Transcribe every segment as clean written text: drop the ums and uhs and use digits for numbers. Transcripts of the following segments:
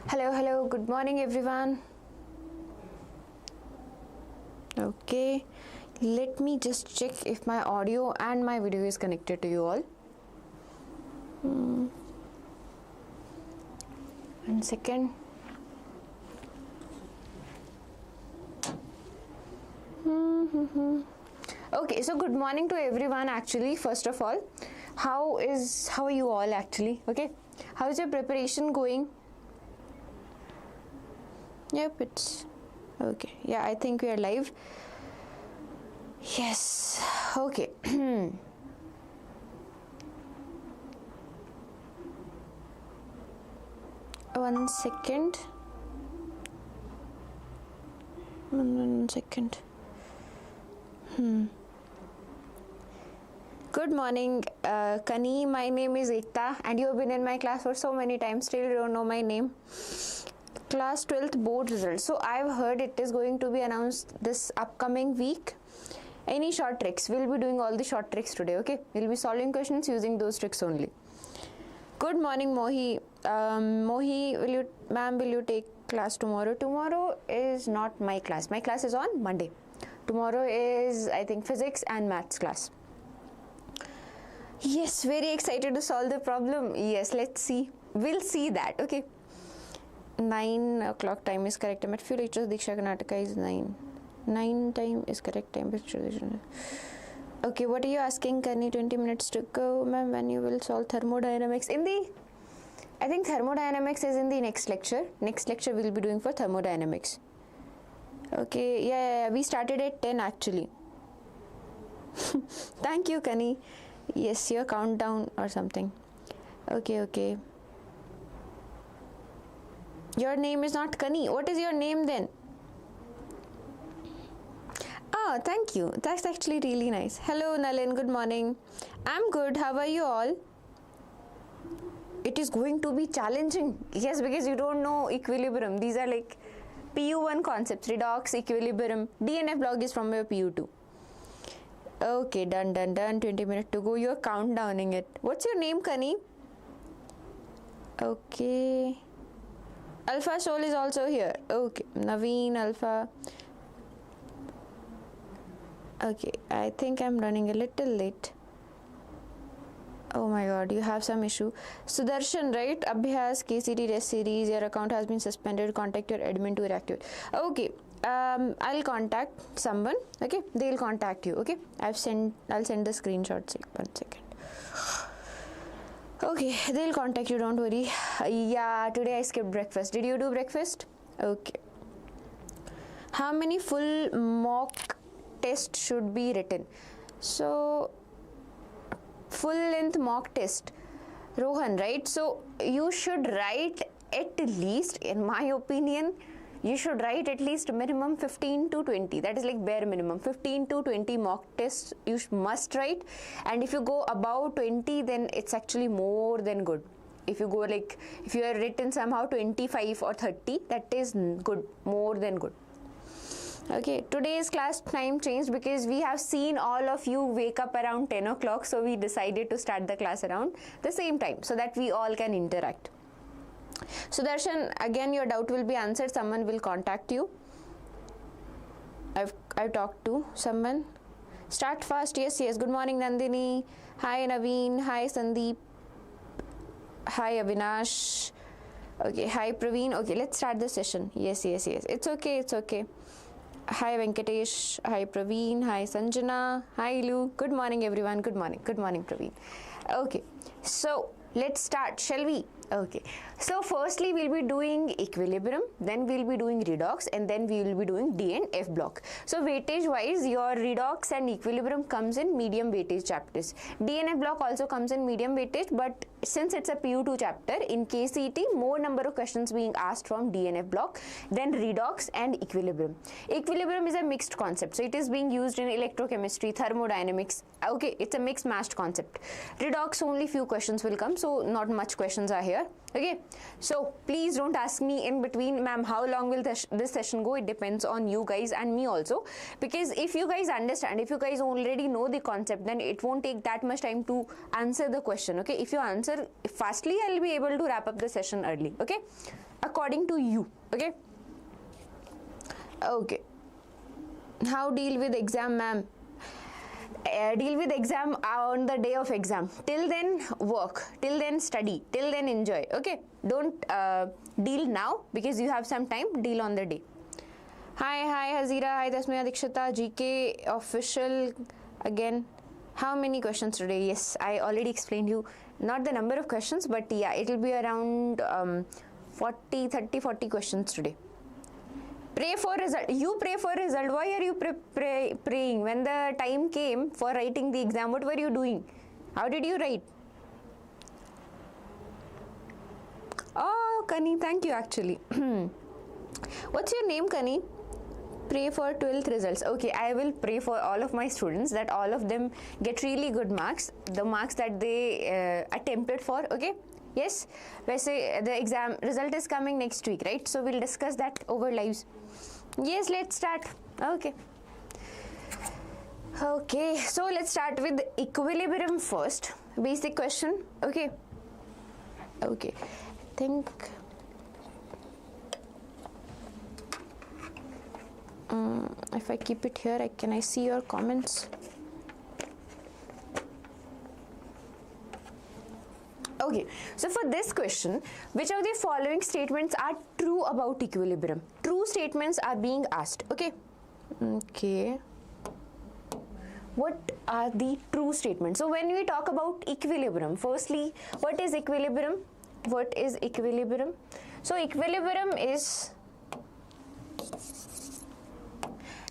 Hello, good morning everyone. Okay, let me just check if my audio and my video is connected to you all. 1 second. Okay, so good morning to everyone actually. First of all, how are you all actually? Okay, how's your preparation going? Yep, it's okay. Yeah, I think we are live. Yes, okay. 1 second. 1 second. Good morning, Kani. My name is Ekta and you have been in my class for so many times, still don't know my name. Class 12th board results. So I've heard it is going to be announced this upcoming week. Any short tricks? We'll be doing all the short tricks today, okay? We'll be solving questions using those tricks only. Good morning, Mohi. Mohi, will you take class tomorrow? Tomorrow is not my class. My class is on Monday. Tomorrow is, I think, physics and maths class. Yes, very excited to solve the problem. Yes, let's see. We'll see that, okay? 9 o'clock time is correct time. At few lectures, Diksha Karnataka is 9. 9 time is correct time. Okay, what are you asking, Karni? 20 minutes to go, ma'am. When you will solve thermodynamics? I think thermodynamics is in the next lecture. Next lecture we'll be doing for thermodynamics. Okay, yeah. We started at 10 actually. Thank you, Kani. Yes, your countdown or something. Okay. Your name is not Kani. What is your name then? Ah, thank you. That's actually really nice. Hello, Nalin. Good morning. I'm good. How are you all? It is going to be challenging. Yes, because you don't know equilibrium. These are like PU1 concepts. Redox, equilibrium. DNF block is from your PU2. Okay, done. 20 minutes to go. You're countdowning it. What's your name, Kani? Okay. Alpha Soul is also here. Okay, Naveen, Alpha. Okay, I think I'm running a little late. Oh my god, you have some issue. Sudarshan, right? ABHYAS, KCET test series, your account has been suspended. Contact your admin to reactivate. Okay, I'll contact someone. Okay, they'll contact you. Okay, I'll send the screenshot. 1 second. Okay, they'll contact you, don't worry. Yeah, today I skipped breakfast. Did you do breakfast? Okay. How many full mock tests should be written? So, full length mock test. Rohan, right? So, you should write at least, in my opinion, you should write at least minimum 15 to 20. That is like bare minimum. 15 to 20 mock tests you must write. And if you go above 20, then it's actually more than good. If you go like, if you are written somehow 25 or 30, that is good, more than good. Okay, today's class time changed because we have seen all of you wake up around 10 o'clock. So we decided to start the class around the same time so that we all can interact. So Darshan, again your doubt will be answered. Someone will contact you. I've talked to someone. Start fast. Yes. Good morning, Nandini. Hi, Naveen. Hi, Sandeep. Hi, Avinash. Okay. Hi, Praveen. Okay, let's start the session. Yes. It's okay. Hi, Venkatesh. Hi, Praveen. Hi, Sanjana. Hi, Lu. Good morning, everyone. Good morning, Praveen. Okay. So let's start. Shall we? Okay, so firstly we'll be doing equilibrium, then we'll be doing redox, and then we will be doing D and F block. So weightage wise, your redox and equilibrium comes in medium weightage chapters. D and F block also comes in medium weightage, but since it's a PU2 chapter, in KCET, more number of questions being asked from D and F block than redox and equilibrium. Equilibrium is a mixed concept, so it is being used in electrochemistry, thermodynamics. Okay, it's a mixed matched concept. Redox, only few questions will come, so not much questions are here. Okay, so please don't ask me in between, ma'am, how long will this session go? It depends on you guys and me also, because if you guys understand, if you guys already know the concept, then it won't take that much time to answer the question. Okay, if you answer fastly, I'll be able to wrap up the session early. Okay, according to you. Okay. Okay. How deal with exam, ma'am? Deal with exam on the day of exam. Till then work, till then study, till then enjoy. Okay, don't deal now because you have some time. Deal on the day. Hi Hazira, hi Tasmaya Dikshita, GK official again. How many questions today? Yes, I already explained you, not the number of questions, but yeah, it will be around 30, 40 questions today. Pray for result. You pray for result. Why are you praying? When the time came for writing the exam, what were you doing? How did you write? Oh, Kani, thank you actually. What's your name, Kani? Pray for 12th results. Okay, I will pray for all of my students that all of them get really good marks, the marks that they attempted for. Okay. Yes, the exam result is coming next week, right? So we'll discuss that over lives. Yes, let's start. Okay, so let's start with equilibrium first. Basic question. Okay, think if I keep it here, can I see your comments? Okay, so for this question, which of the following statements are true about equilibrium? True statements are being asked. Okay. What are the true statements? So when we talk about equilibrium, firstly, what is equilibrium? So equilibrium is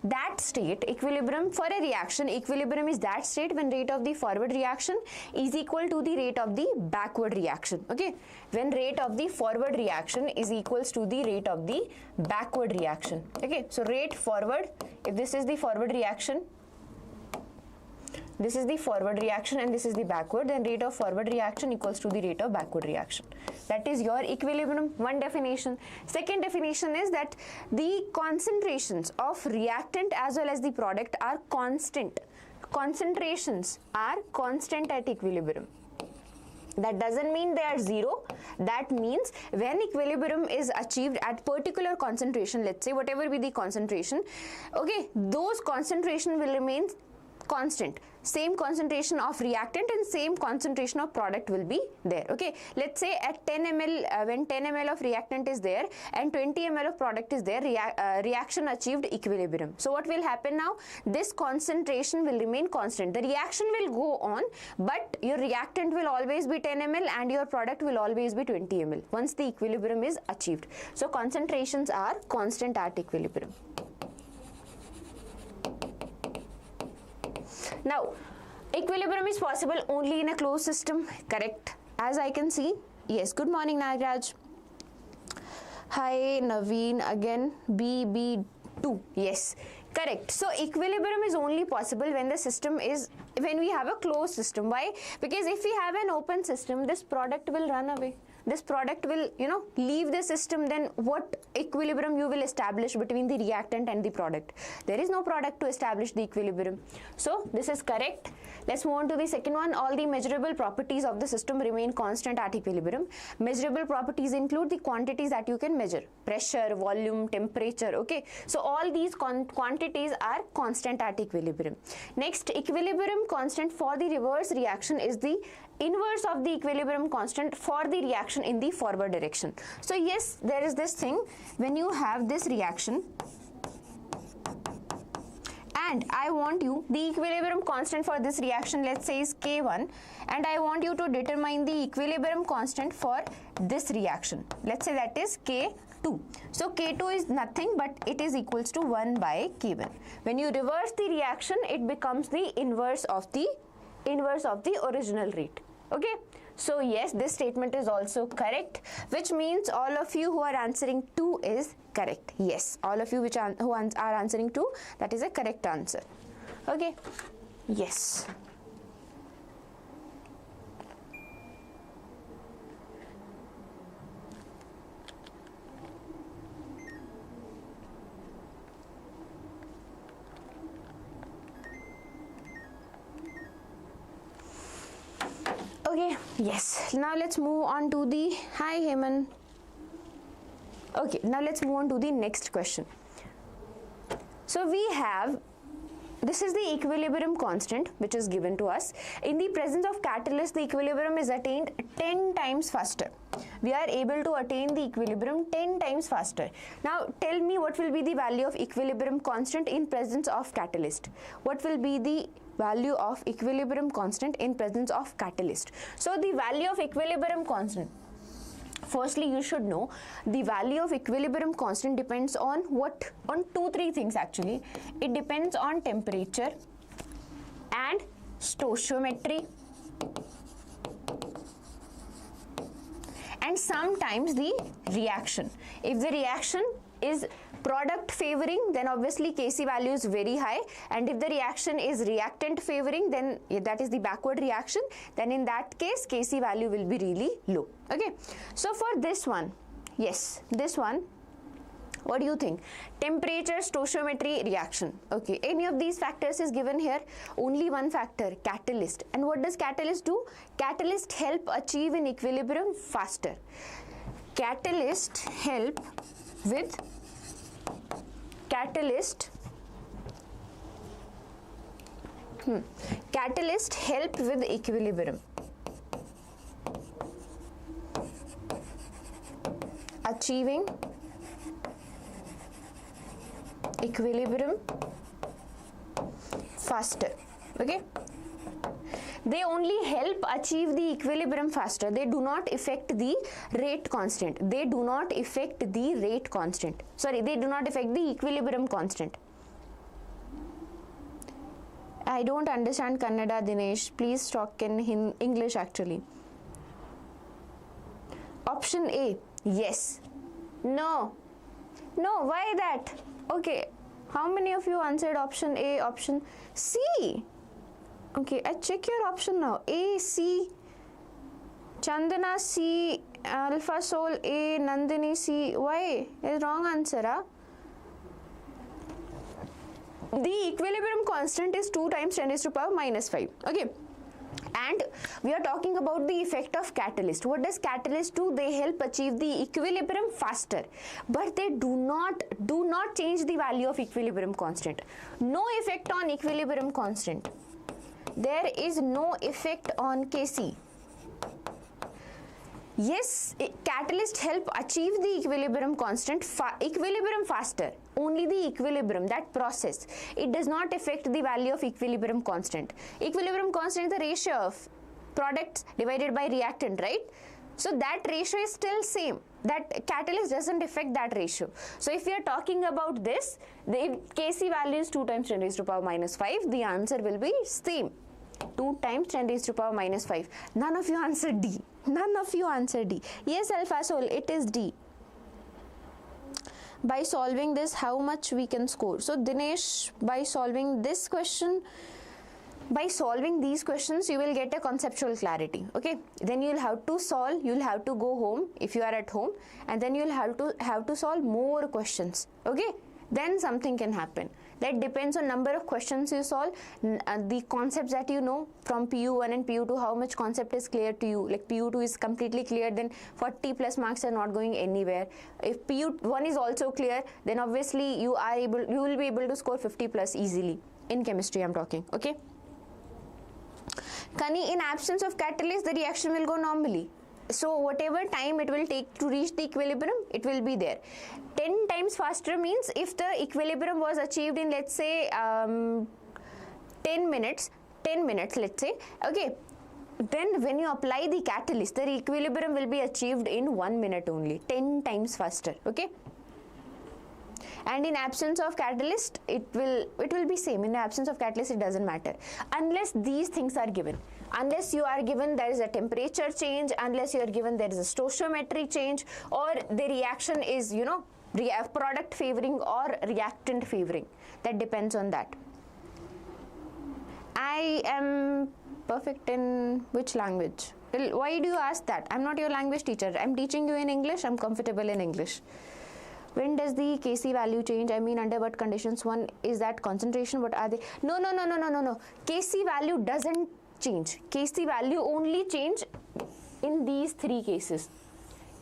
that state. Equilibrium for a reaction, equilibrium is that state when rate of the forward reaction is equal to the rate of the backward reaction. Okay, when rate of the forward reaction is equals to the rate of the backward reaction. Okay, so rate forward, if this is the forward reaction, this is the forward reaction and this is the backward, then rate of forward reaction equals to the rate of backward reaction. That is your equilibrium, one definition. Second definition is that the concentrations of reactant as well as the product are constant. Concentrations are constant at equilibrium. That doesn't mean they are zero. That means when equilibrium is achieved at particular concentration, let's say whatever be the concentration, okay, those concentration will remain constant. Same concentration of reactant and same concentration of product will be there. Okay, let's say at 10 ml, when 10 ml of reactant is there and 20 ml of product is there, reaction achieved equilibrium. So what will happen now? This concentration will remain constant. The reaction will go on, but your reactant will always be 10 ml and your product will always be 20 ml once the equilibrium is achieved. So concentrations are constant at equilibrium. Now, equilibrium is possible only in a closed system, correct? As I can see, yes. Good morning, Nagraj. Hi, Naveen again. BB2, yes, correct. So equilibrium is only possible when the system is, when we have a closed system. Why? Because if we have an open system, this product will run away. This product will, leave the system. Then what equilibrium you will establish between the reactant and the product? There is no product to establish the equilibrium. So this is correct. Let's move on to the second one. All the measurable properties of the system remain constant at equilibrium. Measurable properties include the quantities that you can measure: pressure, volume, temperature. Okay, so all these quantities are constant at equilibrium. Next, equilibrium constant for the reverse reaction is the inverse of the equilibrium constant for the reaction in the forward direction. So yes, there is this thing when you have this reaction and I want you, the equilibrium constant for this reaction, let's say, is K1, and I want you to determine the equilibrium constant for this reaction. Let's say that is K2. So K2 is nothing but it is equals to 1 by K1. When you reverse the reaction, it becomes the inverse of the original rate. Okay, so yes, this statement is also correct, which means all of you who are answering 2 is correct. Yes, all of you who are answering 2, that is a correct answer. Okay, yes. Okay, yes. Now let's move on to the, hi Heman. Okay, now let's move on to the next question. So we have, this is the equilibrium constant which is given to us. In the presence of catalyst, the equilibrium is attained 10 times faster. We are able to attain the equilibrium 10 times faster. Now tell me what will be the value of equilibrium constant in presence of catalyst. What will be the value of equilibrium constant in presence of catalyst? So the value of equilibrium constant, firstly you should know the value of equilibrium constant depends on what? On 2-3 things actually. It depends on temperature and stoichiometry and sometimes the reaction. If the reaction is product favoring, then obviously Kc value is very high, and if the reaction is reactant favoring, then that is the backward reaction, then in that case Kc value will be really low. Okay, so for this one, yes, this one, what do you think? Temperature, stoichiometry, reaction. Okay, any of these factors is given here. Only one factor, catalyst. And what does catalyst do? Catalyst help achieve an equilibrium faster. Catalyst help with catalyst help with equilibrium, achieving equilibrium faster. Okay, they only help achieve the equilibrium faster. They do not affect the rate constant. They do not affect the rate constant. Sorry, they do not affect the equilibrium constant. I don't understand Kannada, Dinesh. Please talk in English actually. Option A, yes. No. No, why that? Okay, how many of you answered option A, option C? Okay, I check your option now. A, C, Chandana C, Alpha Sol A, Nandini C. Why? Is wrong answer, huh? The equilibrium constant is 2 times 10 raised to power minus 5. Okay. And we are talking about the effect of catalyst. What does catalyst do? They help achieve the equilibrium faster, but they do not change the value of equilibrium constant. No effect on equilibrium constant. There is no effect on Kc. Yes, catalyst help achieve the equilibrium constant, equilibrium faster. Only the equilibrium, that process. It does not affect the value of equilibrium constant. Equilibrium constant is the ratio of products divided by reactant, right? So that ratio is still same. That catalyst doesn't affect that ratio. So if we are talking about this, the Kc value is 2 times 10 raised to power minus 5. The answer will be same. 2 times 10 raised to power minus 5. None of you answered D. None of you answered D. Yes, Alpha Sol, it is D. By solving this, how much we can score? So Dinesh, by solving this question, by solving these questions, you will get a conceptual clarity. Okay, then you'll have to solve, you'll have to go home if you are at home, and then you'll have to solve more questions. Okay, then something can happen. That depends on number of questions you solve, the concepts that you know from PU1 and PU2, how much concept is clear to you. Like PU2 is completely clear, then 40 plus marks are not going anywhere. If PU1 is also clear, then obviously you will be able to score 50 plus easily. In chemistry I'm talking, okay? Kani, in absence of catalyst, the reaction will go normally. So whatever time it will take to reach the equilibrium, it will be there. 10 times faster means if the equilibrium was achieved in, let's say, 10 minutes, let's say, okay, then when you apply the catalyst, the equilibrium will be achieved in 1 minute only, 10 times faster, okay? And in absence of catalyst, it will be same. In the absence of catalyst, it doesn't matter unless these things are given. Unless you are given there is a temperature change, unless you are given there is a stoichiometry change, or the reaction is, you know, product favoring or reactant favoring. That depends on that. I am perfect in which language? Why do you ask that? I'm not your language teacher. I'm teaching you in English. I'm comfortable in English. When does the Kc value change? I mean, under what conditions? One is that concentration. What are they? No. Kc value doesn't change. Kc value only change in these 3 cases.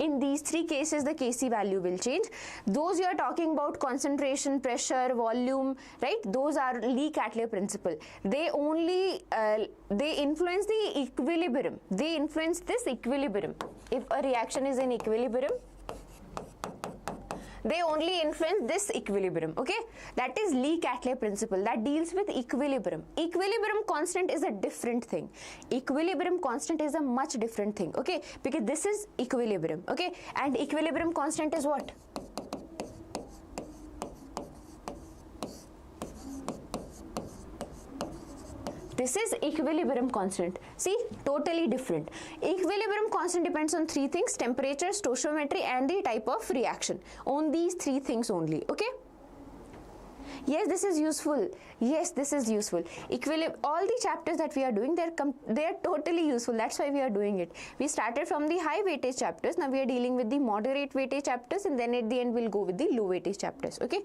In these three cases, the Kc value will change. Those you are talking about, concentration, pressure, volume, right? Those are Lee Chatelier principle. They only they influence the equilibrium. They influence this equilibrium. If a reaction is in equilibrium, they only influence this equilibrium, okay? That is Lee Chatelier principle that deals with equilibrium. Equilibrium constant is a different thing. Equilibrium constant is a much different thing, okay? Because this is equilibrium, okay? And equilibrium constant is what? This is equilibrium constant. See, totally different. Equilibrium constant depends on three things: temperature, stoichiometry, and the type of reaction. On these three things only, okay? Yes, this is useful. Yes, this is useful. All the chapters that we are doing, they are totally useful. That's why we are doing it. We started from the high weightage chapters. Now we are dealing with the moderate weightage chapters, and then at the end we'll go with the low weightage chapters, okay?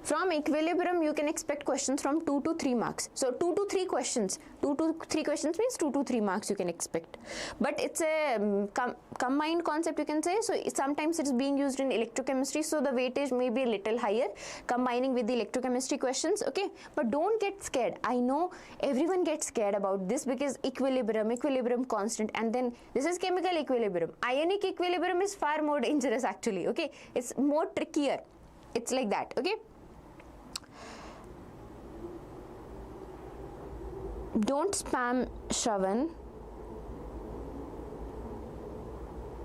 From equilibrium, you can expect questions from 2 to 3 marks. So 2 to 3 questions. 2 to 3 questions means 2 to 3 marks you can expect. But it's a combined concept, you can say. So sometimes it's being used in electrochemistry, so the weightage may be a little higher, combining with the electrochemistry questions, okay? But don't get scared. I know everyone gets scared about this because equilibrium constant, and then this is chemical equilibrium. Ionic equilibrium is far more dangerous actually, okay? It's more trickier. It's like that, okay? Don't spam Shravan.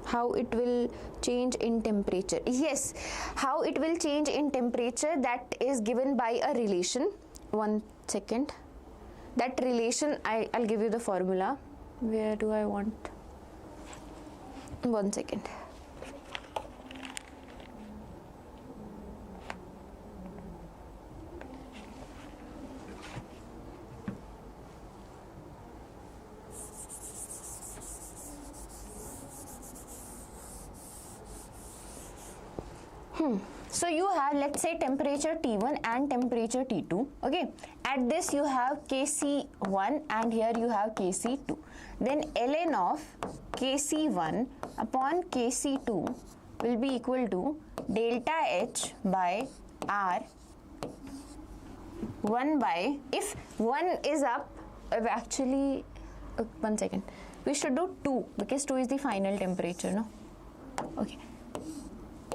How it will change in temperature? Yes, how it will change in temperature, that is given by a relation. 1 second. That relation, I'll give you the formula. Where do I want? 1 second. So you have, let's say, temperature T1 and temperature T2, okay? At this you have Kc1 and here you have Kc2. Then ln of Kc1 upon Kc2 will be equal to delta H by R 1 by, if 1 is up, actually, 1 second, we should do 2 because 2 is the final temperature, no? Okay.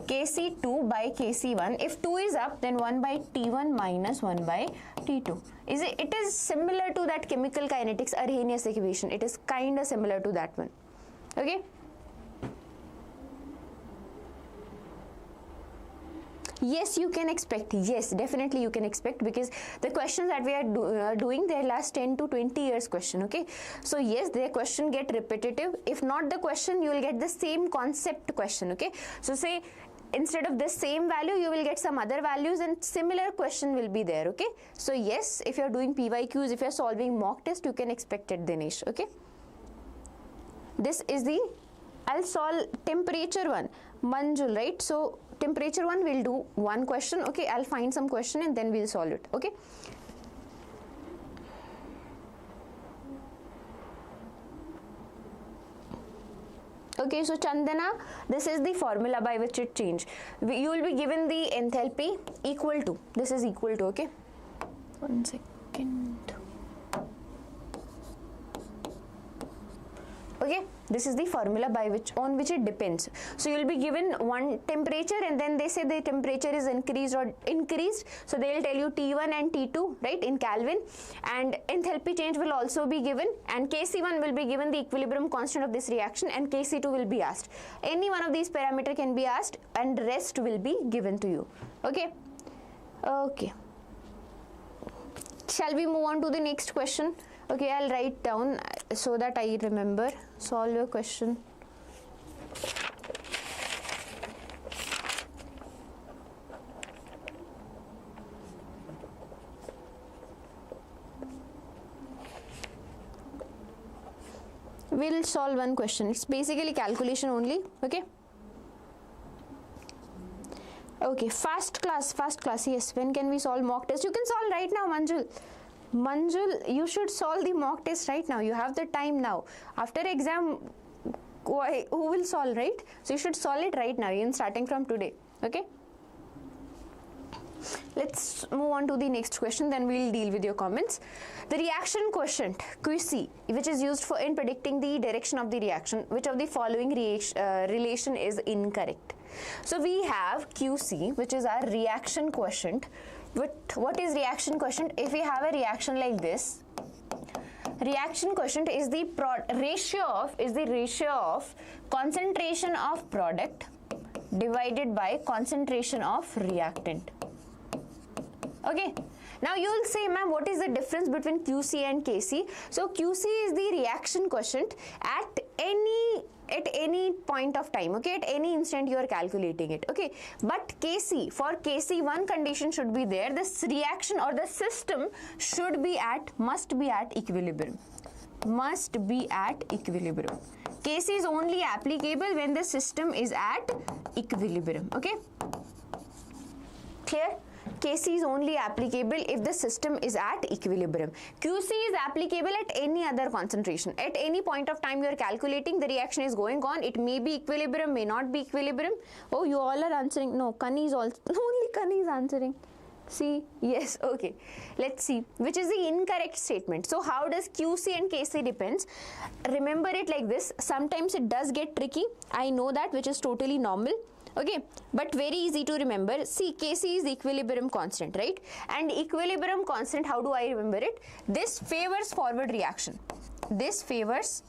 Kc2 by Kc1. If 2 is up, then 1 by T1 minus 1 by T2. It is similar to that chemical kinetics Arrhenius equation. It is kind of similar to that one. Okay. Yes, you can expect. Yes, definitely you can expect, because the questions that we are doing, they last 10 to 20 years question, okay? So yes, their question get repetitive. If not the question, you will get the same concept question, okay? So say, instead of this same value, you will get some other values and similar question will be there, okay? So yes, if you are doing PYQs, if you are solving mock test, you can expect it, Dinesh, okay? This is the, I'll solve temperature one, Manjul, right? So temperature one, we'll do one question, okay? I'll find some question and then we'll solve it, okay? Okay, so Chandana, this is the formula by which it changed. You will be given the enthalpy equal to, this is equal to, okay? 1 second. Okay, this is the formula by which, on which it depends. So you will be given one temperature and then they say the temperature is increased or increased. So they will tell you T1 and T2, right, in Kelvin, and enthalpy change will also be given, and Kc1 will be given the equilibrium constant of this reaction, and Kc2 will be asked. Any one of these parameter can be asked and rest will be given to you. Okay. Okay. Shall we move on to the next question? Okay, I'll write down so that I remember. Solve your question. We'll solve one question. It's basically calculation only, okay? Okay, fast class, yes. When can we solve mock test? You can solve right now, Manjul. Manjul, you should solve the mock test right now. You have the time now. After exam, why, who will solve, right? So you should solve it right now, even starting from today. Okay, let's move on to the next question, then we'll deal with your comments. The reaction quotient QC, which is used for in predicting the direction of the reaction, which of the following relation is incorrect? So we have QC, which is our reaction quotient. What is reaction quotient? If we have a reaction like this, reaction quotient is the ratio of concentration of product divided by concentration of reactant. Okay, now you will say, ma'am, what is the difference between QC and KC? So QC is the reaction quotient at any point of time, okay, at any instant you are calculating it, okay. But KC, for KC, one condition should be there: this reaction or the system must be at equilibrium. Must be at equilibrium. KC is only applicable when the system is at equilibrium, okay. Clear? KC is only applicable if the system is at equilibrium. QC is applicable at any other concentration. At any point of time you are calculating, the reaction is going on. It may be equilibrium, may not be equilibrium. Oh, you all are answering. No, Kani is also, only Kani is answering. See, yes, okay. Let's see, which is the incorrect statement. So how does QC and KC depends? Remember it like this. Sometimes it does get tricky. I know that, which is totally normal. Okay, but very easy to remember. See, KC is equilibrium constant, right? And equilibrium constant, how do I remember it? This favors forward reaction. This favors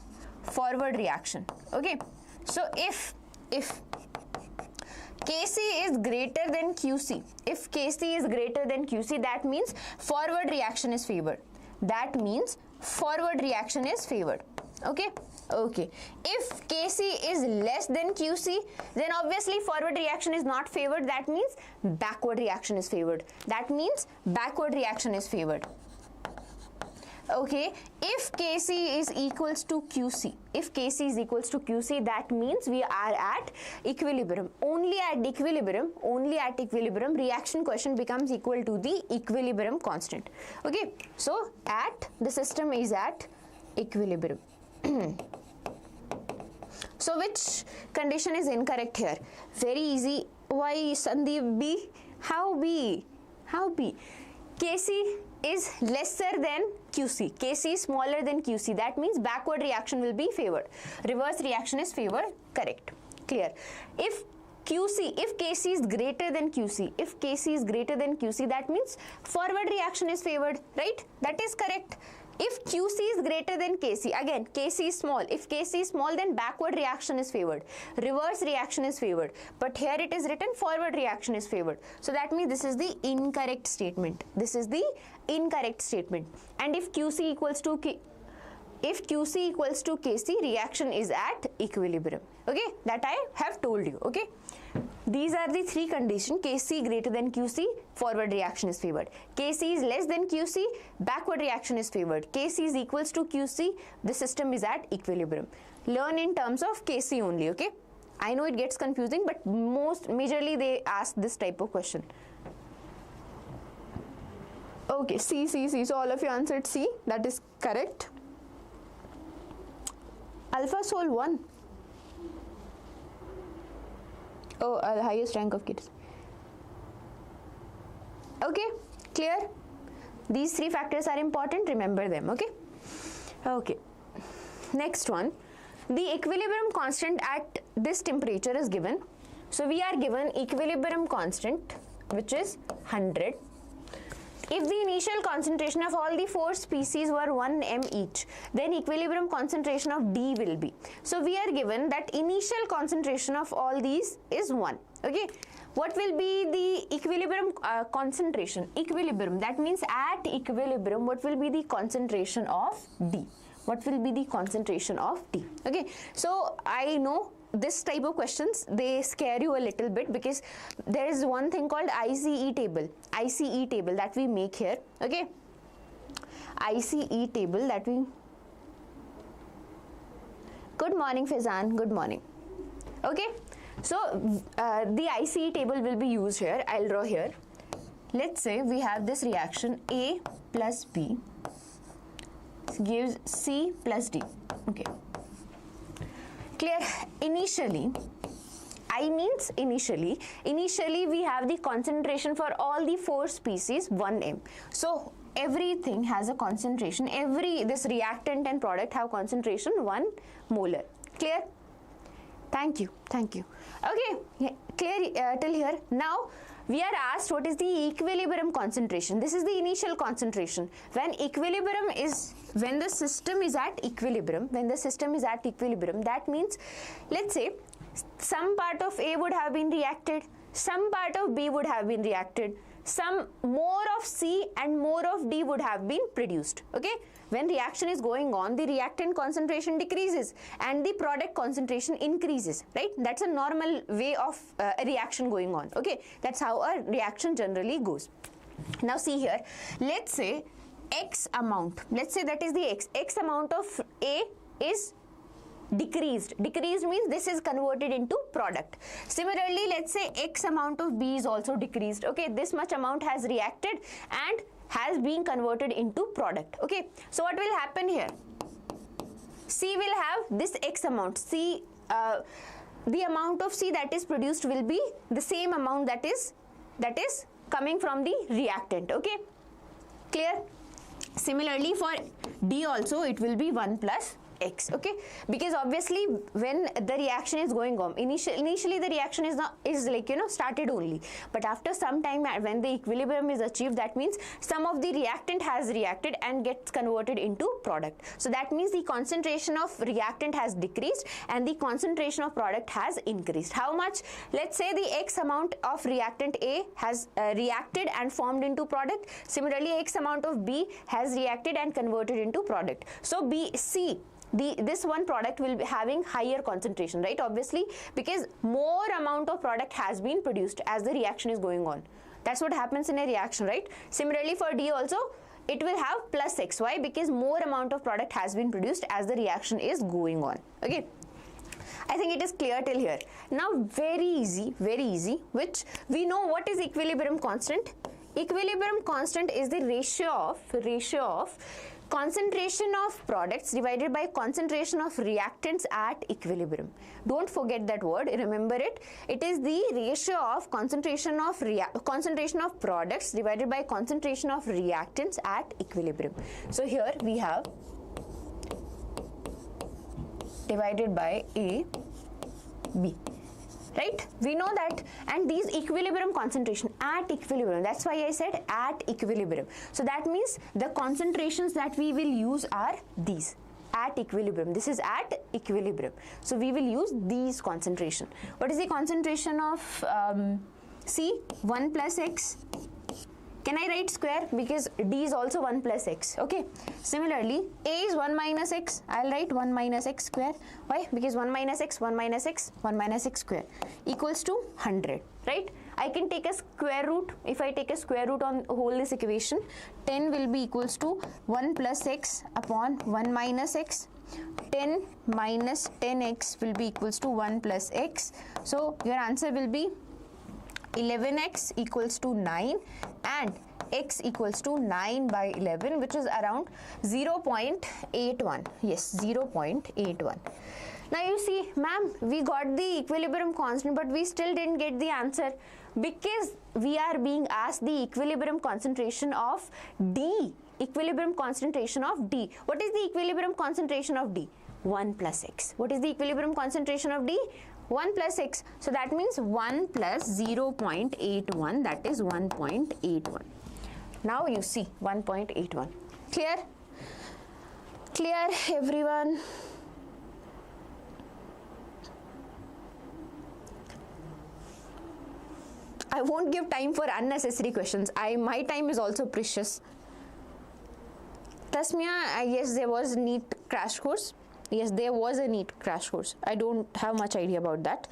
forward reaction. Okay, so if KC is greater than QC, if KC is greater than QC, that means forward reaction is favored. That means forward reaction is favored. Okay, okay. If KC is less than QC, then obviously forward reaction is not favored. That means backward reaction is favored. That means backward reaction is favored. Okay, if KC is equals to QC, if KC is equals to QC, that means we are at equilibrium. Only at equilibrium, reaction quotient becomes equal to the equilibrium constant. Okay, so the system is at equilibrium. So which condition is incorrect here? Very easy. Why, Sandeep? B? How B? How B? KC is lesser than QC. KC is smaller than QC. That means backward reaction will be favored. Reverse reaction is favored. Correct. Clear. If KC is greater than QC, if KC is greater than QC, that means forward reaction is favored, right? That is correct. If QC is greater than KC, again, KC is small. If KC is small, then backward reaction is favored. Reverse reaction is favored. But here it is written forward reaction is favored. So that means this is the incorrect statement. This is the incorrect statement. And if QC equals to KC, reaction is at equilibrium. Okay, that I have told you. Okay, these are the three conditions. KC greater than QC, forward reaction is favored. KC is less than QC, backward reaction is favored. KC is equals to QC, the system is at equilibrium. Learn in terms of KC only. Okay, I know it gets confusing, but majorly they ask this type of question. Okay, C. So all of you answered C. That is correct. Alpha Sol 1. Oh, highest rank of kids. Okay, clear? These three factors are important. Remember them. Okay. Okay. Next one. The equilibrium constant at this temperature is given. So we are given equilibrium constant, which is 100. If the initial concentration of all the four species were 1 m each, then equilibrium concentration of D will be. So we are given that initial concentration of all these is 1. Okay. What will be the equilibrium concentration? Equilibrium. That means at equilibrium, what will be the concentration of D? What will be the concentration of D? Okay. So I know this type of questions, they scare you a little bit because there is one thing called ICE table that we make here. Okay, ICE table that we. Good morning, Fizan. Good morning. Okay, so the ICE table will be used here. I'll draw here. Let's say we have this reaction A plus B gives C plus D. Okay. Clear? Initially we have the concentration for all the 4 species 1m. So everything has a concentration, this reactant and product have concentration 1 molar. Clear? Thank you. Okay, clear till here? Now we are asked what is the equilibrium concentration. This is the initial concentration. When the system is at equilibrium, that means, let's say, some part of A would have been reacted, some part of B would have been reacted, some more of C and more of D would have been produced. Okay, when reaction is going on, the reactant concentration decreases and the product concentration increases, right? That's a normal way of a reaction going on. Okay, that's how a reaction generally goes. Now see here, let's say X amount, let's say that is the X amount of A is decreased means this is converted into product. Similarly, let's say X amount of B is also decreased. Okay, this much amount has reacted and has been converted into product. Okay, so what will happen here? C will have this X amount. C, the amount of C that is produced will be the same amount that is coming from the reactant. Okay, clear? Similarly for D also it will be 1 plus X. Okay, because obviously when the reaction is going on, initially the reaction is like, you know, started only, but after some time when the equilibrium is achieved, that means some of the reactant has reacted and gets converted into product. So that means the concentration of reactant has decreased and the concentration of product has increased. How much? Let's say the X amount of reactant A has reacted and formed into product. Similarly, X amount of B has reacted and converted into product. So this one product will be having higher concentration, right? Obviously, because more amount of product has been produced as the reaction is going on. That's what happens in a reaction, right? Similarly for D also, it will have plus X. Why? Because more amount of product has been produced as the reaction is going on. Okay, I think it is clear till here. Now very easy, which we know what is equilibrium constant. Equilibrium constant is the ratio of concentration of products divided by concentration of reactants at equilibrium. Don't forget that word, remember it. It is the ratio of concentration of products divided by concentration of reactants at equilibrium. So here we have divided by A, B. Right? We know that, and these equilibrium concentration at equilibrium, that's why I said at equilibrium. So that means the concentrations that we will use are these at equilibrium. This is at equilibrium. So we will use these concentration. What is the concentration of C? 1 plus X. Can I write square? Because D is also 1 plus X. Okay. Similarly, A is 1 minus X. I'll write 1 minus X square. Why? Because 1 minus X, 1 minus X, 1 minus X square equals to 100. Right? I can take a square root. If I take a square root on whole this equation, 10 will be equals to 1 plus X upon 1 minus X. 10 minus 10X will be equals to 1 plus X. So your answer will be 11x equals to 9 and x equals to 9 by 11, which is around 0.81. Yes, 0.81. Now you see, ma'am, we got the equilibrium constant, but we still didn't get the answer because we are being asked the equilibrium concentration of D. Equilibrium concentration of D. What is the equilibrium concentration of D? 1 plus X. What is the equilibrium concentration of D? 1 plus X. So that means 1 plus 0.81, that is 1.81. Now you see 1.81. Clear? Clear, everyone? I won't give time for unnecessary questions. My time is also precious. Tasmia, yes, there was a NEET crash course. Yes, there was a NEET crash course. I don't have much idea about that.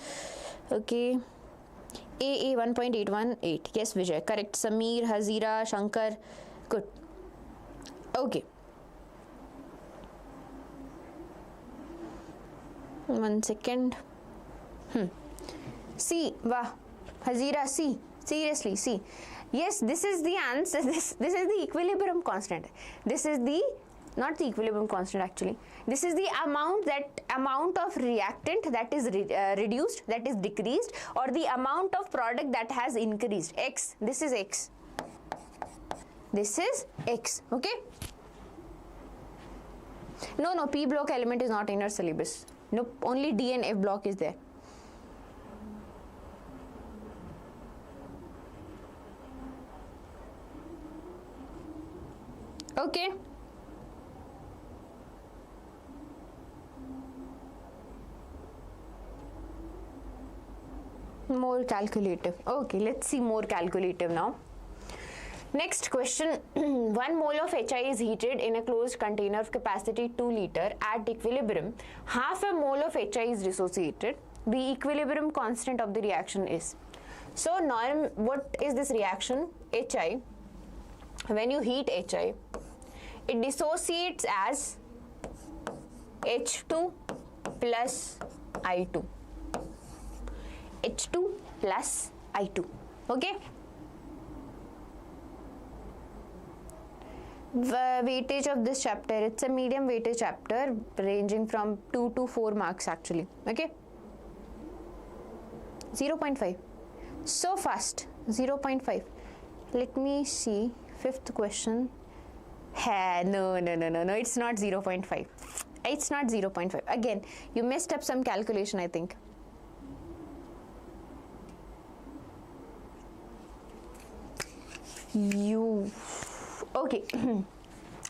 Okay. AA 1.818. Yes, Vijay. Correct. Sameer, Hazira, Shankar. Good. Okay. 1 second. C. Wow. Hazira, C. Seriously, C. Yes, this is the answer. This is the equilibrium constant. This is the not the equilibrium constant actually. This is the amount of reactant that is reduced, that is decreased, or the amount of product that has increased. X, this is X. This is X, okay? No, P block element is not in your syllabus. Nope, only D and F block is there. Okay. More calculative. Okay, let's see more calculative now. Next question. 1 mole of HI is heated in a closed container of capacity 2 liter at equilibrium. Half a mole of HI is dissociated. The equilibrium constant of the reaction is. So what is this reaction? HI. When you heat HI, it dissociates as H2 plus I2. H2 plus I2. Okay. The weightage of this chapter, it's a medium weightage chapter ranging from 2 to 4 marks actually. Okay. 0.5. So fast. 0.5. Let me see. 5th question. No, it's not 0.5. It's not 0.5. Again, you messed up some calculation, I think. Okay.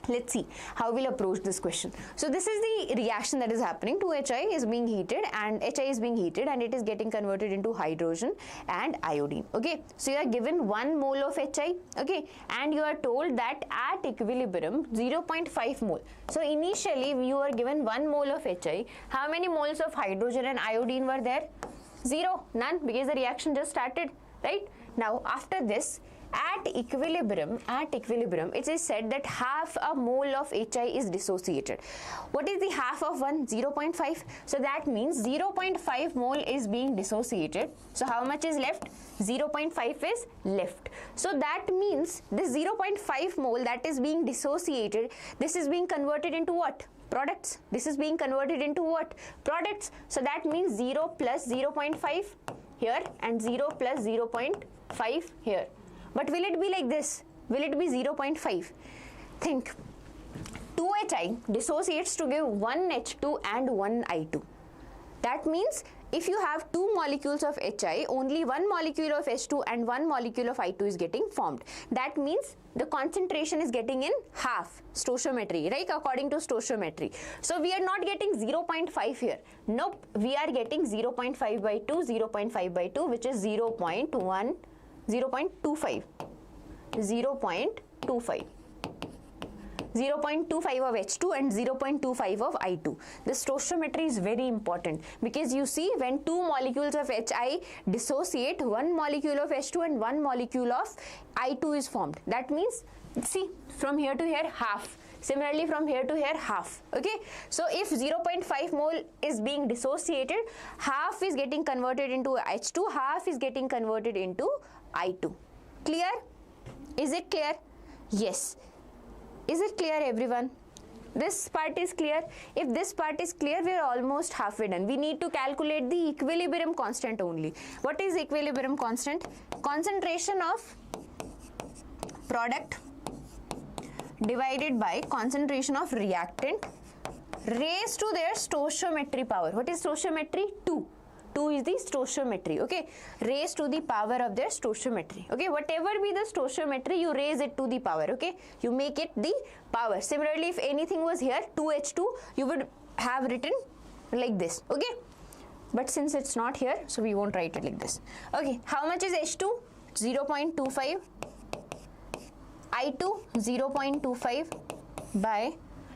Let's see how we'll approach this question. So this is the reaction that is happening. 2HI is being heated and HI is being heated and it is getting converted into hydrogen and iodine. Okay, so you are given 1 mole of HI, okay, and you are told that at equilibrium 0.5 mole. So initially you are given 1 mole of HI. How many moles of hydrogen and iodine were there? 0, none, because the reaction just started, right? Now after this, at equilibrium, it is said that half a mole of HI is dissociated. What is the half of 1? 0.5. So that means 0.5 mole is being dissociated. So how much is left? 0.5 is left. So that means this 0.5 mole that is being dissociated, this is being converted into what? Products. This is being converted into what? Products. So that means 0 plus 0.5 here and 0 plus 0.5 here. But will it be like this? Will it be 0.5? Think. 2HI dissociates to give 1 H2 and 1 I2. That means if you have 2 molecules of HI, only 1 molecule of H2 and 1 molecule of I2 is getting formed. That means the concentration is getting in half, stoichiometry, right? According to stoichiometry. So we are not getting 0.5 here. Nope, we are getting 0.5 by 2, 0.5 by 2, which is 0.25. 0.25 of H2 and 0.25 of I2. The stoichiometry is very important because you see when 2 molecules of HI dissociate, 1 molecule of H2 and 1 molecule of I2 is formed. That means, see, from here to here half. Similarly, from here to here half. Okay. So if 0.5 mole is being dissociated, half is getting converted into H2, half is getting converted into I2. Clear? Is it clear? Yes. Is it clear, everyone? This part is clear. If this part is clear, we are almost halfway done. We need to calculate the equilibrium constant only. What is equilibrium constant? Concentration of product divided by concentration of reactant raised to their stoichiometry power. What is stoichiometry? 2. 2 is the stoichiometry, okay, raised to the power of their stoichiometry. Okay, whatever be the stoichiometry, you raise it to the power. Okay, you make it the power. Similarly, if anything was here 2H2, you would have written like this. Okay, but since it's not here, so we won't write it like this. Okay, how much is H2? 0.25. I2 0.25 by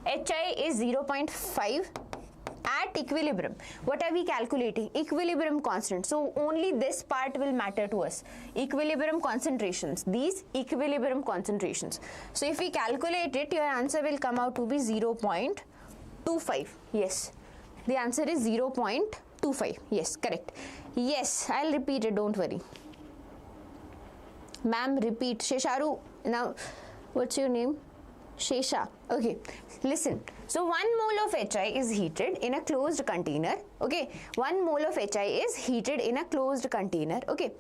HI is 0.5 at equilibrium. What are we calculating? Equilibrium constant. So only this part will matter to us. Equilibrium concentrations. These equilibrium concentrations. So if we calculate it, your answer will come out to be 0.25. Yes. The answer is 0.25. Yes, correct. Yes, I'll repeat it. Don't worry. Ma'am, repeat. Shesharu, now, what's your name? Shesha. Okay, listen. So 1 mole of HI is heated in a closed container. Okay, 1 mole of HI is heated in a closed container. Okay,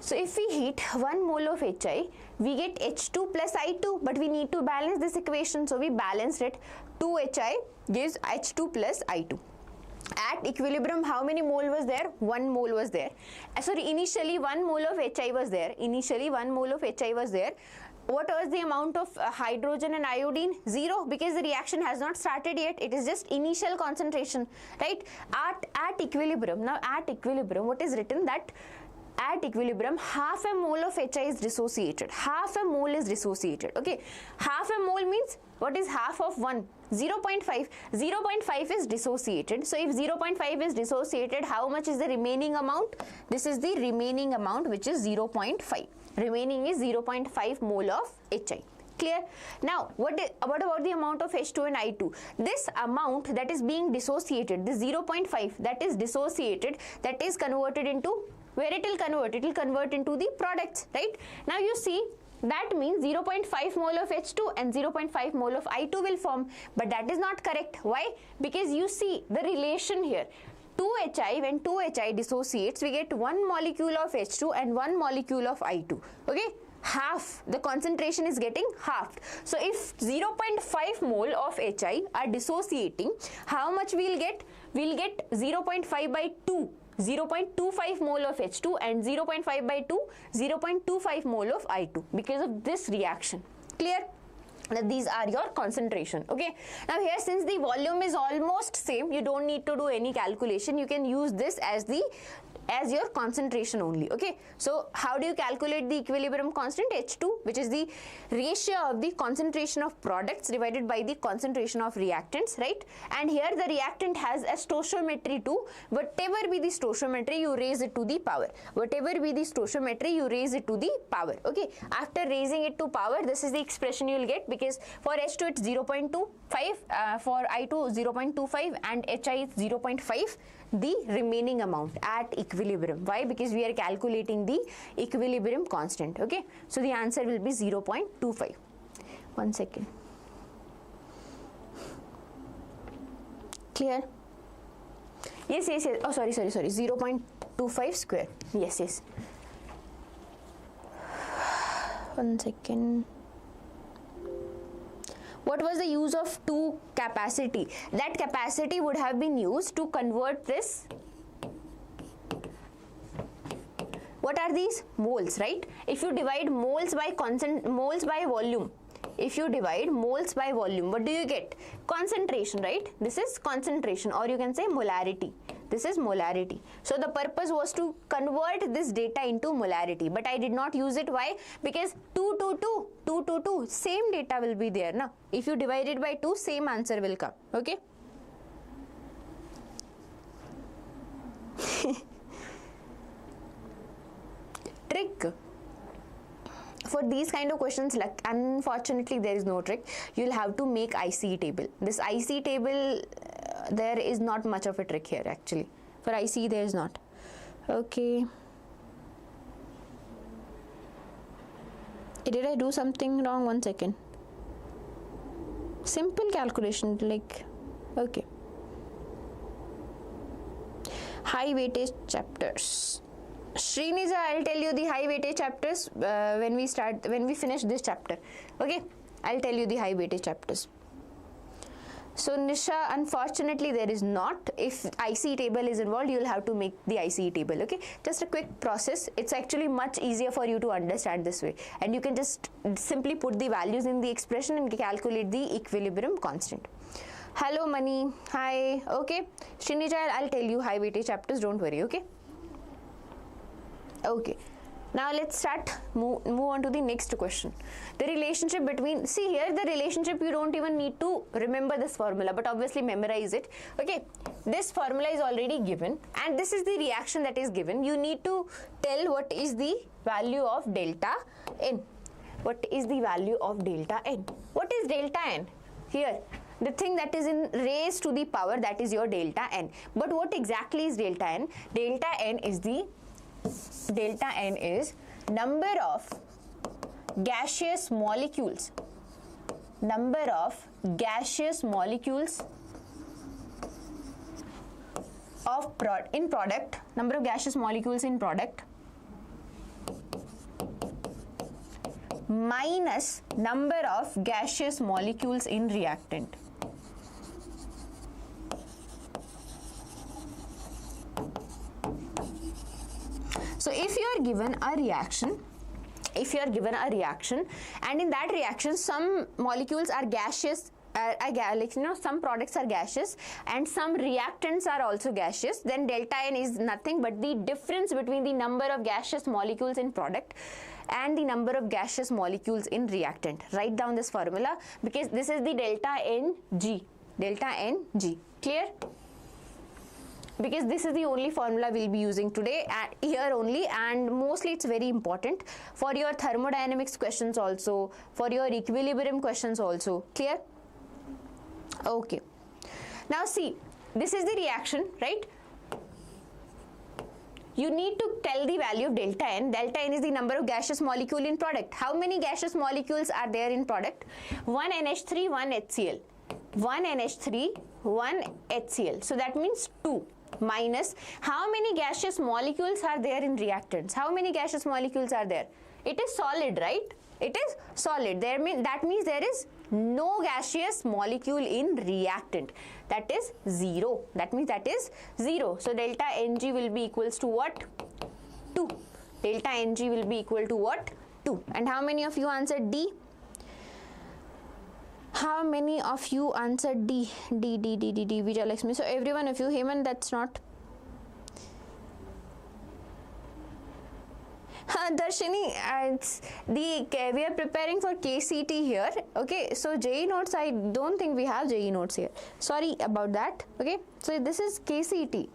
so if we heat 1 mole of HI, we get H2 plus I2, but we need to balance this equation. So we balanced it. 2 HI gives H2 plus I2. At equilibrium, how many mole was there? 1 mole was there. Sorry, initially 1 mole of HI was there. Initially 1 mole of HI was there. What was the amount of hydrogen and iodine? 0, because the reaction has not started yet. It is just initial concentration, right? At equilibrium. Now at equilibrium, what is written? That at equilibrium, half a mole of HI is dissociated. Half a mole is dissociated. Okay, half a mole means what is half of 1? 0.5. 0.5 is dissociated. So if 0.5 is dissociated, how much is the remaining amount? This is the remaining amount, which is 0.5. Remaining is 0.5 mole of HI. Clear? Now, what about the amount of H2 and I2? This amount that is being dissociated, the 0.5 that is dissociated, that is converted into, where it will convert? It will convert into the products, right? Now you see, that means 0.5 mole of H2 and 0.5 mole of I2 will form, but that is not correct. Why? Because you see the relation here. 2HI, when 2HI dissociates, we get 1 molecule of H2 and 1 molecule of I2. Okay, half, the concentration is getting halved. So if 0.5 mole of HI are dissociating, how much we'll get? We'll get 0.5 by 2. 0.25 mole of H2 and 0.5 by 2, 0.25 mole of I2 because of this reaction. Clear? That these are your concentration. Okay, now here, since the volume is almost same, you don't need to do any calculation. You can use this as your concentration only. Okay, so how do you calculate the equilibrium constant? H2, which is the ratio of the concentration of products divided by the concentration of reactants, right? And here the reactant has a stoichiometry too. Whatever be the stoichiometry, you raise it to the power. Whatever be the stoichiometry, you raise it to the power. Okay, after raising it to power, this is the expression you will get, because for H2 it's 0.25, for I2 0.25 and HI is 0.5. The remaining amount at equilibrium. Why? Because we are calculating the equilibrium constant. Okay, so the answer will be 0.25. 1 second. Clear? Yes. Oh, sorry. 0.25 square. Yes. 1 second. What was the use of 2 capacity? That capacity would have been used to convert this. What are these? Moles, right? If you divide moles by volume, if you divide moles by volume, what do you get? Concentration, right? This is concentration, or you can say molarity. This is molarity. So the purpose was to convert this data into molarity, but I did not use it. Why? Because 2 to 2, same data will be there now. If you divide it by 2, same answer will come. Okay. Trick. For these kind of questions, like, unfortunately there is no trick. You'll have to make IC table. This IC table, there is not much of a trick here actually. For IC there is not. Okay. Did I do something wrong? 1 second. Simple calculation, like, okay. High weightage chapters. Srinija, I'll tell you the high weightage chapters when we finish this chapter. Okay, I'll tell you the high weightage chapters. So Nisha, unfortunately there is not. If IC table is involved, you'll have to make the IC table. Okay, just a quick process. It's actually much easier for you to understand this way, and you can just simply put the values in the expression and calculate the equilibrium constant. Hello Mani, hi. Okay, Srinija, I'll tell you high weightage chapters, don't worry. Okay, now let's move on to the next question. The relationship between, see here the relationship, you don't even need to remember this formula, but obviously memorize it. Okay, this formula is already given and this is the reaction that is given. You need to tell what is the value of delta N. What is the value of delta N? What is delta N? Here, the thing that is in raised to the power, that is your delta N. But what exactly is delta N? Delta N is number of gaseous molecules number of gaseous molecules of product, number of gaseous molecules in product minus number of gaseous molecules in reactant. So if you are given a reaction, and in that reaction some molecules are gaseous, some products are gaseous and some reactants are also gaseous, then delta N is nothing but the difference between the number of gaseous molecules in product and the number of gaseous molecules in reactant. Write down this formula because this is the delta Ng. Clear? Because this is the only formula we'll be using today here only, and mostly it's very important for your thermodynamics questions also, for your equilibrium questions also. Clear? Okay. Now see, this is the reaction, right? You need to tell the value of delta N. Delta N is the number of gaseous molecule in product. How many gaseous molecules are there in product? 1 NH3, 1 HCl. 1 NH3, 1 HCl. So that means 2. Minus how many gaseous molecules are there in reactants? How many gaseous molecules are there? It is solid, right? It is solid. That means there is no gaseous molecule in reactant. That is 0. That means that is 0. So delta Ng will be equals to what? 2. Delta Ng will be equal to what? 2. And how many of you answered D? How many of you answered D? D, Vijayalakshmi. So everyone of you, Heyman, that's not. Darshini, we are preparing for KCET here. Okay, so JE notes, I don't think we have JE notes here. Sorry about that. Okay, so this is KCET.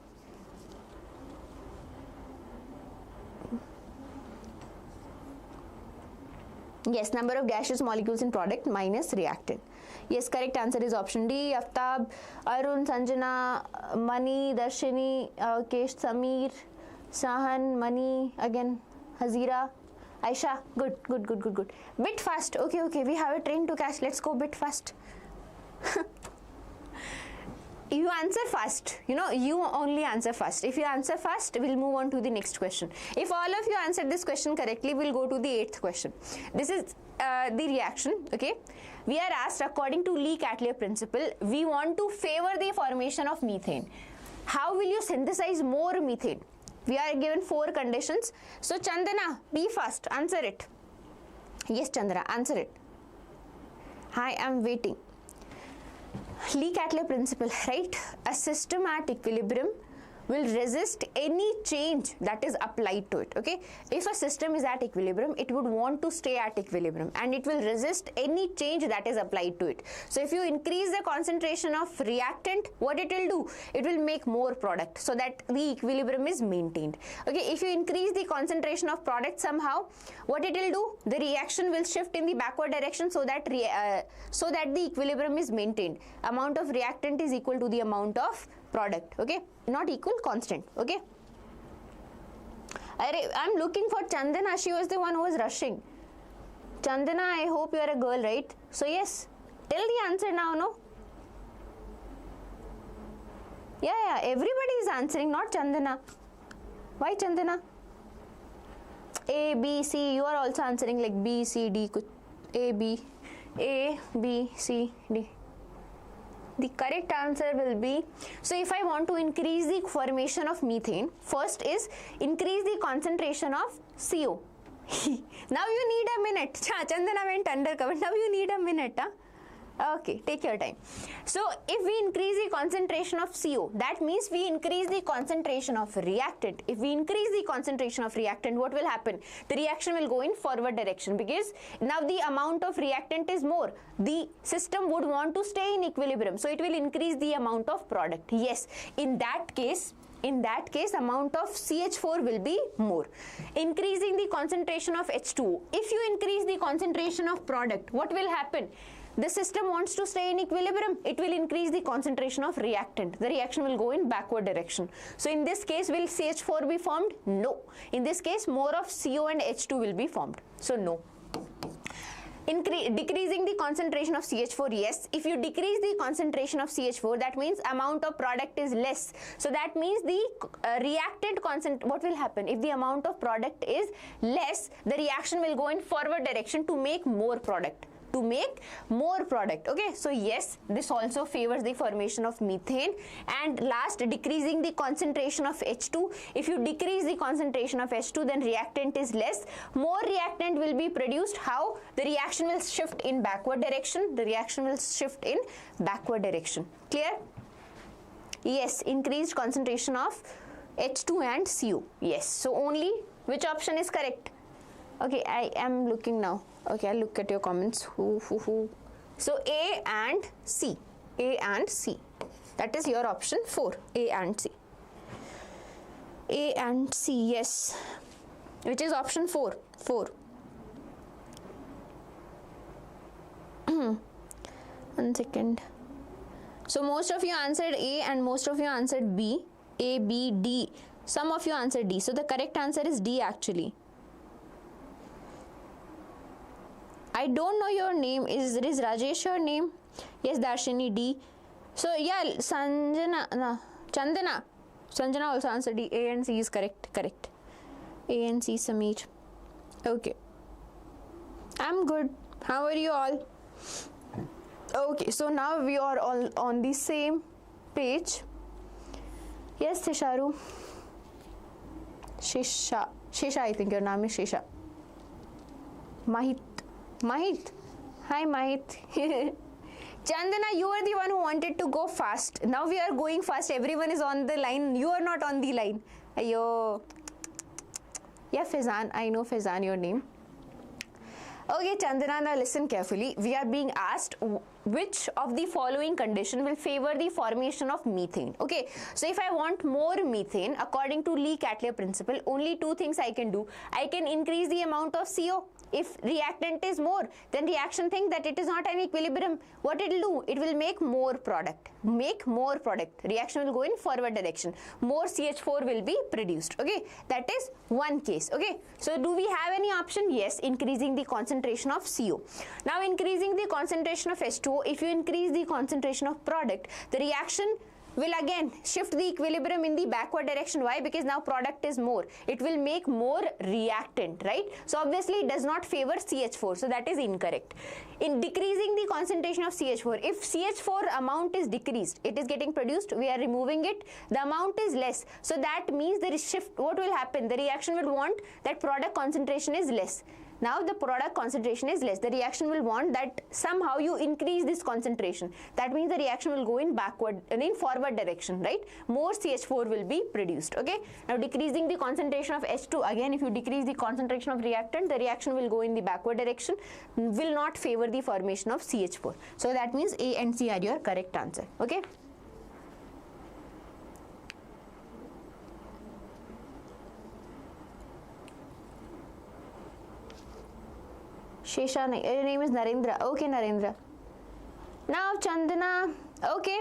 Yes, number of gaseous molecules in product minus reactant. Yes, correct answer is option D. Aftab, Arun, Sanjana, Mani, Darshini, Kesh, Samir, Sahan, Mani, again, Hazira, Aisha. Good. Bit fast. Okay. We have a train to catch. Let's go bit fast. You answer fast. You only answer fast. If you answer fast, we'll move on to the next question. If all of you answered this question correctly, we'll go to the 8th question. This is the reaction. Okay. We are asked, according to Lee-Chatelier principle, we want to favor the formation of methane. How will you synthesize more methane? We are given 4 conditions. So Chandana, be fast. Answer it. Yes, Chandra, answer it. I am waiting. Lee-Chatelier principle, right? A system at equilibrium will resist any change that is applied to it. Okay, if a system is at equilibrium, it would want to stay at equilibrium and it will resist any change that is applied to it. So if you increase the concentration of reactant, what it will do? It will make more product so that the equilibrium is maintained. Okay, if you increase the concentration of product somehow, what it will do? The reaction will shift in the backward direction so that the equilibrium is maintained. Amount of reactant is equal to the amount of product. Okay, not equal, constant. Okay, I'm looking for Chandana. She was the one who was rushing. Chandana, I hope you are a girl, right? So yes, tell the answer now. No, yeah, everybody is answering, not Chandana. Why Chandana? A, B, C. You are also answering like B, C, D. A, B, C, D. The correct answer will be, so if I want to increase the formation of methane, first is increase the concentration of CO. Now you need a minute. Chandana went undercover. Now you need a minute. Huh? Okay, take your time. So if we increase the concentration of CO, that means we increase the concentration of reactant. If we increase the concentration of reactant, what will happen? The reaction will go in forward direction because now the amount of reactant is more. The system would want to stay in equilibrium. So it will increase the amount of product. Yes, in that case, amount of CH4 will be more. Increasing the concentration of H2O. If you increase the concentration of product, what will happen? The system wants to stay in equilibrium. It will increase the concentration of reactant. The reaction will go in backward direction. So in this case, will CH4 be formed? No. In this case, more of CO and H2 will be formed. So no. Decreasing the concentration of CH4, yes. If you decrease the concentration of CH4, that means amount of product is less. So that means the reactant what will happen? If the amount of product is less, the reaction will go in forward direction to make more product. Okay, so yes, this also favors the formation of methane. And last, decreasing the concentration of H2. If you decrease the concentration of H2, then reactant is less, more reactant will be produced. How? The reaction will shift in backward direction. Clear? Yes, increased concentration of H2 and CO. Yes, so only which option is correct? Okay, I am looking now. Okay, I'll look at your comments. So A and C. That is your option 4. A and C. Yes. Which is option 4. 1 second. So most of you answered A and most of you answered B. A, B, D. Some of you answered D. So the correct answer is D actually. I don't know your name. Is Rajesh your name? Yes, Darshini, D. So yeah, Chandana also answered D. A and C is correct. A and C, Sameer. Okay. I'm good. How are you all? Okay, so now we are all on the same page. Yes, Tisharu. Shisha, I think your name is Shisha. Mahit. Hi Mahit. Chandana, you are the one who wanted to go fast. Now we are going fast. Everyone is on the line. You are not on the line. Ayo. Yeah, Faizan. I know Faizan, your name. Okay, Chandana, now listen carefully. We are being asked which of the following condition will favor the formation of methane. Okay, so if I want more methane, according to Lee-Chatelier principle, only two things I can do. I can increase the amount of CO. If reactant is more, then reaction thinks that it is not an equilibrium. What it will do? It will make more product. Reaction will go in forward direction. More CH4 will be produced. Okay, that is one case. Okay, so do we have any option? Yes, increasing the concentration of CO. Now increasing the concentration of H2O, if you increase the concentration of product, the reaction will again shift the equilibrium in the backward direction. Why? Because now product is more. It will make more reactant, right? So obviously it does not favor CH4. So that is incorrect. In decreasing the concentration of CH4, if CH4 amount is decreased, it is getting produced, we are removing it, the amount is less. So that means there is shift. What will happen? The reaction will want that product concentration is less. Now the product concentration is less. The reaction will want that somehow you increase this concentration. That means the reaction will go in forward direction, right? More CH4 will be produced. Okay. Now decreasing the concentration of H2, again if you decrease the concentration of reactant, the reaction will go in the backward direction, will not favor the formation of CH4. So that means A and C are your correct answer. Okay. Shesha, your name is Narendra. Okay, Narendra. Now, Chandana, okay.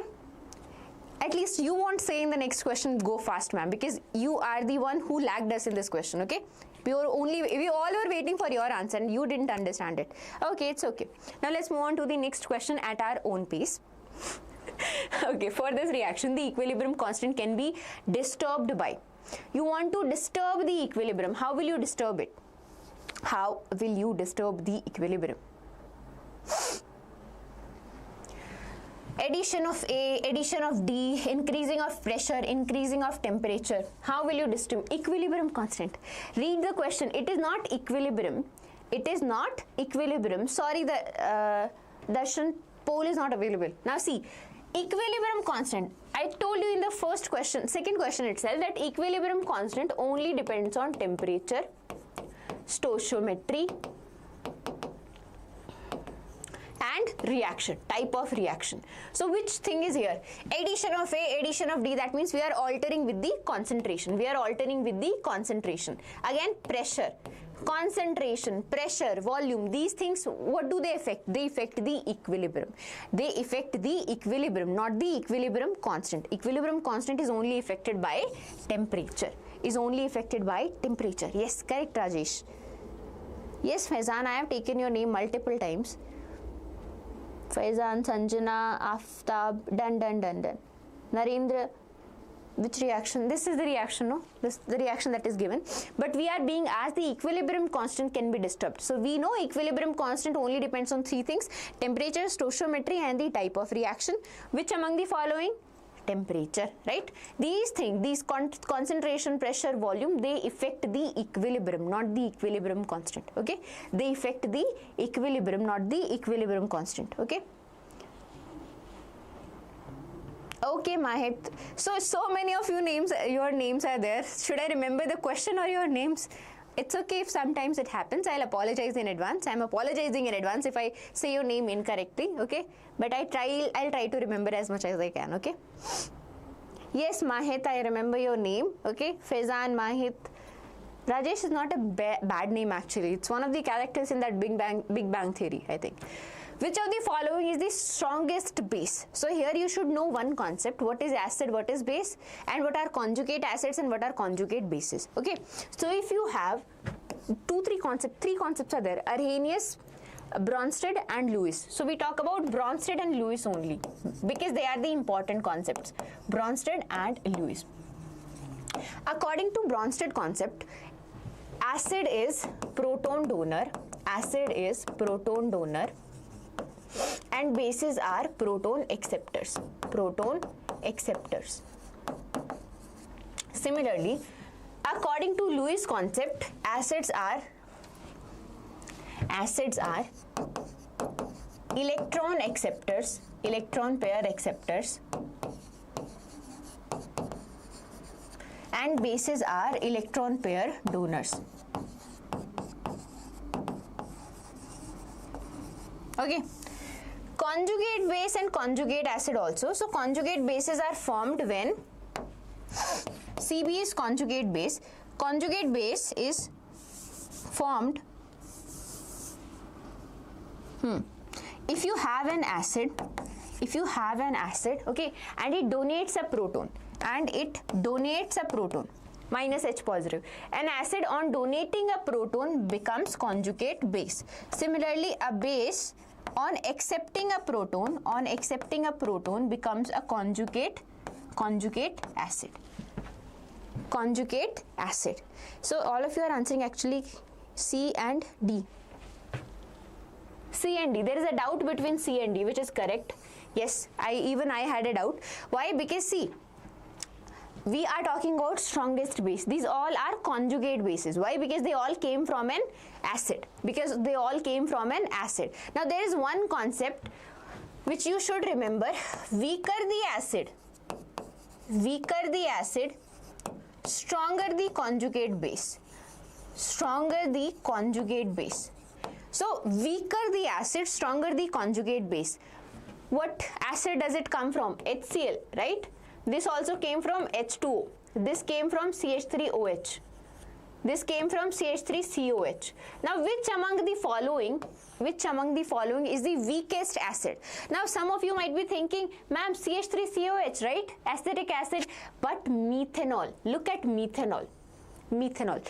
At least you won't say in the next question, go fast, ma'am, because you are the one who lagged us in this question, okay? We all were waiting for your answer and you didn't understand it. Okay, it's okay. Now, let's move on to the next question at our own pace. Okay, for this reaction, the equilibrium constant can be disturbed by. You want to disturb the equilibrium. How will you disturb it? How will you disturb the equilibrium? Addition of A, addition of D, increasing of pressure, increasing of temperature. How will you disturb equilibrium constant? Read the question. It is not equilibrium. It is not equilibrium. Sorry, the Darshan poll is not available. Now see, equilibrium constant. I told you in the second question itself that equilibrium constant only depends on temperature, stoichiometry and reaction, type of reaction. So which thing is here? Addition of A, addition of D, that means we are altering with the concentration. Again, pressure, concentration, pressure, volume, these things, what do they affect? They affect the equilibrium. They affect the equilibrium, not the equilibrium constant. Equilibrium constant is only affected by temperature. Yes, correct, Rajesh. Yes, Faizan, I have taken your name multiple times. Faizan, Sanjana, Aftab, done. Narendra, which reaction? This is the reaction, no? This is the reaction that is given. But we are being asked the equilibrium constant can be disturbed. So we know equilibrium constant only depends on three things: temperature, stoichiometry, and the type of reaction. Which among the following? Temperature, right? These things, these concentration, pressure, volume, they affect the equilibrium, not the equilibrium constant, okay? They affect the equilibrium, not the equilibrium constant, okay? Okay, Mahit. So many of you names, your names are there. Should I remember the question or your names? It's okay if sometimes it happens. I'll apologize in advance. I'm apologizing in advance if I say your name incorrectly, okay? But I'll try to remember as much as I can, okay? Yes, Mahit, I remember your name, okay? Faizan, Mahit. Rajesh is not a bad name actually. It's one of the characters in that Big Bang Theory, I think. Which of the following is the strongest base? So here you should know one concept: what is acid, what is base, and what are conjugate acids and what are conjugate bases. Okay, so if you have three concepts are there: Arrhenius, Bronsted, and Lewis. So we talk about Bronsted and Lewis only because they are the important concepts. Bronsted and Lewis. According to Bronsted concept, acid is proton donor. Acid is proton donor. And bases are proton acceptors. Proton acceptors. Similarly, according to Lewis concept, acids are electron acceptors, electron pair acceptors, and bases are electron pair donors. Okay. Conjugate base and conjugate acid also. So conjugate bases are formed when CB is conjugate base. Conjugate base is formed if you have an acid, okay, and it donates a proton, minus H positive. An acid on donating a proton becomes conjugate base. Similarly, a base on accepting a proton becomes a conjugate acid. Conjugate acid. So all of you are answering actually C and D. C and D. There is a doubt between C and D, which is correct. Yes, I had a doubt. Why? Because see, we are talking about strongest base. These all are conjugate bases. Why? Because they all came from an acid. Now there is one concept which you should remember. Weaker the acid, stronger the conjugate base. So weaker the acid, stronger the conjugate base. What acid does it come from? HCl, right? This also came from H2O. This came from CH3OH. This came from CH3COH. Now, which among the following is the weakest acid? Now, some of you might be thinking, ma'am, CH3COH, right? Acetic acid, but methanol. Look at methanol. Methanol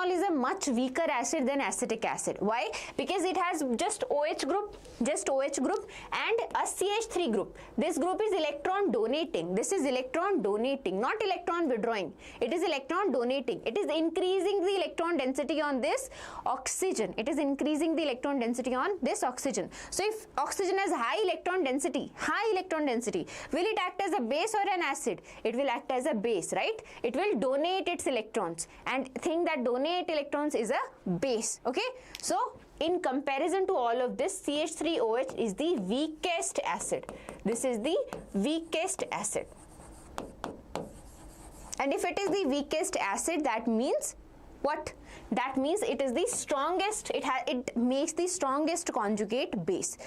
is a much weaker acid than acetic acid. Why? Because it has just OH group and a CH3 group. This group is electron donating. This is electron donating, not electron withdrawing. It is electron donating. It is increasing the electron density on this oxygen. So if oxygen has high electron density, will it act as a base or an acid? It will act as a base, right? It will donate its electrons. And thing that donate electrons is a base. Okay, so in comparison to all of this, CH3OH is the weakest acid. This is the weakest acid. And if it is the weakest acid, that means what? That means it is the strongest. It makes the strongest conjugate base.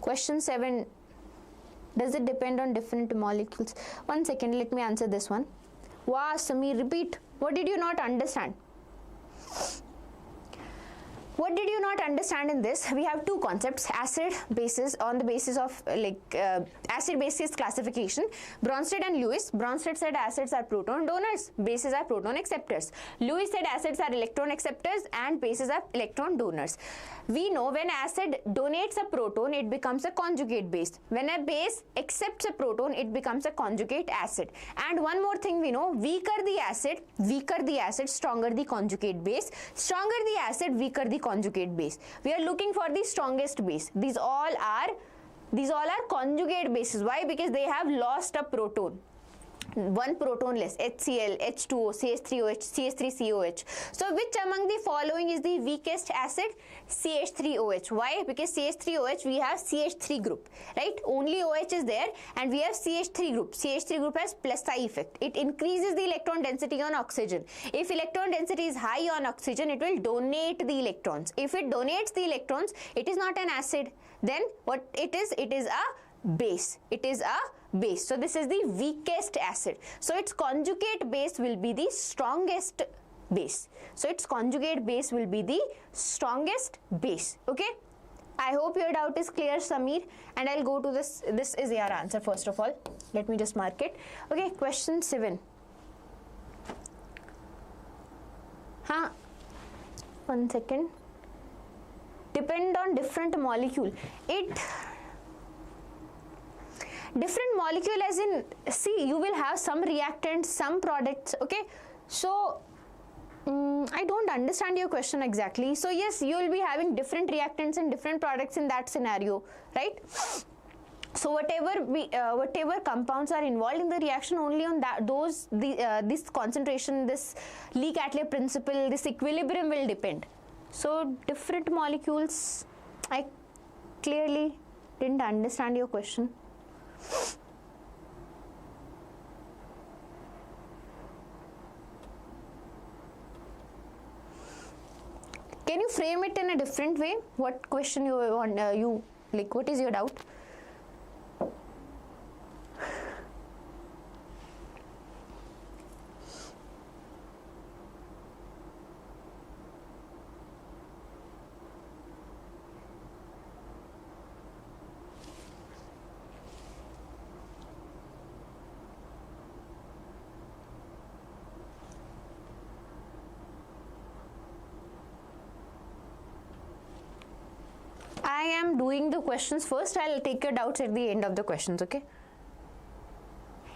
Question 7. Does it depend on different molecules? One second, let me answer this one. Wow, Samir, repeat. What did you not understand? What did you not understand in this? We have two concepts: acid, bases, on the basis of acid basis classification. Bronsted and Lewis. Bronsted said acids are proton donors, bases are proton acceptors. Lewis said acids are electron acceptors and bases are electron donors. We know when acid donates a proton, it becomes a conjugate base. When a base accepts a proton, it becomes a conjugate acid. And one more thing we know: weaker the acid, stronger the conjugate base. Stronger the acid, weaker the conjugate base. We are looking for the strongest base. These all are conjugate bases. Why? Because they have lost a proton. One proton less: HCl, H2O, CH3OH, CH3COH. So which among the following is the weakest acid? CH3OH. Why? Because CH3OH, we have CH3 group, right? Only OH is there and we have CH3 group. CH3 group has plus I effect. It increases the electron density on oxygen. If electron density is high on oxygen, it will donate the electrons. If it donates the electrons, it is not an acid. Then what it is? It is a base. It is a base. So this is the weakest acid. So its conjugate base will be the strongest base. So its conjugate base will be the strongest base. Okay. I hope your doubt is clear, Samir. And I'll go to this. This is your answer first of all. Let me just mark it. Okay. Question 7. One second. Depend on different molecule. Different molecule as in, see, you will have some reactants, some products, okay? So, I don't understand your question exactly. So, yes, you will be having different reactants and different products in that scenario, right? So, whatever compounds are involved in the reaction, only on that, this concentration, this Lee-Chatelier principle, this equilibrium will depend. So, different molecules, I clearly didn't understand your question. Can you frame it in a different way? What question you want? What is your doubt? I am doing the questions first. I'll take your doubts at the end of the questions, okay?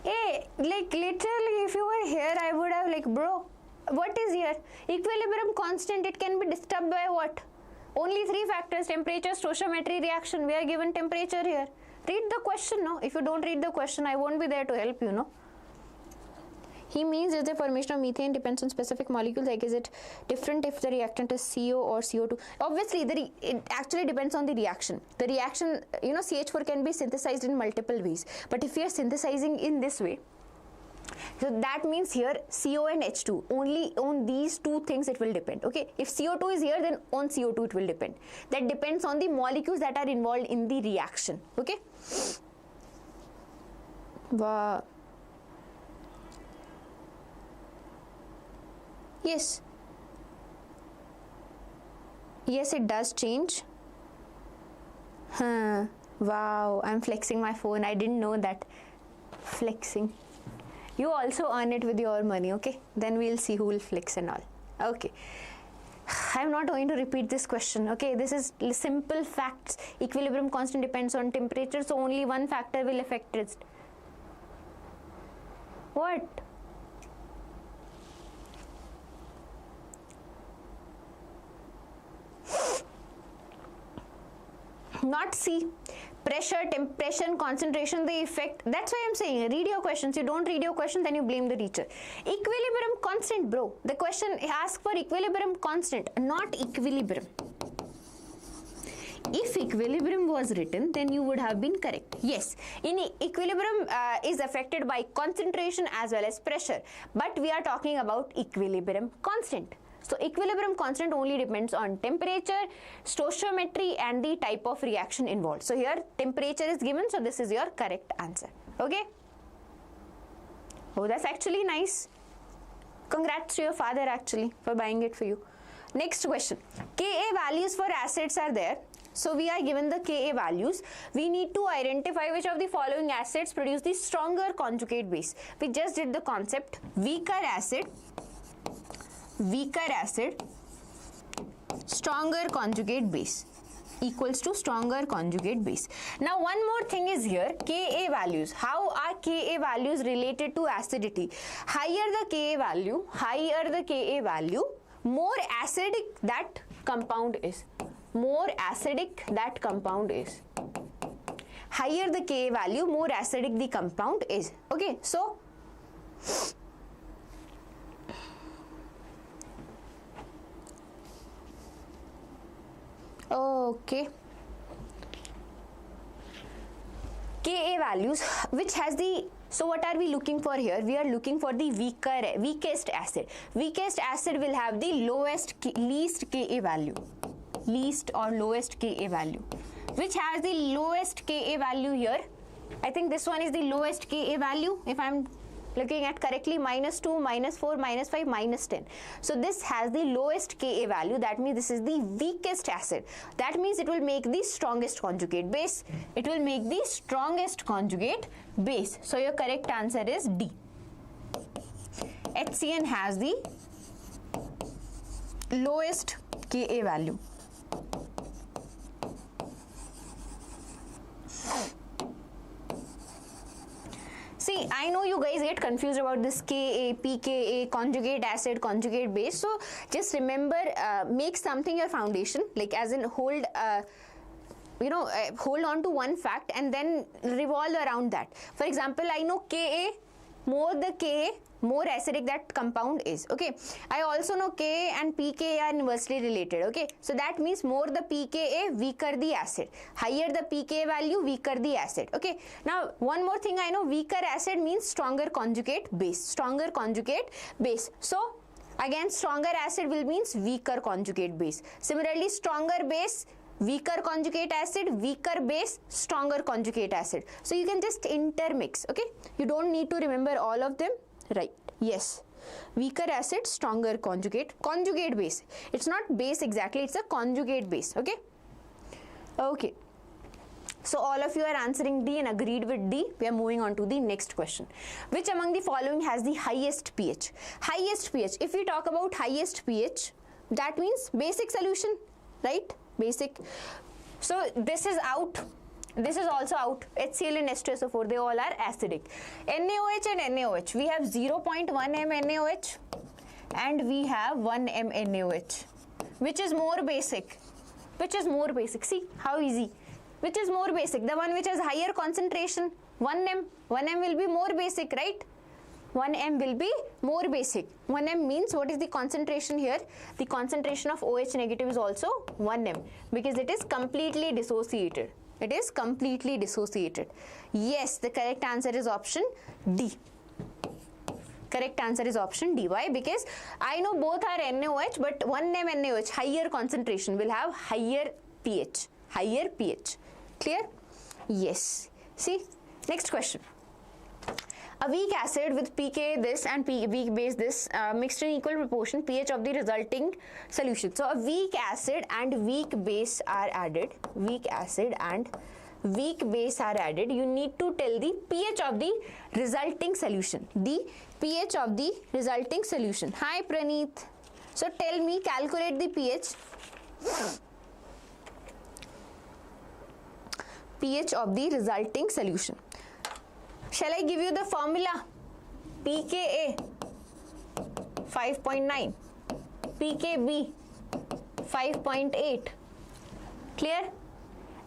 Hey, literally, if you were here, I would have bro, what is here? Equilibrium constant, it can be disturbed by what? Only 3 factors: temperature, stoichiometry, reaction. We are given temperature here. Read the question, no? If you don't read the question, I won't be there to help you, no? He means that the formation of methane depends on specific molecules. Like, is it different if the reactant is CO or CO2? Obviously, it actually depends on the reaction. The reaction, CH4 can be synthesized in multiple ways. But if we are synthesizing in this way, so that means here CO and H2, only on these two things it will depend. Okay, if CO2 is here, then on CO2 it will depend. That depends on the molecules that are involved in the reaction. Okay. Wow. Yes. Yes, it does change. Wow, I'm flexing my phone. I didn't know that. Flexing. You also earn it with your money, okay? Then we'll see who will flex and all. Okay. I'm not going to repeat this question, okay? This is simple facts. Equilibrium constant depends on temperature, so only one factor will affect it. What? Not C. Pressure, temperature, concentration, the effect. That's why I'm saying read your questions. You don't read your question, then you blame the teacher. Equilibrium constant, bro. The question asks for equilibrium constant, not equilibrium. If equilibrium was written, then you would have been correct. Yes, in equilibrium is affected by concentration as well as pressure. But we are talking about equilibrium constant. So equilibrium constant only depends on temperature, stoichiometry and the type of reaction involved. So here temperature is given, so this is your correct answer. Okay. Oh, that's actually nice. Congrats to your father actually for buying it for you. Next question. Ka values for acids are there. So we are given the Ka values. We need to identify which of the following acids produce the stronger conjugate base. We just did the concept. Weaker acid, stronger conjugate base equals to stronger conjugate base. Now one more thing is here, Ka values. How are Ka values related to acidity? Higher the Ka value, more acidic that compound is. More acidic that compound is. Higher the Ka value, more acidic the compound is. Okay, so okay, Ka values which has the, so what are we looking for here? We are looking for the weakest acid. Weakest acid will have the least Ka value. Least or lowest Ka value. Which has the lowest Ka value here? I think this one is the lowest Ka value, if I am looking at correctly, -2, -4, -5, -10. So this has the lowest Ka value. That means this is the weakest acid. That means it will make the strongest conjugate base. It will make the strongest conjugate base. So your correct answer is D. HCN has the lowest Ka value. See, I know you guys get confused about this Ka, pKa, conjugate acid, conjugate base. So just remember, make something your foundation, like as in hold on to one fact and then revolve around that. For example, I know Ka, more the Ka, more acidic that compound is. Okay, I also know Ka and pKa are inversely related. Okay, so that means more the pKa, weaker the acid. Higher the pKa value, weaker the acid. Okay, now one more thing I know, weaker acid means stronger conjugate base. Stronger conjugate base. So again, stronger acid will means weaker conjugate base. Similarly, stronger base, weaker conjugate acid, weaker base, stronger conjugate acid. So you can just intermix. Okay, you don't need to remember all of them. Right, yes, weaker acid, stronger conjugate base. It's not base exactly, it's a conjugate base. Okay, okay, so all of you are answering D and agreed with D. We are moving on to the next question. Which among the following has the highest pH? Highest pH, if we talk about highest pH, that means basic solution, right? Basic. So this is out. This is also out. HCl and H2SO4, they all are acidic. NaOH and NaOH, we have 0.1 m NaOH and we have 1 m NaOH. Which is more basic? Which is more basic? See how easy. Which is more basic? The one which has higher concentration, 1 m. 1 m will be more basic, right? 1 m will be more basic. 1 m means what is the concentration here? The concentration of OH negative is also 1 m because it is completely dissociated. It is completely dissociated. Yes, the correct answer is option D. Correct answer is option D. Why? Because I know both are NaOH, but 1 m NaOH, higher concentration, will have higher pH. Higher pH. Clear? Yes. See, next question. A weak acid with pK this and weak base this mixed in equal proportion pH of the resulting solution. So a weak acid and weak base are added. Weak acid and weak base are added. You need to tell the pH of the resulting solution. The pH of the resulting solution. Hi Praneeth. So tell me, calculate the pH. pH of the resulting solution. Shall I give you the formula? pKa 5.9, pKb 5.8. Clear?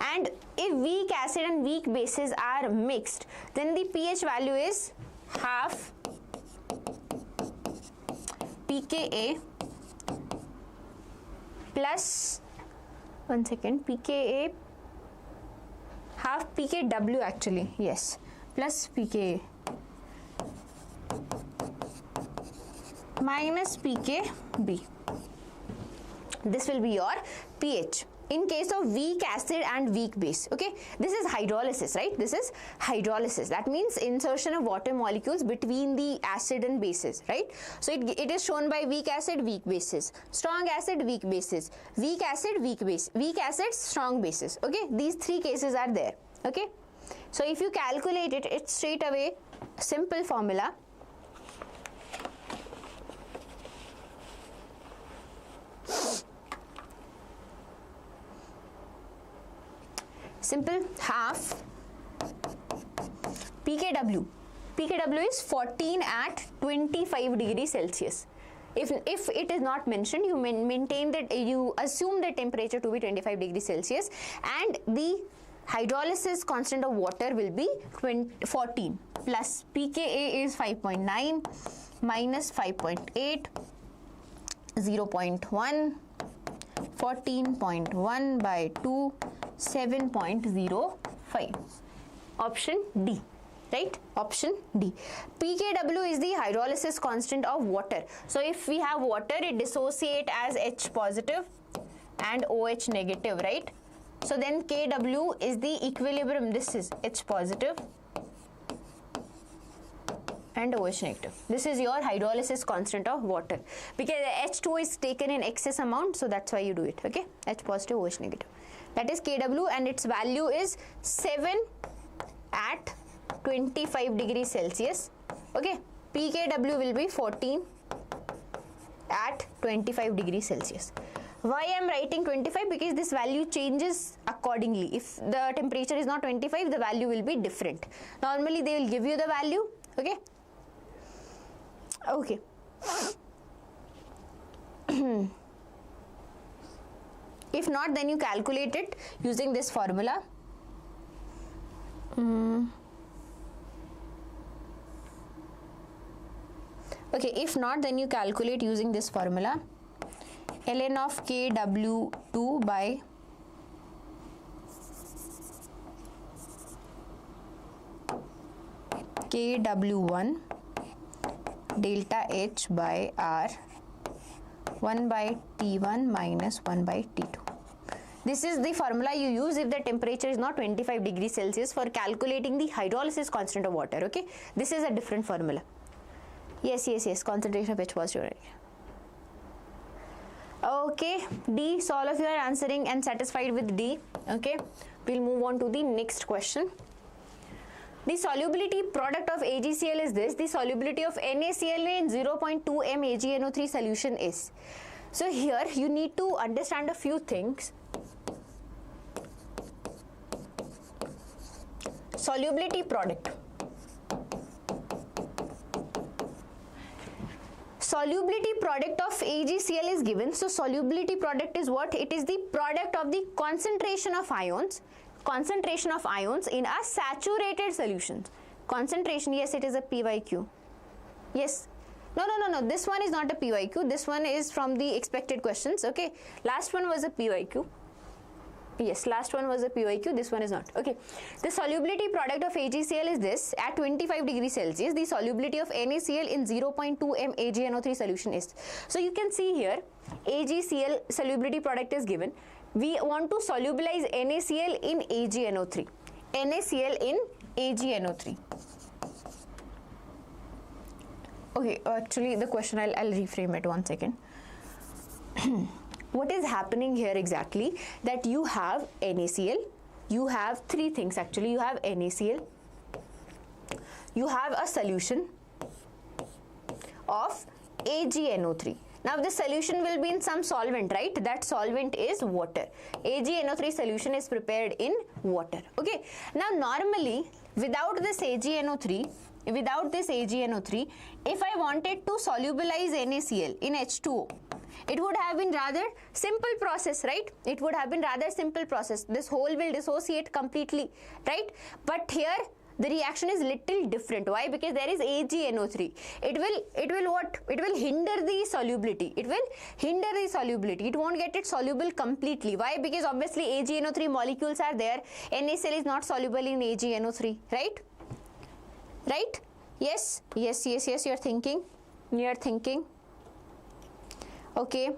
And if weak acid and weak bases are mixed, then the pH value is half pKa plus, one second, pKa half pKw actually, yes, plus pKa minus pKb. This will be your pH. in case of weak acid and weak base. Okay, this is hydrolysis, right? This is hydrolysis. That means insertion of water molecules between the acid and bases, right? So it is shown by weak acid, weak bases, strong acid, weak bases, weak acid, weak base, weak acid, strong bases. Okay, these three cases are there. Okay, so if you calculate it, it's straight away simple formula. Simple, half pKw. pKw is 14 at 25 degrees Celsius. If it is not mentioned, you maintain that, you assume the temperature to be 25 degrees Celsius, and the hydrolysis constant of water will be 14 plus pKa is 5.9 minus 5.8, 0.1, 14.1 by 2, 7.05. Option D, right? Option D. pKw is the hydrolysis constant of water. So if we have water, it dissociate as H positive and OH negative, right? So then Kw is the equilibrium. This is H positive and OH negative. This is your hydrolysis constant of water, because H2 is taken in excess amount, so that's why you do it. Okay, H positive, OH negative. That is Kw, and its value is 7 at 25 degrees Celsius. Okay, pKw will be 14 at 25 degrees Celsius. Why I am writing 25? Because this value changes accordingly. If the temperature is not 25, the value will be different. Normally they will give you the value. Okay. Okay. If not, then you calculate it using this formula. Okay, if not, then you calculate using this formula. ln of Kw2 by Kw1 delta H by R 1 by T1 minus 1 by T2. This is the formula you use if the temperature is not 25 degrees Celsius for calculating the hydrolysis constant of water. Okay, this is a different formula. Yes, concentration of H positive. Okay, D. So all of you are answering and satisfied with D. Okay, we'll move on to the next question. The solubility product of AgCl is this. The solubility of NaCl in 0.2 m AgNO3 solution is. So here you need to understand a few things. Solubility product. Solubility product of AgCl is given. So solubility product is what? It is the product of the concentration of ions in a saturated solution. Concentration, yes, it is a PYQ. Yes. No, this one is not a PYQ. This one is from the expected questions. Okay, last one was a PYQ. Yes, last one was a PYQ, this one is not. Okay, the solubility product of AgCl is this. At 25 degrees Celsius, the solubility of NaCl in 0.2 m AgNO3 solution is. So you can see here, AgCl solubility product is given. We want to solubilize NaCl in AgNO3. NaCl in AgNO3. Okay, actually the question, I'll reframe it 1 second. What is happening here exactly? That you have NaCl, you have three things actually. You have NaCl, you have a solution of AgNO3. Now the solution will be in some solvent, right? That solvent is water. AgNO3 solution is prepared in water. Okay. Now normally without this AgNO3, if I wanted to solubilize NaCl in H2O, it would have been rather simple process, right? It would have been rather simple process. This whole will dissociate completely, right? But here the reaction is little different. Why? Because there is AgNO3. It will what? It will hinder the solubility. It will hinder the solubility. It won't get it soluble completely. Why? Because obviously AgNO3 molecules are there. NaCl is not soluble in AgNO3, right? Right? Yes, you're thinking. Okay.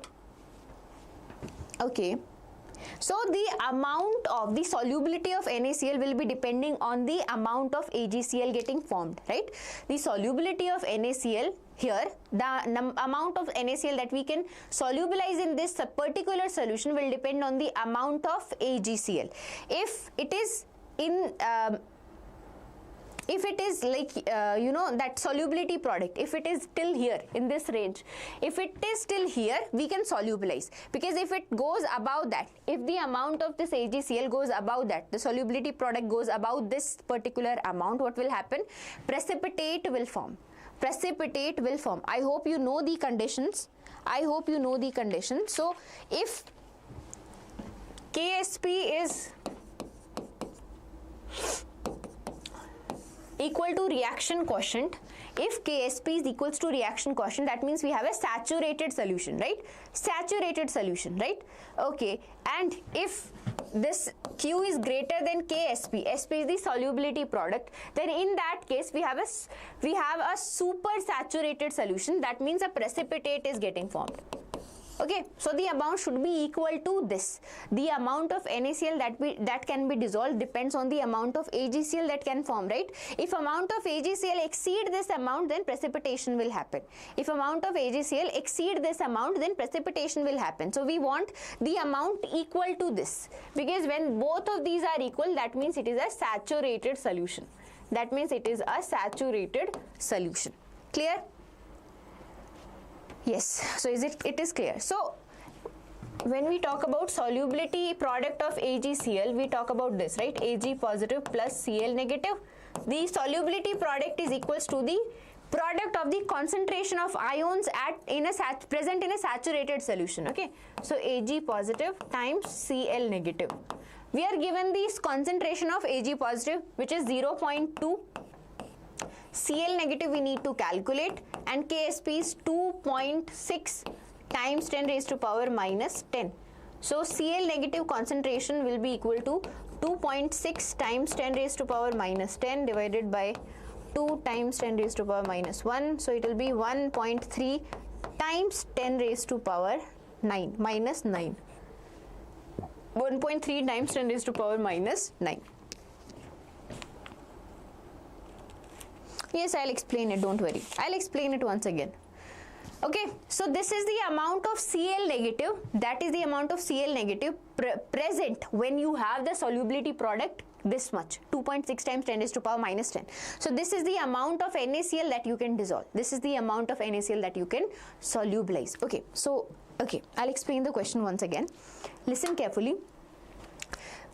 So the amount of the solubility of NaCl will be depending on the amount of AgCl getting formed, right? The solubility of NaCl here, the amount of NaCl that we can solubilize in this particular solution will depend on the amount of AgCl. If it is in if it is like that solubility product, if it is still here in this range, if it is still here, we can solubilize, because if it goes above that, if the amount of this AgCl goes above that, the solubility product goes above this particular amount, what will happen? Precipitate will form. Precipitate will form. I hope you know the conditions. I hope you know the conditions. So if KSP is equal to reaction quotient, if KSP is equals to reaction quotient, that means we have a saturated solution, right? Saturated solution, right? Okay, and if this Q is greater than KSP, SP is the solubility product, then in that case we have a super saturated solution. That means a precipitate is getting formed. Okay, so the amount should be equal to this. The amount of NaCl that can be dissolved depends on the amount of AgCl that can form, right? If amount of AgCl exceed this amount, then precipitation will happen. If amount of AgCl exceed this amount, then precipitation will happen. So we want the amount equal to this, because when both of these are equal, that means it is a saturated solution. That means it is a saturated solution. Clear? Yes, so it is clear. So when we talk about solubility product of AgCl, we talk about this, right? Ag positive plus Cl negative. The solubility product is equals to the product of the concentration of ions present in a saturated solution. Okay, so Ag positive times Cl negative. We are given this concentration of Ag positive, which is 0.2. Cl negative we need to calculate, and KSP is 2.6 times 10 raised to power minus 10. So Cl negative concentration will be equal to 2.6 times 10 raised to power minus 10 divided by 2 times 10 raised to power minus 1. So it will be 1.3 times 10 raised to power 9 minus 9. 1.3 times 10 raised to power minus 9. Yes, I'll explain it, don't worry. I'll explain it once again. Okay, so this is the amount of Cl negative, that is the amount of Cl negative present when you have the solubility product this much, 2.6 times 10 raised to power minus 10. So this is the amount of NaCl that you can dissolve. This is the amount of NaCl that you can solubilize. Okay, so, I'll explain the question once again. Listen carefully.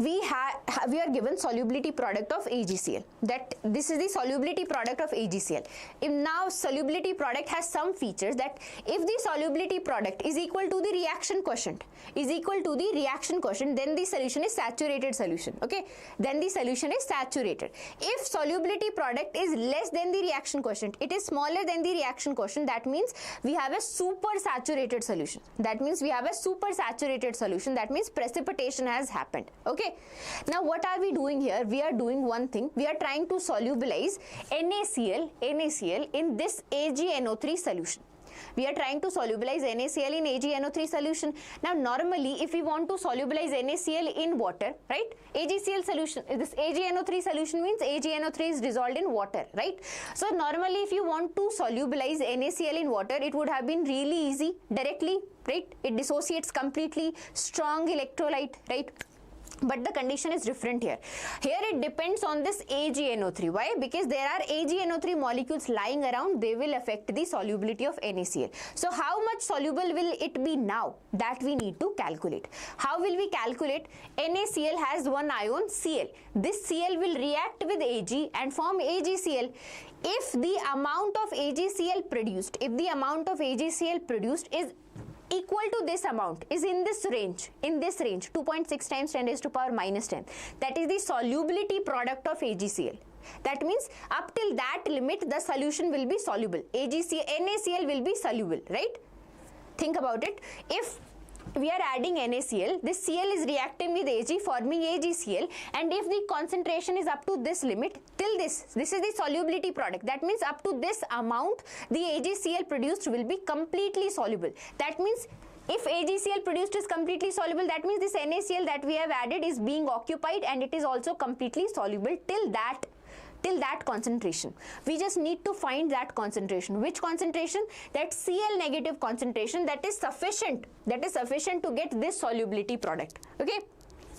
We are given solubility product of AgCl. That this is the solubility product of AgCl. If now solubility product has some features that if the solubility product is equal to the reaction quotient, then the solution is saturated solution. Okay, then the solution is saturated. If solubility product is less than the reaction quotient, it is smaller than the reaction quotient, that means we have a super saturated solution. That means precipitation has happened. Okay. Now what are we doing here? We are doing one thing. We are trying to solubilize NaCl in this AgNO3 solution. We are trying to solubilize NaCl in AgNO3 solution. Now normally if we want to solubilize NaCl in water, right? AgCl solution, this AgNO3 solution means AgNO3 is dissolved in water, right? So normally if you want to solubilize NaCl in water, it would have been really easy directly, right? It dissociates completely, strong electrolyte, right? But the condition is different here. Here it depends on this AgNO3. Why? Because there are AgNO3 molecules lying around. They will affect the solubility of NaCl. So how much soluble will it be now? That we need to calculate. How will we calculate? NaCl has one ion Cl. This Cl will react with Ag and form AgCl. If the amount of AgCl produced, is equal to this amount, is in this range, 2.6 times 10 raised to power minus 10. That is the solubility product of AgCl. That means up till that limit the solution will be soluble. NaCl will be soluble, right? Think about it. If we are adding NaCl, this Cl is reacting with Ag forming AgCl, and if the concentration is up to this limit, till this is the solubility product. That means up to this amount the AgCl produced will be completely soluble. That means If AgCl produced is completely soluble, that means this NaCl that we have added is being occupied and it is also completely soluble till that concentration. We just need to find that concentration. Which concentration? That Cl negative concentration that is sufficient to get this solubility product. Okay.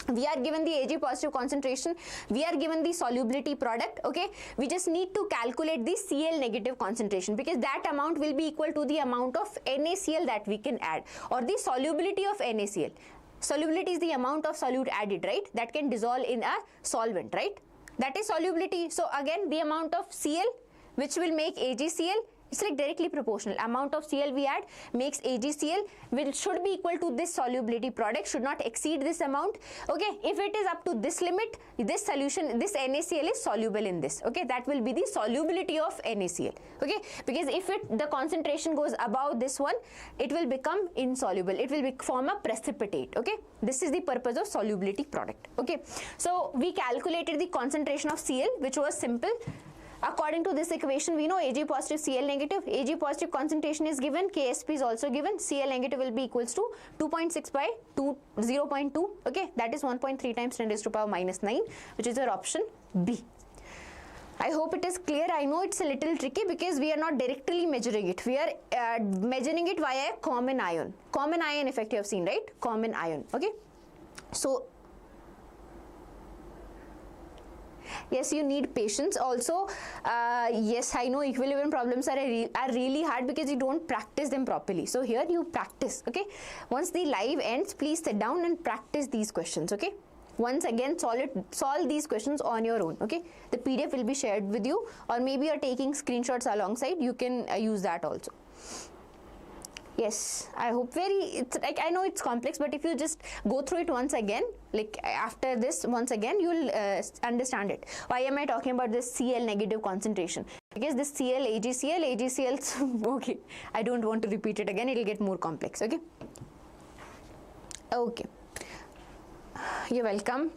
We are given the Ag positive concentration, we are given the solubility product, okay. We just need to calculate the Cl negative concentration because that amount will be equal to the amount of NaCl that we can add, or the solubility of NaCl. Solubility is the amount of solute added, right, that can dissolve in a solvent, right? That is solubility. So again, the amount of Cl which will make AgCl, it's like directly proportional. Amount of Cl we add makes AgCl, which should be equal to this solubility product, should not exceed this amount. Okay, if it is up to this limit, this solution, this NaCl is soluble in this. Okay, that will be the solubility of NaCl. Okay, because if the concentration goes above this one, it will become insoluble. It will form a precipitate. Okay, this is the purpose of solubility product. Okay, so we calculated the concentration of Cl, which was simple. According to this equation, we know Ag positive, Cl negative. Ag positive concentration is given, Ksp is also given. Cl negative will be equals to 2.6 by 0.2. Okay, that is 1.3 times 10 raised to power minus 9, which is our option B. I hope it is clear. I know it's a little tricky because we are not directly measuring it. We are measuring it via a common ion. Common ion effect you have seen, right? Common ion. Okay. So yes, you need patience. Also, yes, I know equilibrium problems are really hard because you don't practice them properly. So here you practice, okay? Once the live ends, please sit down and practice these questions, okay? Once again, solve these questions on your own, okay? The PDF will be shared with you, or maybe you're taking screenshots alongside. You can use that also. Yes, I hope it's like, I know it's complex, but if you just go through it once again, like after this once again, you'll understand it. Why am I talking about this Cl negative concentration? Because this Cl, AgCl, okay, I don't want to repeat it again, it'll get more complex, okay? Okay, you're welcome.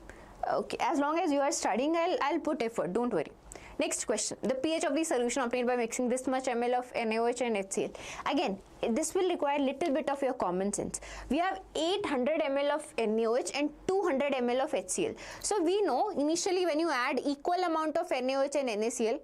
Okay, as long as you are studying, I'll put effort, don't worry. Next question, the pH of the solution obtained by mixing this much ml of NaOH and HCl. Again, this will require little bit of your common sense. We have 800 ml of NaOH and 200 ml of HCl. So we know initially when you add equal amount of NaOH and NaCl,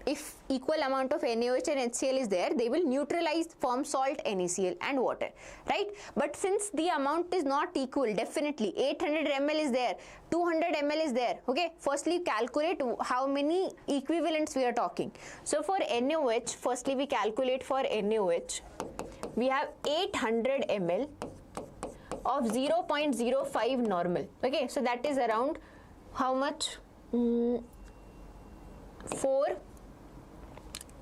if equal amount of NaOH and HCl is there, they will neutralize, form salt, NaCl and water, right? But since the amount is not equal, definitely 800 ml is there, 200 ml is there, okay? Firstly, calculate how many equivalents we are talking. So for NaOH, firstly we calculate for NaOH, we have 800 ml of 0.05 normal, okay? So that is around how much?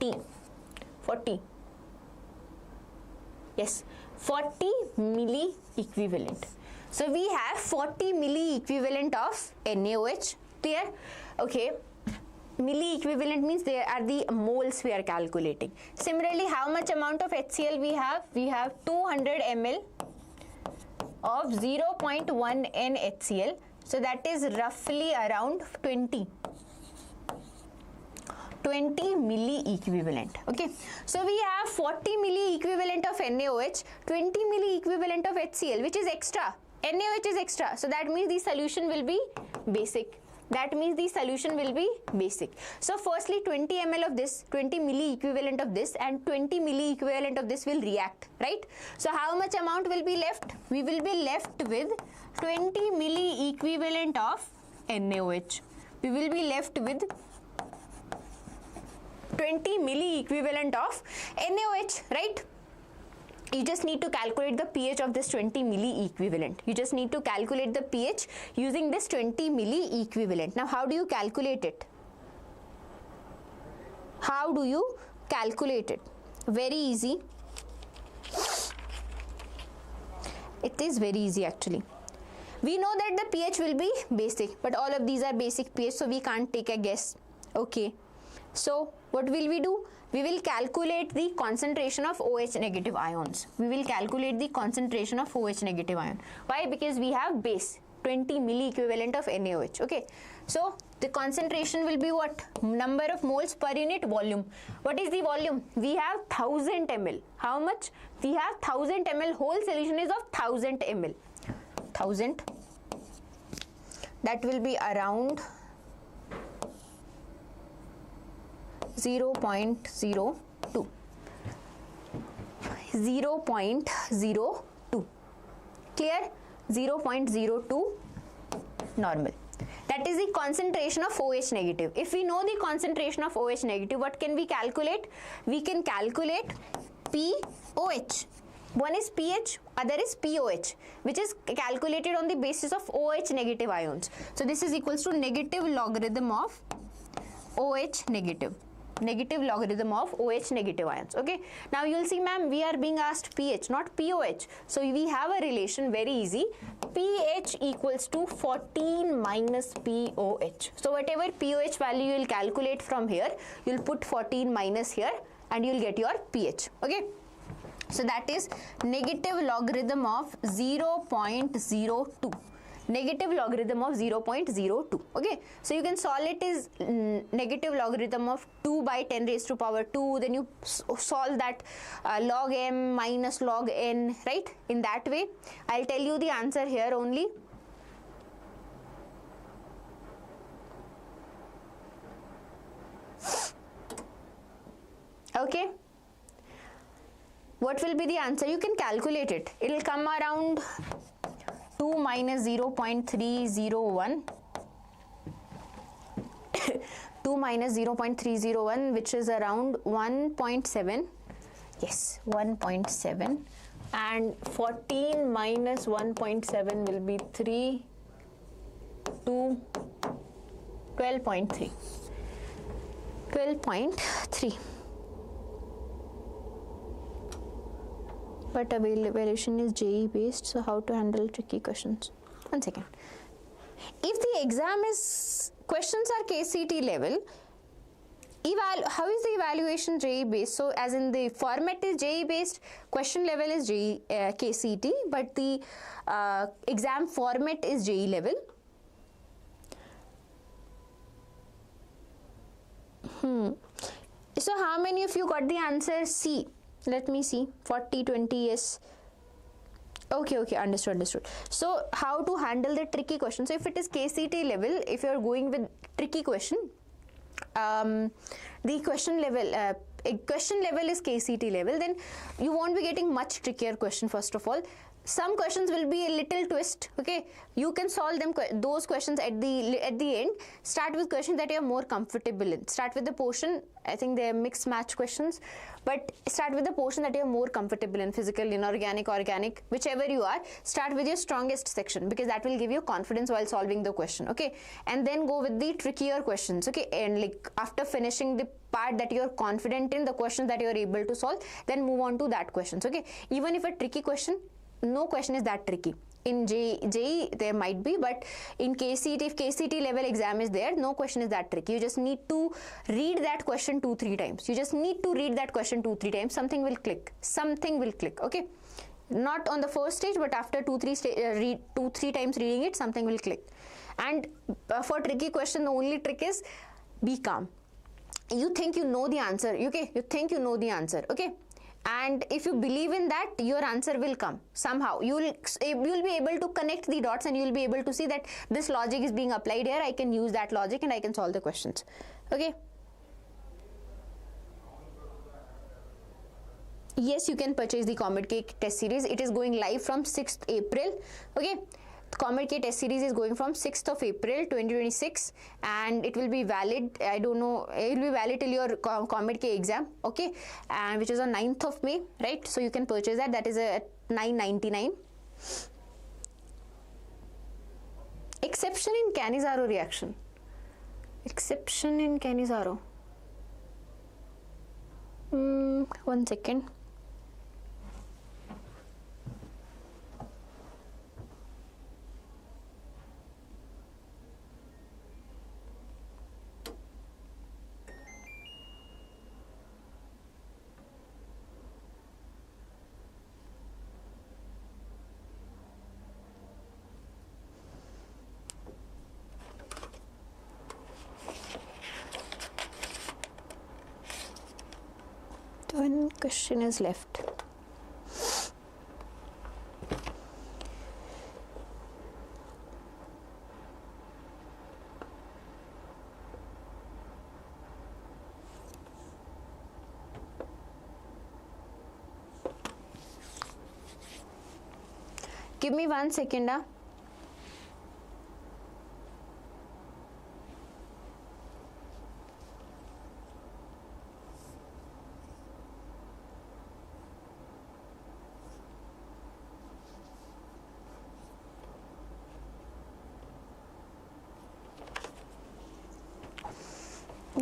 40, yes, 40 milli equivalent. So we have 40 milli equivalent of NaOH, clear? Okay, milli equivalent means they are the moles we are calculating. Similarly, how much amount of HCl we have? We have 200 ml of 0.1 N HCl. So that is roughly around 20 milli equivalent. Okay, so we have 40 milli equivalent of NaOH, 20 milli equivalent of HCl, which is extra. NaOH is extra, so that means the solution will be basic. So firstly 20 ml of this, 20 milli equivalent of this and 20 milli equivalent of this will react, right? So how much amount will be left? We will be left with 20 milli equivalent of NaOH. We will be left with 20 milli equivalent of NaOH, right? You just need to calculate the pH of this 20 milli equivalent. You just need to calculate the pH using this 20 milli equivalent. Now, how do you calculate it? How do you calculate it? Very easy. It is very easy actually. We know that the pH will be basic, but all of these are basic pH, so we can't take a guess. Okay. So what will we do? We will calculate the concentration of OH negative ions. We will calculate the concentration of OH negative ion. Why? Because we have base 20 milli equivalent of NaOH. Okay. So The concentration will be what? Number of moles per unit volume. What is the volume? We have 1000 ml. How much? We have 1000 ml. Whole solution is of 1000 ml. 1000. That will be around 0.02. 0.02. Clear? 0.02 normal. That is the concentration of OH negative. If we know the concentration of OH negative, what can we calculate? We can calculate POH. One is pH, other is POH, which is calculated on the basis of OH negative ions. So this is equals to negative logarithm of OH negative. Negative logarithm of OH negative ions. Okay. Now you will see, ma'am, we are being asked pH, not POH. So we have a relation, very easy. pH equals to 14 minus POH. So whatever POH value you will calculate from here, you will put 14 minus here and you will get your pH. Okay. So that is negative logarithm of 0.02. Negative logarithm of 0.02. Okay, so you can solve it is negative logarithm of 2 by 10 raised to power 2. Then you solve that log m minus log n, right? In that way, I'll tell you the answer here only. Okay. What will be the answer? You can calculate it. It will come around 2 minus 0.301 2 minus 0.301, which is around 1.7. Yes, 1.7, and 14 minus 1.7 will be 3 to 12.3. 12.3. But evaluation is JE based, so how to handle tricky questions? 1 second. If the exam is, questions are KCET level, how is the evaluation JE based? So as in the format is JE based, question level is KCET, but the exam format is JE level. So how many of you got the answer C? Let me see. 40, 20, yes. Okay, understood. So how to handle the tricky question? So if it is KCET level, if you are going with tricky question, the question level is KCET level, then you won't be getting much trickier question. First of all, some questions will be a little twist. Okay, you can solve them, those questions at the end. Start with questions that you are more comfortable in. Start with the portion, I think they are mixed match questions, but start with the portion that you are more comfortable in, physical, inorganic, organic, whichever you are. Start with your strongest section, because that will give you confidence while solving the question. Okay, and then go with the trickier questions. Okay, and like after finishing the part that you are confident in, the questions that you are able to solve, then move on to that questions. Okay, even if a tricky question, no question is that tricky. In JE there might be, but in KCET, if KCET level exam is there, no question is that tricky. You just need to read that question 2-3 times. You just need to read that question 2-3 times. Something will click. Okay, not on the first stage, but after 2-3 times reading it, something will click. And for tricky question, the only trick is be calm. You think you know the answer. Okay, you think you know the answer. Okay. And if you believe in that, your answer will come somehow. You will be able to connect the dots, and you will be able to see that this logic is being applied here. I can use that logic and I can solve the questions. Okay. Yes, you can purchase the Comet K test series. It is going live from 6th April. Okay. The Comet K test series is going from 6th of April 2026, and it will be valid, I don't know, it will be valid till your Comet K exam, okay, and which is on 9th of May, right? So you can purchase that. That is at $9.99. Exception in Cannizzaro reaction. Exception in Cannizzaro. 1 second. Question is left. Give me 1 second.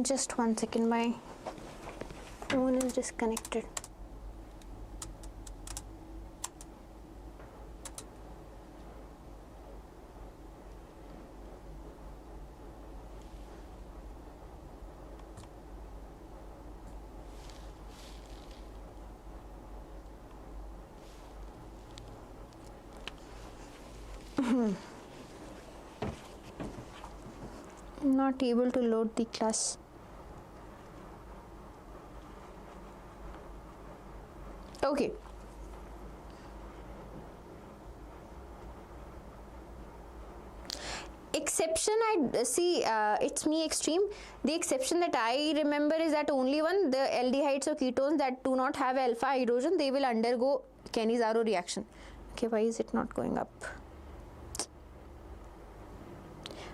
Just 1 second, my phone is disconnected. Not able to load the class. Okay. Exception, I see, it's me extreme. The exception that I remember is that only one, the aldehydes or ketones that do not have alpha hydrogen, they will undergo Kenny-Zaro reaction. Okay, why is it not going up?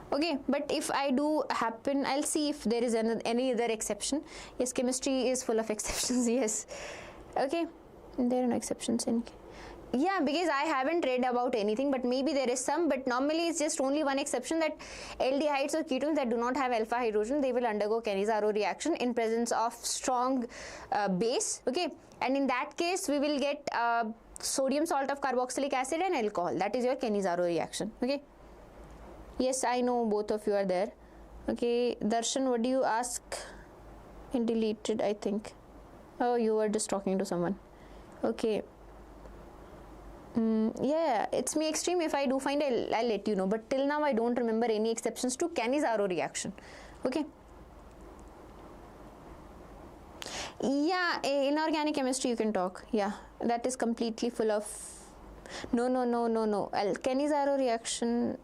Okay, but if I do happen, I'll see if there is any other exception. Yes, chemistry is full of exceptions. Yes. Okay, there are no exceptions in. Yeah, because I haven't read about anything, but maybe there is some, but normally it's just only one exception, that aldehydes or ketones that do not have alpha hydrogen, they will undergo Kenny-Zaro reaction in presence of strong base. Okay, and in that case we will get sodium salt of carboxylic acid and alcohol. That is your Kenny-Zaro reaction. Okay. Yes, I know both of you are there. Okay, Darshan, what do you ask? And deleted, I think. Oh, you were just talking to someone. Okay. Yeah, it's me extreme. If I do find, I'll let you know. But till now, I don't remember any exceptions to Kenny-Zaro reaction. Okay. Yeah, in organic chemistry, you can talk. Yeah, that is completely full of. No. Kenny-Zaro reaction.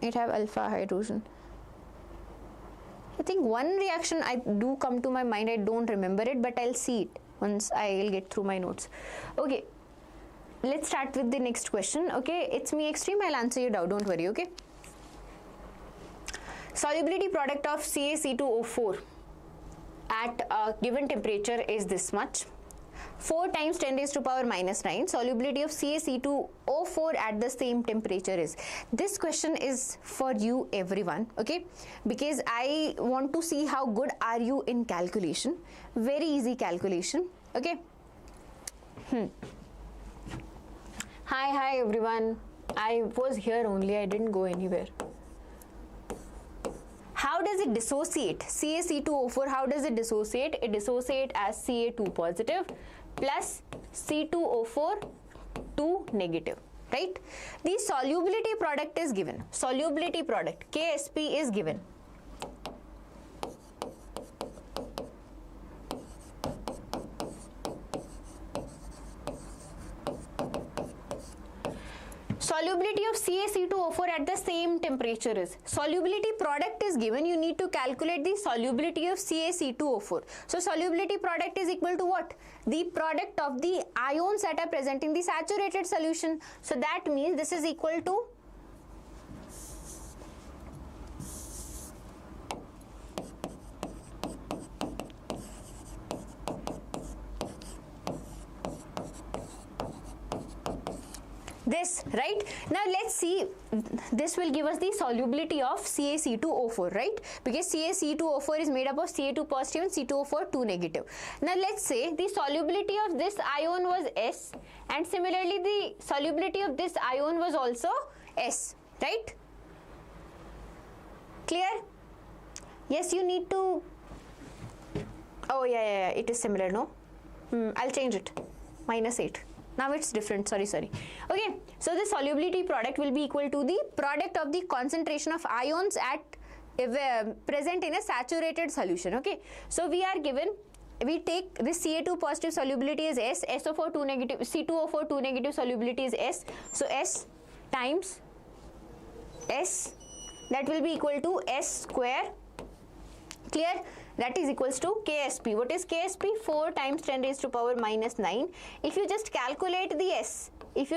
It have alpha hydrogen. I think one reaction I do come to my mind, I don't remember it, but I'll see it once I'll get through my notes. Okay, let's start with the next question. Okay, it's me extreme, I'll answer you now, don't worry. Okay, solubility product of CaC2O4 at a given temperature is this much. 4 times 10 raised to power minus 9. Solubility of CaC2O4 at the same temperature is. This question is for you everyone, okay, because I want to see how good are you in calculation. Very easy calculation. Okay. Hi everyone. I was here only, I didn't go anywhere. How does it dissociate? CaC2O4, how does it dissociate? It dissociates as Ca2 positive plus C2O4 2 negative, right? The solubility product is given. Solubility product, KSP, is given. Solubility of CaC2O4 at the same temperature is. Solubility product is given. You need to calculate the solubility of CaC2O4. So solubility product is equal to what? The product of the ions that are present in the saturated solution. So that means this is equal to this, right? Now let's see, this will give us the solubility of CaC2O4, right? Because CaC2O4 is made up of Ca2 positive and C2O4 2 negative. Now let's say the solubility of this ion was S, and similarly the solubility of this ion was also S, right? Clear? Yes, you need to, oh yeah, it is similar, no? I'll change it, -8. Now it's different, sorry. Okay, so the solubility product will be equal to the product of the concentration of ions at present in a saturated solution. Okay, so we are given we take this Ca2 positive solubility is S, SO4 2 negative, C2O4 2 negative solubility is S. So S times S, that will be equal to S square. Clear? That is equals to KSP. What is KSP? 4 times 10 raised to power minus 9. If you just calculate the S, that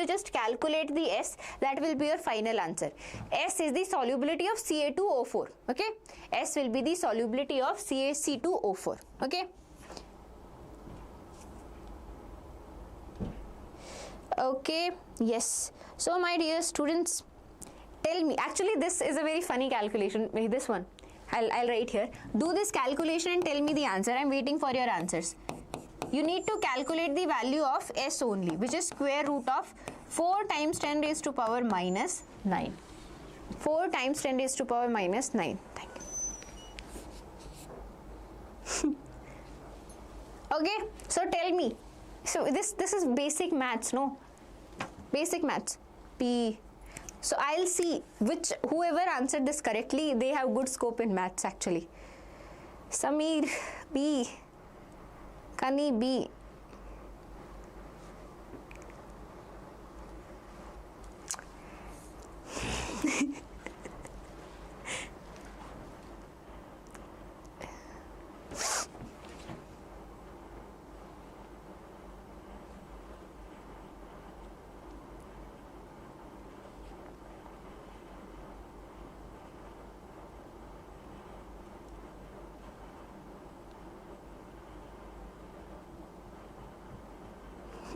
will be your final answer. S is the solubility of Ca2O4. Okay? S will be the solubility of CaC2O4. Okay? Okay, yes. So my dear students, tell me, actually this is a very funny calculation, this one. I'll write here. Do this calculation and tell me the answer. I'm waiting for your answers. You need to calculate the value of S only, which is square root of 4 times 10 raised to power minus 9. 4 times 10 raised to power minus 9. Thank you. Okay, so tell me. So this is basic maths, no? Basic maths. P. So I'll see whoever answered this correctly, they have good scope in maths actually. Sameer B, Kani B.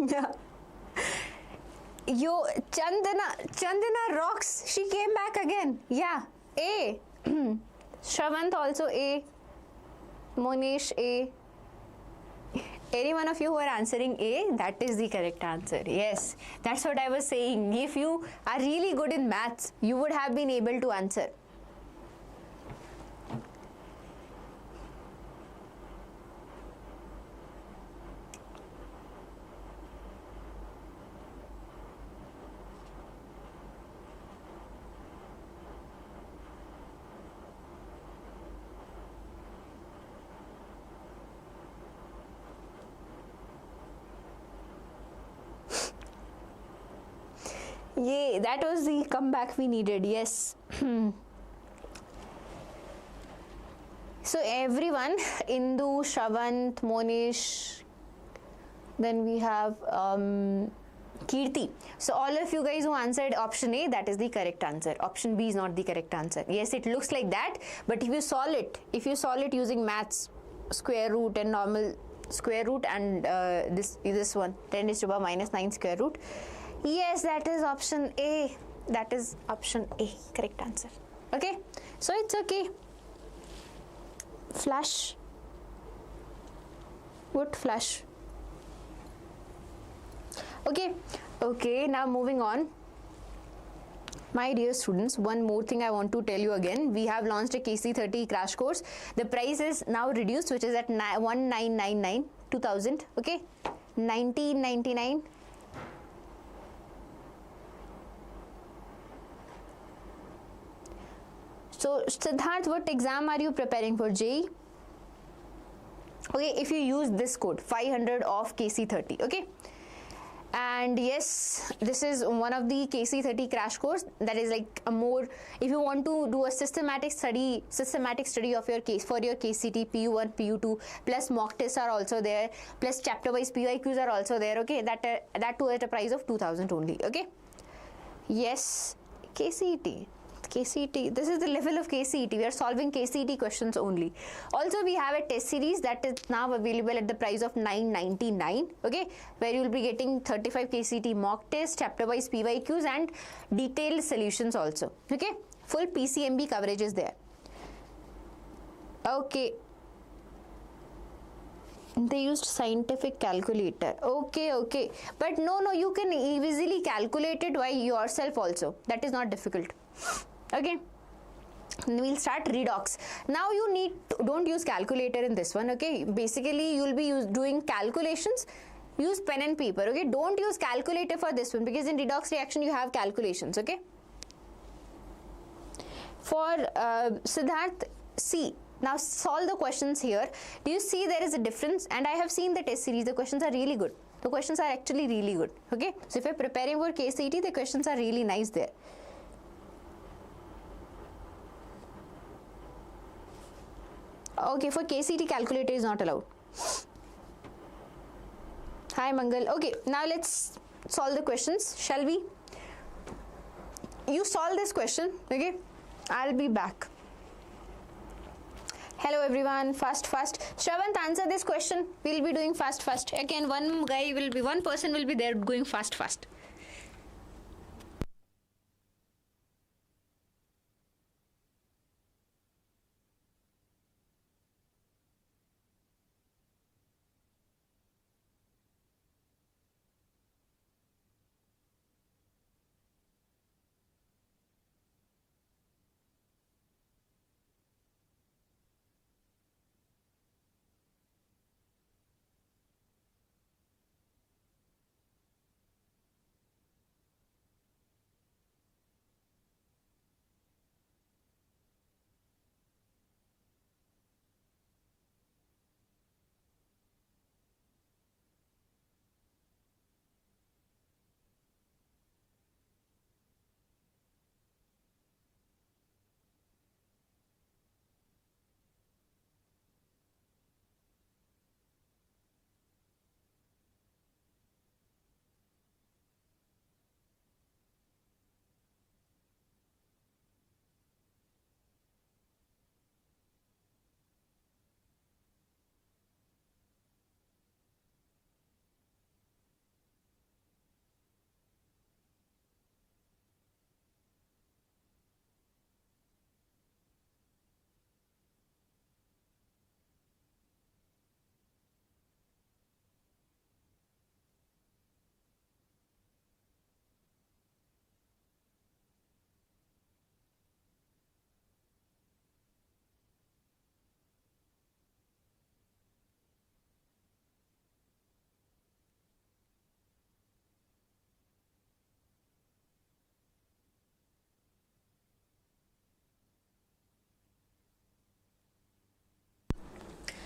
Yeah. Yo, Chandana rocks. She came back again. Yeah. A. Shravant also A. Monish A. Any one of you who are answering A, that is the correct answer. Yes, that's what I was saying. If you are really good in maths, you would have been able to answer. Yay, that was the comeback we needed, yes. So everyone, Indu, Shravant, Monish, then we have Kirti. So all of you guys who answered option A, that is the correct answer. Option B is not the correct answer. Yes, it looks like that, but if you solve it using maths, square root and normal square root and this one, 10 raised to the power minus 9 square root. Yes, that is option A. That is option A. Correct answer. Okay. So it's okay. Flash. What flash? Okay. Okay. Now moving on. My dear students, one more thing I want to tell you again. We have launched a KC30 crash course. The price is now reduced, which is at 1999, 2000. Okay. 1999. So, Siddharth, what exam are you preparing for? JEE? Okay, if you use this code, 500 off KC30, okay? And yes, this is one of the KC30 crash course that is like a more, if you want to do a systematic study of your case for your KCT, PU1, PU2, plus mock tests are also there, plus chapter-wise PYQs are also there, okay? That too at a price of 2000 only, okay? Yes, KCET. KCET, this is the level of KCET. We are solving KCET questions only. Also, we have a test series that is now available at the price of $9.99, okay, where you will be getting 35 KCET mock tests, chapter-wise PYQs and detailed solutions also, okay. Full PCMB coverage is there. Okay. They used scientific calculator. Okay, okay. But no, you can easily calculate it by yourself also. That is not difficult. Okay, we'll start Redox. Now you don't use calculator in this one, okay? Basically, you'll be doing calculations. Use pen and paper, okay? Don't use calculator for this one because in Redox reaction you have calculations, okay? For Siddharth, see, Now solve the questions here. Do you see there is a difference? And I have seen the test series. The questions are really good. The questions are actually really good. Okay. So if you're preparing for KCET, the questions are really nice there. Okay, for KCET calculator is not allowed. Hi Mangal. Okay, now let's solve the questions, shall we? You solve this question, okay? I'll be back. Hello everyone, fast. Shravant, answer this question. We'll be doing fast. Again, one person will be there going fast.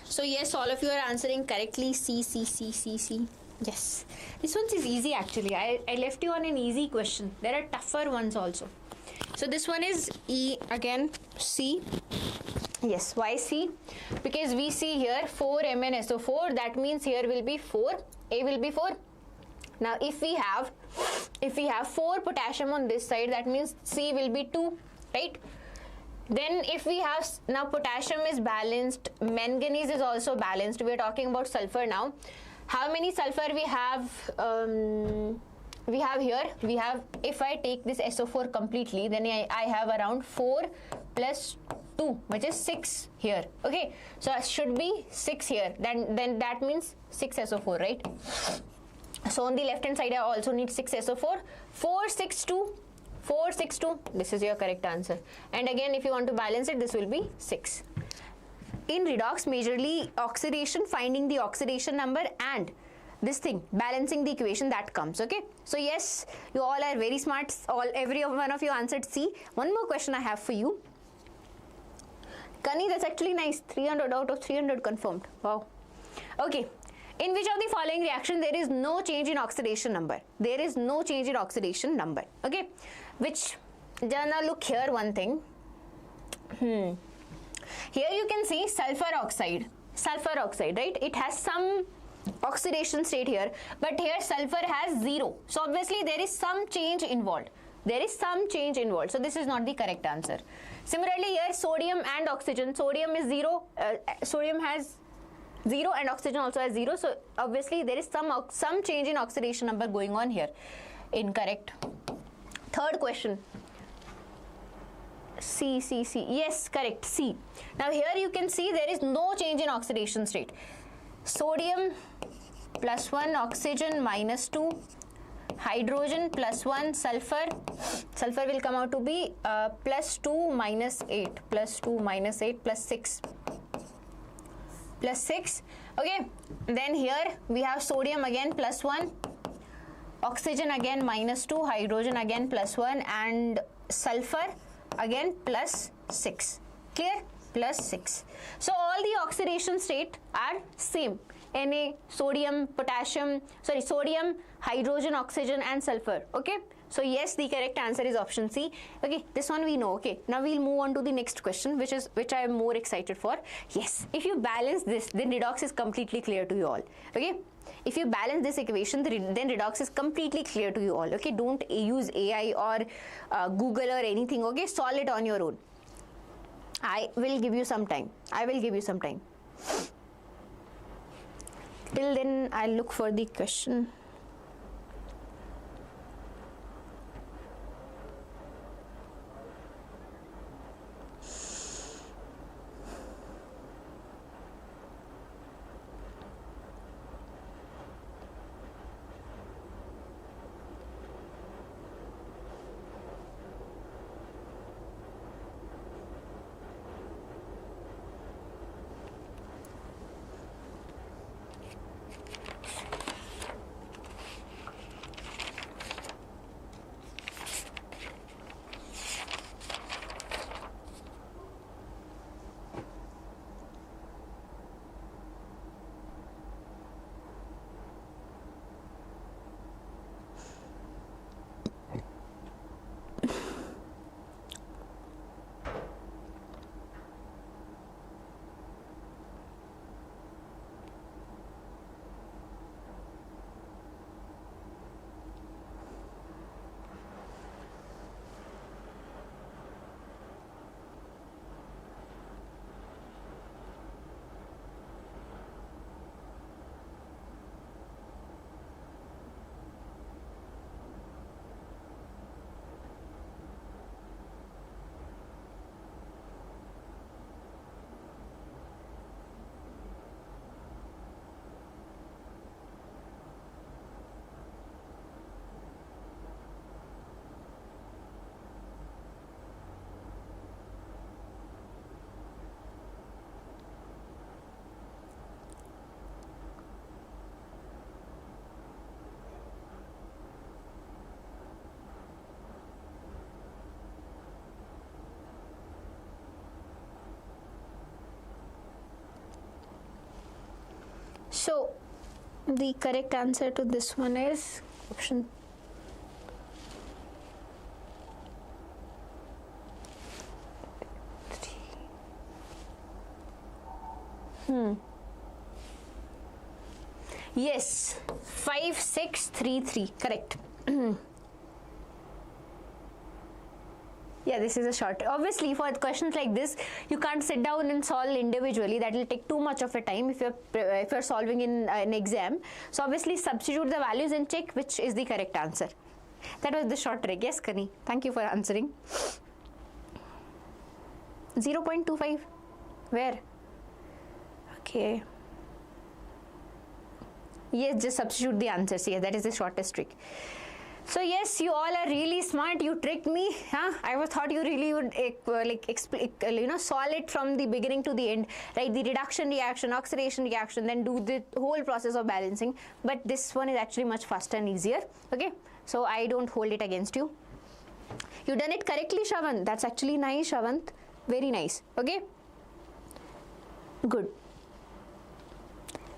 So yes, all of you are answering correctly. C. Yes, this one is easy actually. I left you on an easy question. There are tougher ones also. So this one is E again, C. Yes, why C? Because we see here 4 MnSO4. That means here will be 4. A will be 4. Now if we have 4 potassium on this side, that means C will be 2, right? Then if we have, now potassium is balanced, manganese is also balanced. We are talking about sulfur now. How many sulfur we have? We have here, if I take this SO4 completely, then I have around 4 plus 2, which is 6 here. Okay, so it should be 6 here. Then that means 6 SO4, right? So on the left hand side, I also need 6 SO4. 4, 6, 2. 4, 6, 2. This is your correct answer. And again, if you want to balance it, this will be 6. In redox, majorly oxidation, finding the oxidation number and this thing, balancing the equation, that comes. Okay. So yes, you all are very smart. Every one of you answered C. One more question I have for you. Kani, that's actually nice. 300 out of 300 confirmed. Wow. Okay. In which of the following reaction there is no change in oxidation number? There is no change in oxidation number. Okay. Which, now look here one thing. Here you can see sulfur oxide, right? It has some oxidation state here, but here sulfur has 0. So obviously there is some change involved. So this is not the correct answer. Similarly here sodium and oxygen. Sodium is 0. Sodium has 0 and oxygen also has 0. So obviously there is some change in oxidation number going on here. Incorrect. Third question. C. Yes, correct. C. Now here you can see there is no change in oxidation state. Sodium plus 1, oxygen minus 2, hydrogen plus 1, sulfur will come out to be plus 2 minus 8, plus 2 minus 8 plus 6. Plus 6. Okay. Then here we have sodium again plus 1. Oxygen again minus 2, hydrogen again plus 1, and sulfur again plus 6. Clear? plus 6. So all the oxidation state are same. Na, sodium, potassium, sorry, sodium, hydrogen, oxygen and sulfur. Okay. So yes, the correct answer is option C. Okay, this one we know. Okay, now we'll move on to the next question, which I am more excited for. Yes, if you balance this, then redox is completely clear to you all. Okay, if you balance this equation, then redox is completely clear to you all. Okay, don't use AI or Google or anything. Okay, solve it on your own. I will give you some time. Till then, I'll look for the question. So the correct answer to this one is option . Yes, 5633, correct. Yeah, this is a short. Obviously, for questions like this, you can't sit down and solve individually. That will take too much of a time if you're solving in an exam. So obviously, substitute the values and check which is the correct answer. That was the short trick. Yes, Kani. Thank you for answering. 0.25. Where? Okay. Yes, just substitute the answers. Yes, that is the shortest trick. So yes, you all are really smart. You tricked me, huh? I thought you really would solve it from the beginning to the end, right? The reduction reaction, oxidation reaction, then do the whole process of balancing. But this one is actually much faster and easier. Okay, so I don't hold it against you. You done it correctly, Shravant. That's actually nice, Shravant. Very nice. Okay, good.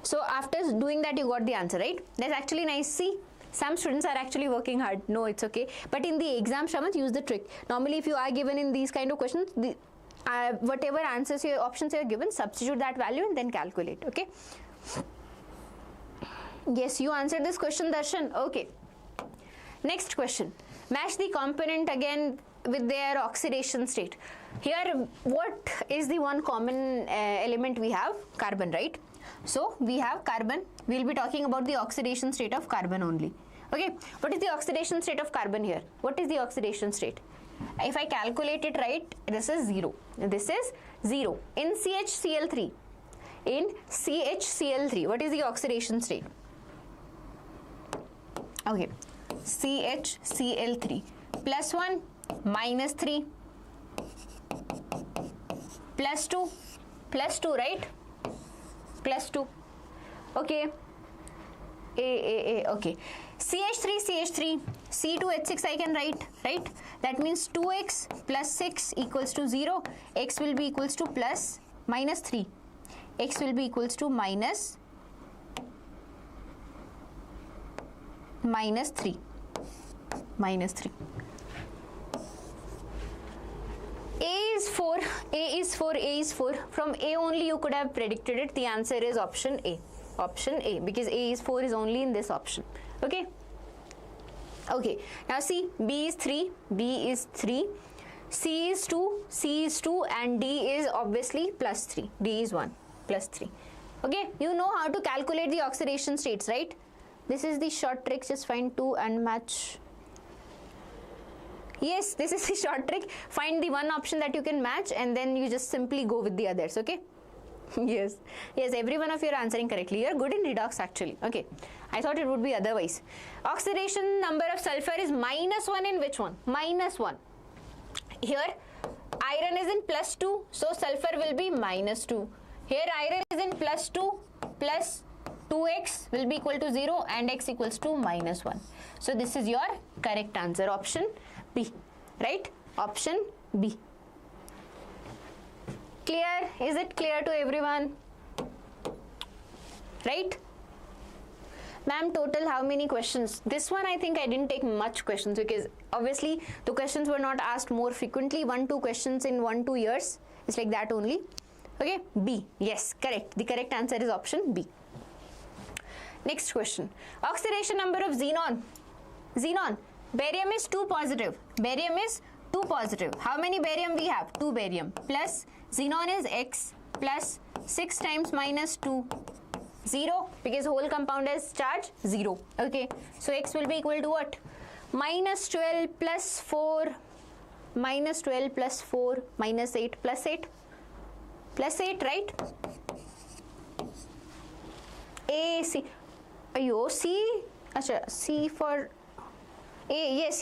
So after doing that, you got the answer, right? That's actually nice. See. Some students are actually working hard. No, it's okay. But in the exam, Shravanth, use the trick. Normally, if you are given in these kind of questions, whatever answers your options you are given, substitute that value and then calculate. Okay. Yes, you answered this question, Darshan. Okay. Next question. Match the component again with their oxidation state. Here, what is the one common element we have? Carbon, right? So we have carbon. We'll be talking about the oxidation state of carbon only. Okay, what is the oxidation state of carbon here? What is the oxidation state? If I calculate it right, this is 0. This is 0. In CHCl3, what is the oxidation state? Okay, CHCl3 plus 1, minus 3, plus 2, right? Plus 2. Okay. Okay. CH3, C2H6 I can write, right? That means 2x plus 6 equals to 0. X will be equals to plus minus 3. X will be equals to minus 3. A is 4. From A only you could have predicted it. The answer is option A. Option A, because A is 4 is only in this option. Okay. Okay. Now see, B is 3. C is 2, and D is obviously plus 3. D is 1 plus 3. Okay. You know how to calculate the oxidation states, right? This is the short trick. Just find 2 and match. Yes, this is the short trick. Find the one option that you can match, and then you just simply go with the others. Okay. Yes, every one of you are answering correctly. You are good in redox actually. Okay, I thought it would be otherwise. Oxidation number of sulfur is -1 in which one? -1. Here, iron is in +2, so sulfur will be -2. Here, iron is in +2, plus 2x will be equal to 0, and x equals to -1. So this is your correct answer, option B, right? Option B. Clear? Is it clear to everyone? Right? Ma'am, total how many questions? This one I think I didn't take much questions, because obviously the questions were not asked more frequently. 1-2 questions in 1-2 years. It's like that only. Okay, B. Yes, correct. The correct answer is option B. Next question. Oxidation number of xenon. Barium is 2 positive. How many barium we have? 2 barium. Plus xenon is X plus 6 times -2. 0, because whole compound has charge 0. Okay. So X will be equal to what? -12 plus 4. -12 plus 4 minus 8 plus 8. Plus 8, right? A, C. Ayo, C. Achha, C for A. Yes.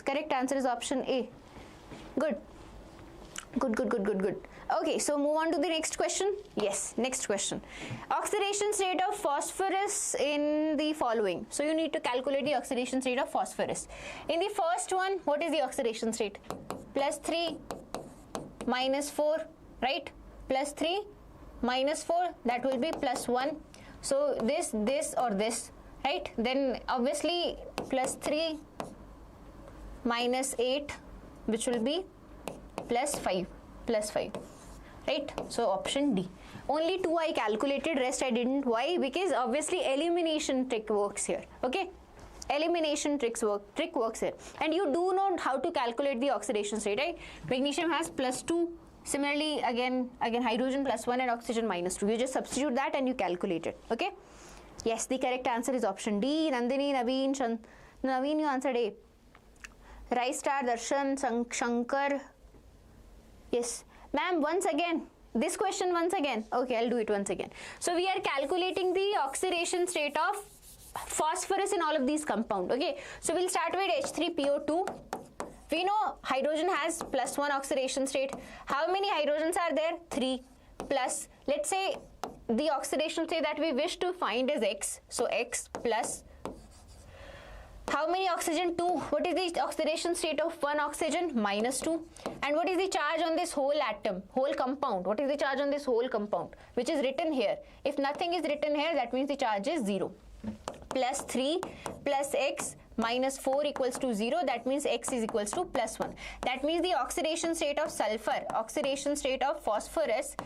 Correct answer is option A. Good. Okay, so move on to the next question. Yes, next question. Oxidation state of phosphorus in the following. So you need to calculate the oxidation state of phosphorus. In the first one, what is the oxidation state? +3 -4, right? +3 -4, that will be +1. So this or this, right? Then obviously +3 -8, which will be +5, right? So option D. Only 2 I calculated, rest I didn't. Why? Because obviously elimination trick works here. Okay, elimination trick works here, and you do know how to calculate the oxidation state, right? Magnesium has +2. Similarly, again hydrogen +1 and oxygen -2. You just substitute that and you calculate it. Okay. Yes, the correct answer is option D. Nandini, Naveen, you answered A. Rai Star, Darshan, Shankar. Yes, ma'am, once again. This question once again. Okay, I'll do it once again. So we are calculating the oxidation state of phosphorus in all of these compounds. Okay, so we'll start with H3PO2. We know hydrogen has +1 oxidation state. How many hydrogens are there? 3. Plus, let's say the oxidation state that we wish to find is X. So X plus, how many oxygen? 2. What is the oxidation state of one oxygen? -2. And what is the charge on this whole atom, whole compound? What is the charge on this whole compound, which is written here? If nothing is written here, that means the charge is 0. +3 plus X -4 equals to 0. That means X is equals to +1. That means the oxidation state of sulfur, oxidation state of phosphorus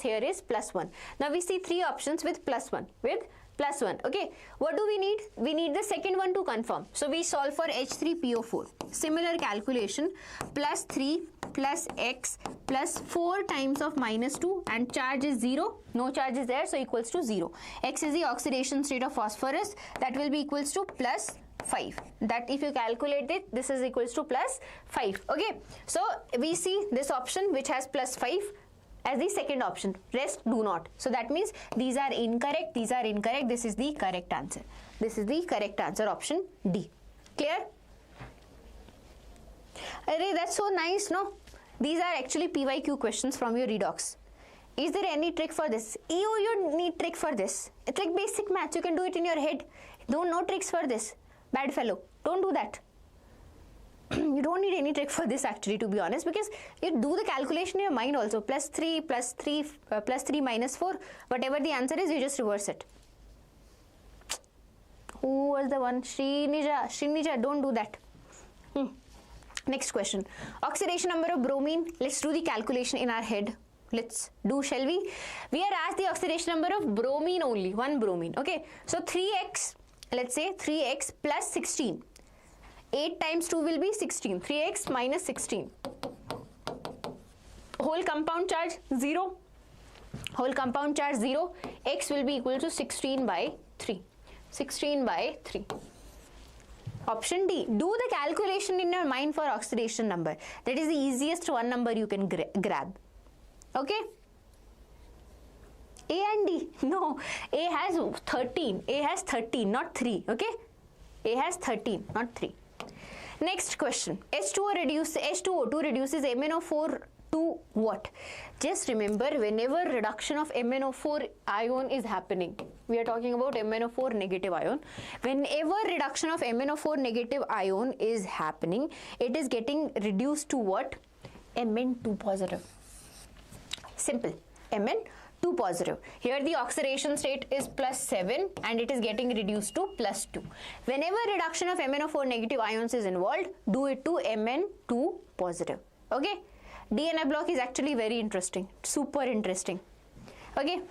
here is +1. Now we see 3 options with +1. Okay, what do we need? We need the second one to confirm. So we solve for H3PO4. Similar calculation. +3 plus X plus 4 times of -2, and charge is 0. No charge is there, so equals to 0. X is the oxidation state of phosphorus. That will be equals to +5. That if you calculate it, this is equals to +5. Okay, so we see this option which has +5 as the second option. Rest do not. So that means these are incorrect. This is the correct answer. Option D. Clear? Array, that's so nice, no? These are actually PYQ questions from your redox. Is there any trick for this? You need trick for this. It's like basic maths. You can do it in your head. No tricks for this. Bad fellow. Don't do that. You don't need any trick for this actually, to be honest, because you do the calculation in your mind also. Plus 3 minus 4. Whatever the answer is, you just reverse it. Who was the one? Srinija, don't do that. Next question. Oxidation number of bromine. Let's do the calculation in our head. Let's do, shall we? We are asked the oxidation number of bromine only, one bromine. Okay, so 3x, let's say 3x plus 16. 8 times 2 will be 16. 3x minus 16. Whole compound charge 0. Whole compound charge 0. X will be equal to 16 by 3. 16 by 3. Option D. Do the calculation in your mind for oxidation number. That is the easiest one number you can grab. Okay? A and D. No. A has 13. A has 13, not 3. Okay? A has 13, not 3. Next question. H2O2 reduces MnO4 to what? Just remember, whenever reduction of MnO4 ion is happening, we are talking about MnO4 negative ion. Whenever reduction of MnO4 negative ion is happening, it is getting reduced to what? Mn2 positive. Simple. Mn2 positive. Here the oxidation state is plus 7 and it is getting reduced to plus 2. Whenever reduction of MnO4 negative ions is involved, do it to Mn2 positive. Okay? DNA block is actually very interesting. Super interesting. Okay?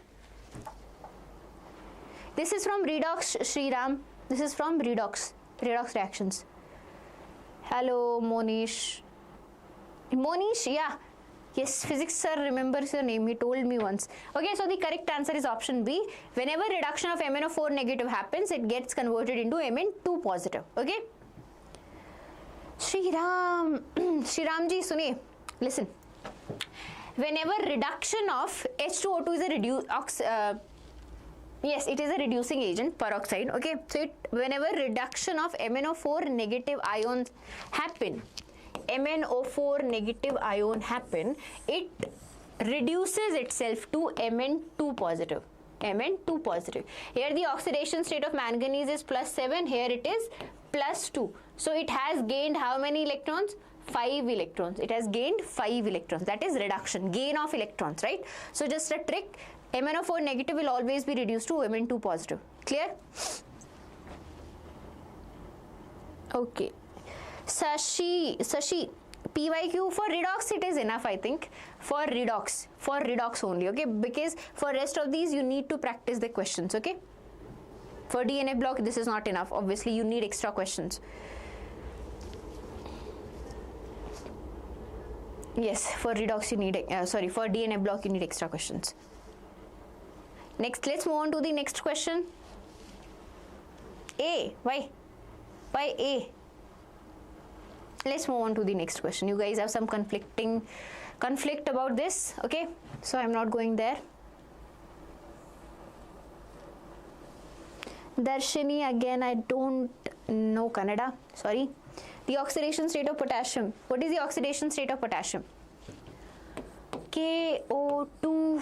This is from Redox, Sriram. This is from Redox. Redox reactions. Hello, Monish. Monish, yeah. Yes, physics sir remembers your name. He told me once. Okay, so the correct answer is option B. Whenever reduction of MnO4 negative happens, it gets converted into Mn2 positive. Okay? Sriram. Sriramji, suniye. Listen. Whenever reduction of H2O2 is a yes, it is a reducing agent, peroxide. Okay, so whenever reduction of MnO4 negative ions happen, MnO4 negative ion happen, it reduces itself to Mn2 positive. Mn2 positive. Here the oxidation state of manganese is plus 7. Here it is plus 2. So it has gained how many electrons? 5 electrons. It has gained 5 electrons. That is reduction, gain of electrons, right? So just a trick. MnO4 negative will always be reduced to Mn2 positive. Clear? Okay. Sashi, PYQ for redox it is enough, I think. For redox only, okay? Because for rest of these you need to practice the questions, okay? For DNA block this is not enough. Obviously you need extra questions. Yes, for redox you need, for DNA block you need extra questions. Next, let's move on to the next question. A, why A? Let's move on to the next question. You guys have some conflict about this, okay? So I'm not going there. Darshini, again, I don't know Kannada, sorry. The oxidation state of potassium. What is the oxidation state of potassium? KO2.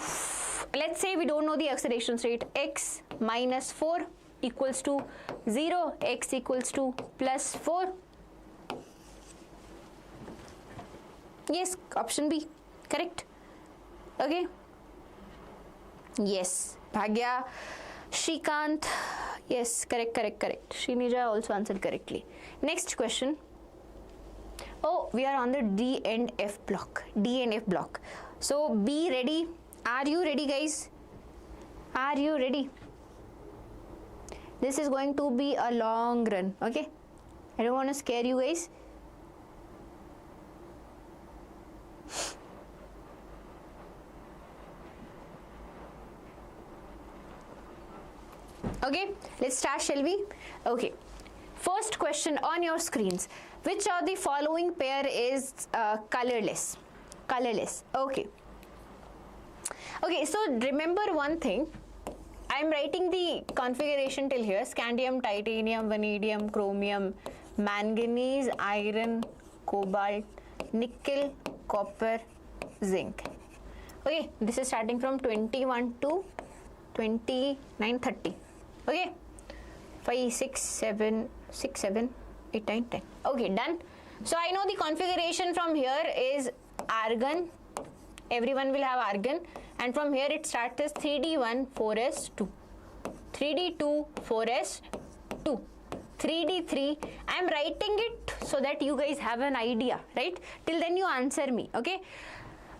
Let's say we don't know the oxidation state. X minus 4 equals to 0. X equals to plus 4. Yes, option B. Correct. Okay. Yes. Bhagya. Shrikant. Yes, correct. Srinija also answered correctly. Next question. Oh, we are on the D and F block. So, be ready. Are you ready, guys? Are you ready? This is going to be a long run, okay? I don't want to scare you guys. Okay, let's start, shall we? Okay. First question on your screens. Which of the following pair is colorless? Okay. Okay, so remember one thing. I'm writing the configuration till here. Scandium, titanium, vanadium, chromium, manganese, iron, cobalt, nickel, copper, zinc. Okay, this is starting from 21 to 29, 30. Okay, 5, 6, 7, 6, 7, 8, 9, 10. Okay, done. So I know the configuration from here is argon. Everyone will have argon, and from here it starts as 3d1 4s2, 3d2 4s2, 3d3. I am writing it so that you guys have an idea, right? Till then you answer me, okay?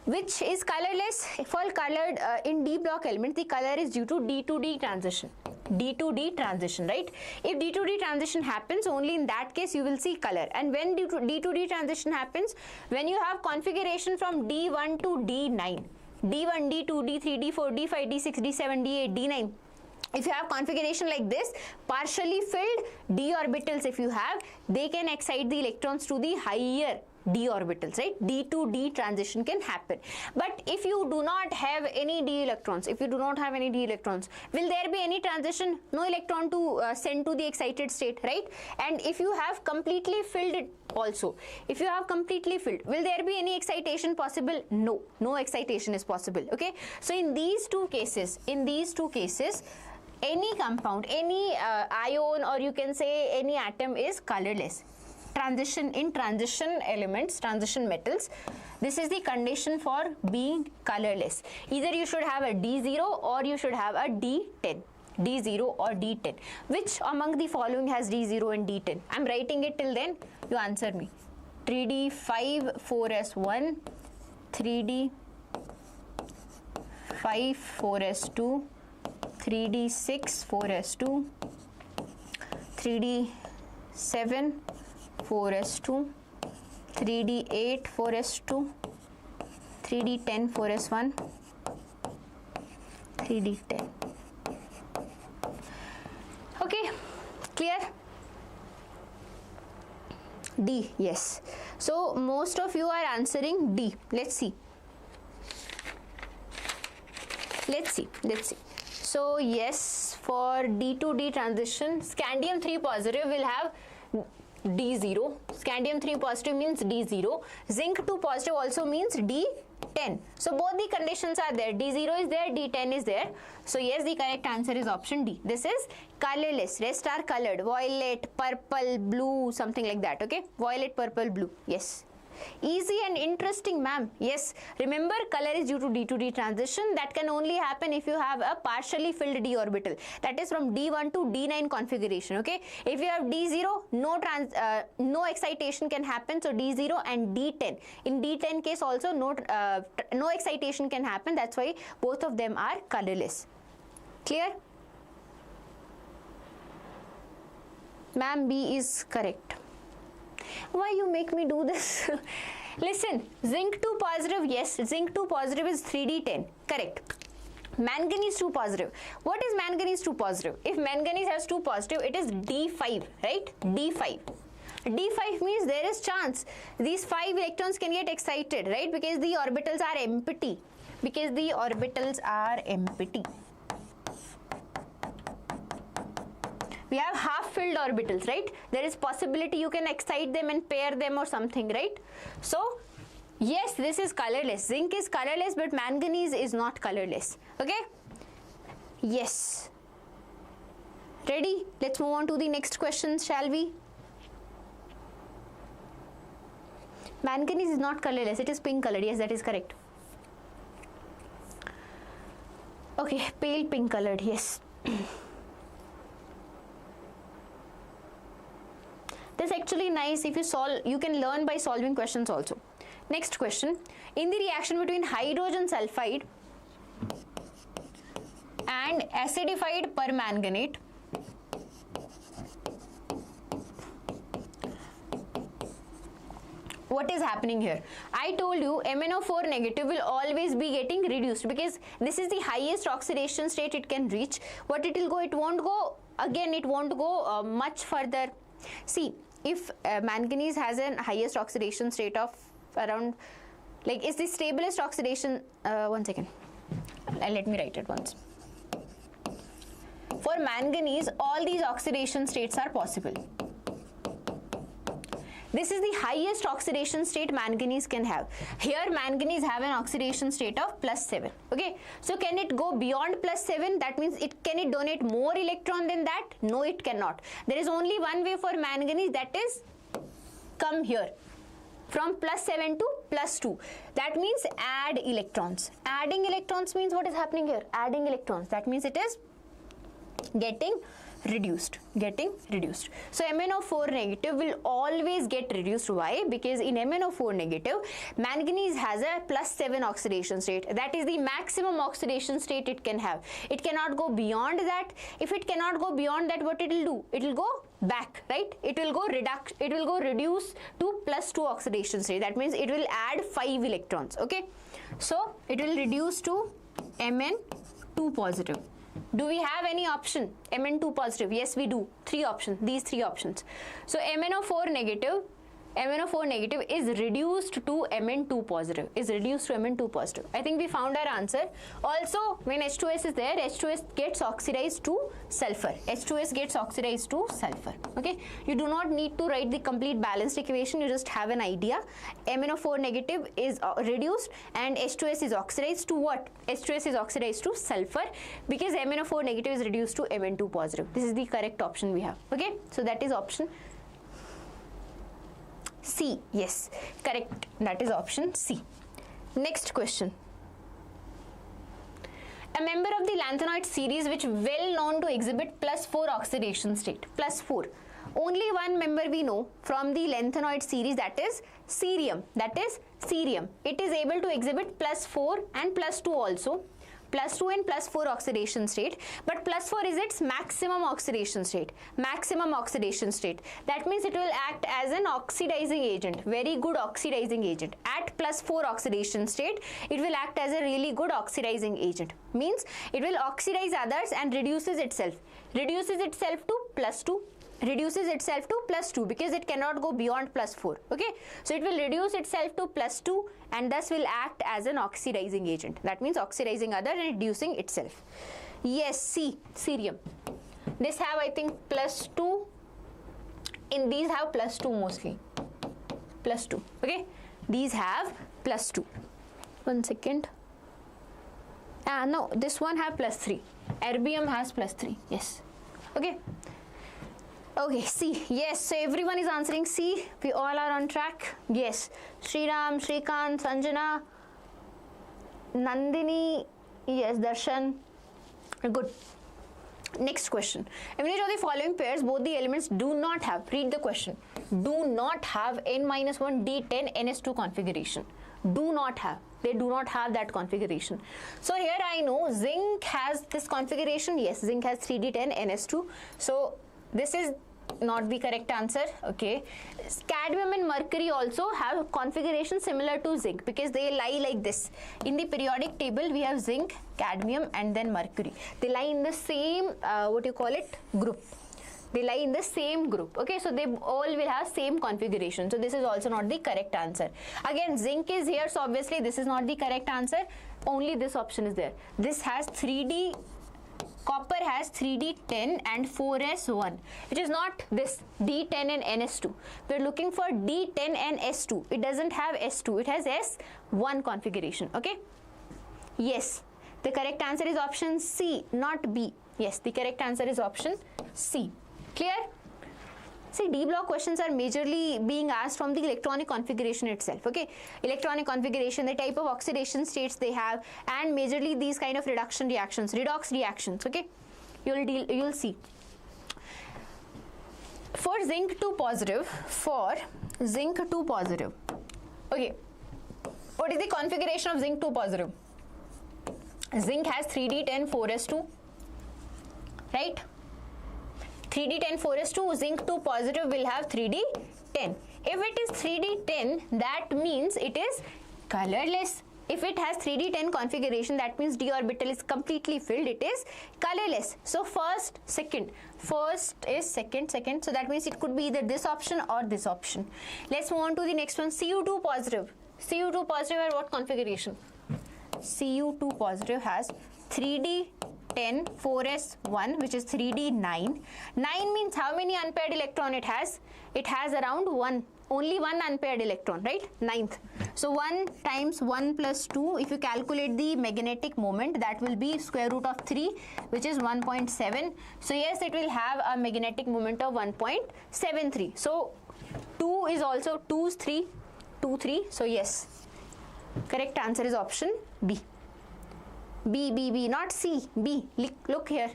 Which is colorless? For colored in D block element, the color is due to D to D transition. D to D transition, right? If D to D transition happens, only in that case you will see color. And when D to D transition happens, when you have configuration from D1 to D9, D1, D2, D3, D4, D5, D6, D7, D8, D9. If you have configuration like this, partially filled d orbitals, if you have, they can excite the electrons to the higher d orbitals, right? D to D transition can happen. But if you do not have any d electrons, will there be any transition? No electron to send to the excited state, right? And if you have completely filled it also, if you have completely filled, will there be any excitation possible? No, no excitation is possible, okay? So in these two cases, any compound, any ion, or you can say any atom is colorless. Transition in transition elements, transition metals, this is the condition for being colorless. Either you should have a D0 or you should have a D10. D0 or D10. Which among the following has D0 and D10? I'm writing it till then, you answer me. 3D5 4s1, 3D5 4s2, 3D6 4s2, 3D7 4s2, 3D8 4s2, 3D10 4s1, 3D10. Okay, clear? D, yes. So most of you are answering D. Let's see. So yes, for D to D transition, scandium 3 positive will have D0. Scandium 3 positive means D0. Zinc 2 positive also means D10. So both the conditions are there. D0 is there, D10 is there. So yes, the correct answer is option D. This is colorless. Rest are colored. Violet, purple, blue, something like that. Okay. Violet, purple, blue. Yes. Easy and interesting, ma'am. Yes, remember color is due to D to D transition. That can only happen if you have a partially filled d orbital. That is from D1 to D9 configuration. Okay, if you have D0, no excitation can happen. So D0 and D10. In D10 case also no excitation can happen. That's why both of them are colorless. Clear? Ma'am, B is correct. Why you make me do this? Listen, zinc 2 positive, yes, zinc 2 positive is 3D10, correct. Manganese 2 positive. What is manganese 2 positive? If manganese has 2 positive, it is D5, right? D5. D5 means there is chance. These 5 electrons can get excited, right? Because the orbitals are empty. We have half-filled orbitals, right? There is possibility you can excite them and pair them or something, right? So, yes, this is colorless. Zinc is colorless, but manganese is not colorless. Okay? Yes. Ready? Let's move on to the next question, shall we? Manganese is not colorless. It is pink colored. Yes, that is correct. Okay, pale pink colored. Yes. This is actually nice. If you solve, you can learn by solving questions also. Next question. In the reaction between hydrogen sulfide and acidified permanganate, what is happening here? I told you MnO4 negative will always be getting reduced because this is the highest oxidation state it can reach. What it will go? It won't go, again it won't go much further. See, if manganese has an highest oxidation state of around, like, is the stablest oxidation, one second, let me write it once. For manganese, all these oxidation states are possible. This is the highest oxidation state manganese can have. Here manganese have an oxidation state of +7. Okay, so can it go beyond +7? That means can it donate more electron than that? No, it cannot. There is only one way for manganese, that is come here from +7 to +2. That means add electrons. Adding electrons means what is happening here? Adding electrons. That means it is getting reduced. So MnO4 negative will always get reduced. Why? Because in MnO4 negative, manganese has a +7 oxidation state. That is the maximum oxidation state it can have. It cannot go beyond that. If it cannot go beyond that, what it will do? It will go back, right? It will go reduce to +2 oxidation state. That means it will add 5 electrons. Okay, so it will reduce to Mn2 positive. Do we have any option? Mn2 positive? Yes, we do. 3 options. These 3 options. So MnO4 negative is reduced to Mn2 positive. I think we found our answer. Also, when H2S is there, H2S gets oxidized to sulfur. Okay. You do not need to write the complete balanced equation. You just have an idea. MnO4 negative is reduced and H2S is oxidized to what? H2S is oxidized to sulfur because MnO4 negative is reduced to Mn2 positive. This is the correct option we have. Okay. So that is option C. Yes, correct. That is option C. Next question. A member of the lanthanoid series which well known to exhibit +4 oxidation state. +4. Only one member we know from the lanthanoid series, that is cerium. It is able to exhibit +4 and +2 also. +2 and +4 oxidation state, but +4 is its maximum oxidation state. That means it will act as an oxidizing agent, very good oxidizing agent. At +4 oxidation state, it will act as a really good oxidizing agent. Means it will oxidize others and reduces itself to +2. Because it cannot go beyond +4. Okay, so it will reduce itself to +2 and thus will act as an oxidizing agent. That means oxidizing other and reducing itself. Yes, C, cerium. This have, I think, +2. In these have +2 mostly. +2. Okay, these have +2. 1 second. No, this one have +3. Erbium has +3. Yes. Okay. Okay, C. Yes, so everyone is answering C. We all are on track. Yes. Sriram, Shrikant, Sanjana, Nandini, yes, Darshan. Good. Next question. In which of the following pairs both the elements do not have, read the question, do not have N-1 D10 NS2 configuration. Do not have. They do not have that configuration. So here I know zinc has this configuration. Yes, zinc has 3D10 NS2. So this is not the correct answer. Okay, cadmium and mercury also have configuration similar to zinc because they lie like this. In the periodic table we have zinc, cadmium and then mercury. They lie in the same group. They lie in the same group. Okay, so they all will have same configuration. So this is also not the correct answer. Again, zinc is here, so obviously this is not the correct answer. Only this option is there. This has 3D. Copper has 3D10 and 4S1, which is not this D10 and NS2. We're looking for D10 and S2. It doesn't have S2. It has S1 configuration. Okay. Yes. The correct answer is option C, not B. Yes, the correct answer is option C. Clear? See, D block questions are majorly being asked from the electronic configuration itself. Okay, electronic configuration, the type of oxidation states they have, and majorly these kind of reduction reactions, redox reactions. Okay, you'll see. For zinc 2 positive, okay, what is the configuration of zinc 2 positive? Zinc has 3D10 4S2, right? 3D10 4S2, zinc 2 positive will have 3D10. If it is 3D10, that means it is colorless. If it has 3D10 configuration, that means d orbital is completely filled, it is colorless. So first is second, so that means it could be either this option or this option. Let's move on to the next one. Cu2 positive. Cu2 positive has what configuration? Cu2 positive has 3D10 10, 4s1, which is 3d, 9. 9 means how many unpaired electron it has? It has around 1. Only one unpaired electron, right? 9th. So 1 times 1 plus 2, if you calculate the magnetic moment, that will be square root of 3, which is 1.7. So yes, it will have a magnetic moment of 1.73. So 2 is also 2 is 3, 2, 3. So yes, correct answer is option B. B, not C, B. Look here.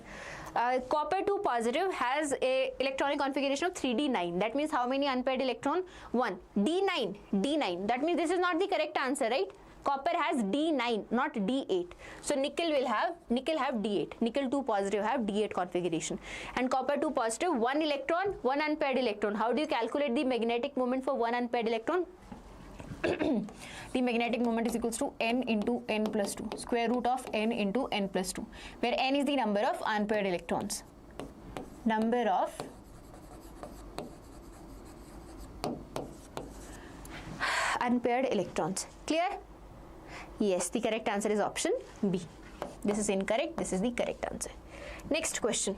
Copper 2 positive has a electronic configuration of 3d9. That means how many unpaired electron? 1. D9. That means this is not the correct answer, right? Copper has D9, not D8. So nickel have D8. Nickel 2 positive have D8 configuration. And copper 2 positive, 1 electron, 1 unpaired electron. How do you calculate the magnetic moment for 1 unpaired electron? The magnetic moment is equals to n into n plus 2, square root of n into n plus 2, where n is the number of unpaired electrons. Number of unpaired electrons. Clear? Yes, the correct answer is option B. This is incorrect, this is the correct answer. Next question.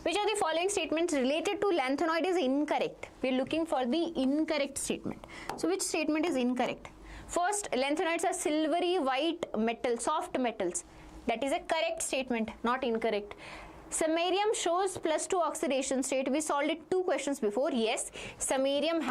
Which of the following statements related to lanthanoid is incorrect? We are looking for the incorrect statement. So which statement is incorrect? First, lanthanoids are silvery white metal, soft metals. That is a correct statement, not incorrect. Samarium shows +2 oxidation state. We solved it 2 questions before. Yes, samarium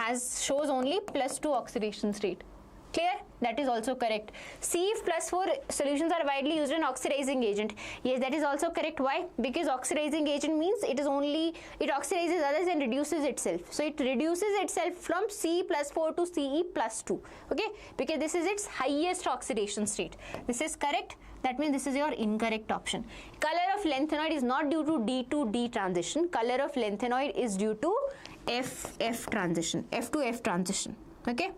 shows only +2 oxidation state. Clear? That is also correct. CF+4 solutions are widely used in oxidizing agent. Yes, that is also correct. Why? Because oxidizing agent means it oxidizes others and reduces itself. So it reduces itself from C+4 to Ce+2. Okay? Because this is its highest oxidation state. This is correct. That means this is your incorrect option. Color of lanthanoid is not due to D to D transition. Color of lanthanoid is due to F transition. F to F transition. Okay?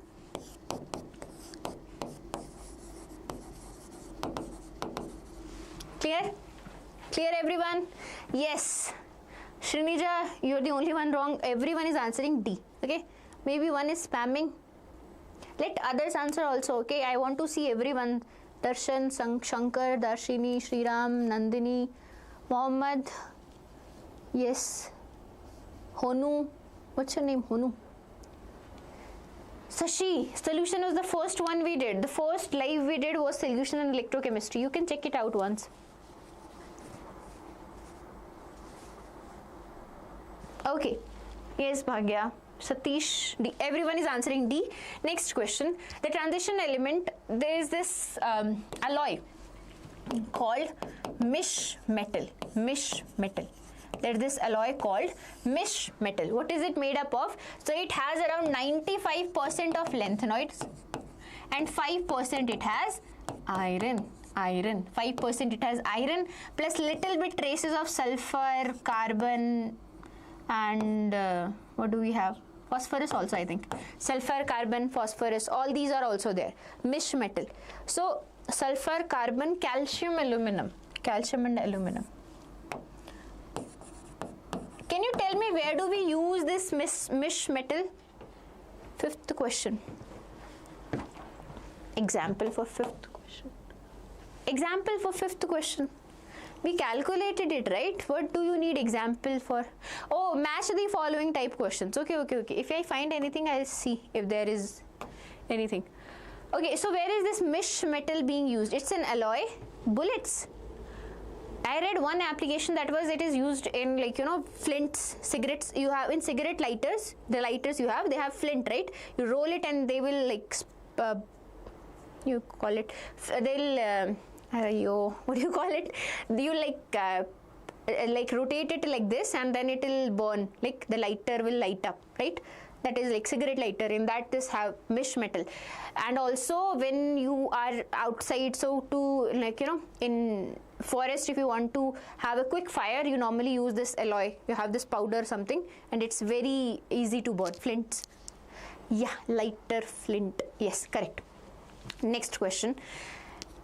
Clear? Clear everyone? Yes. Srinija, you're the only one wrong. Everyone is answering D. Okay? Maybe one is spamming. Let others answer also. Okay? I want to see everyone. Darshan, Shankar, Darshini, Shriram, Nandini, Mohammed. Yes. Honu. What's your name? Honu. Sashi. Solution was the first one we did. The first live we did was solution in electrochemistry. You can check it out once. Okay. Yes, Bhagya. Satish, D. Everyone is answering D. Next question. The transition element, there is this alloy called mish metal. Mish metal. There is this alloy called mish metal. What is it made up of? So it has around 95% of lanthanoids and 5% it has iron. 5% it has iron plus little bit traces of sulfur, carbon, and what do we have? Phosphorus also, I think. Sulfur, carbon, phosphorus, all these are also there. Mish metal. So sulfur, carbon, calcium, aluminum. Calcium and aluminum. Can you tell me where do we use this mish metal? 5th question. Example for 5th question. Example for 5th question. We calculated it, right? What do you need example for? Oh, match the following type questions. Okay. If I find anything, I'll see if there is anything. Okay, so where is this mish metal being used? It's an alloy. Bullets. I read one application that was it is used in flints, cigarettes. You have in cigarette lighters, the lighters you have, they have flint, right? You roll it and they will you call it, they'll what do you call it? You rotate it like this and then it will burn, like the lighter will light up, right? That is like cigarette lighter. In that this have mish metal. And also when you are outside, so to in forest, if you want to have a quick fire, you normally use this alloy. You have this powder something and it's very easy to burn. Flints. Yeah, lighter flint. Yes, correct. Next question.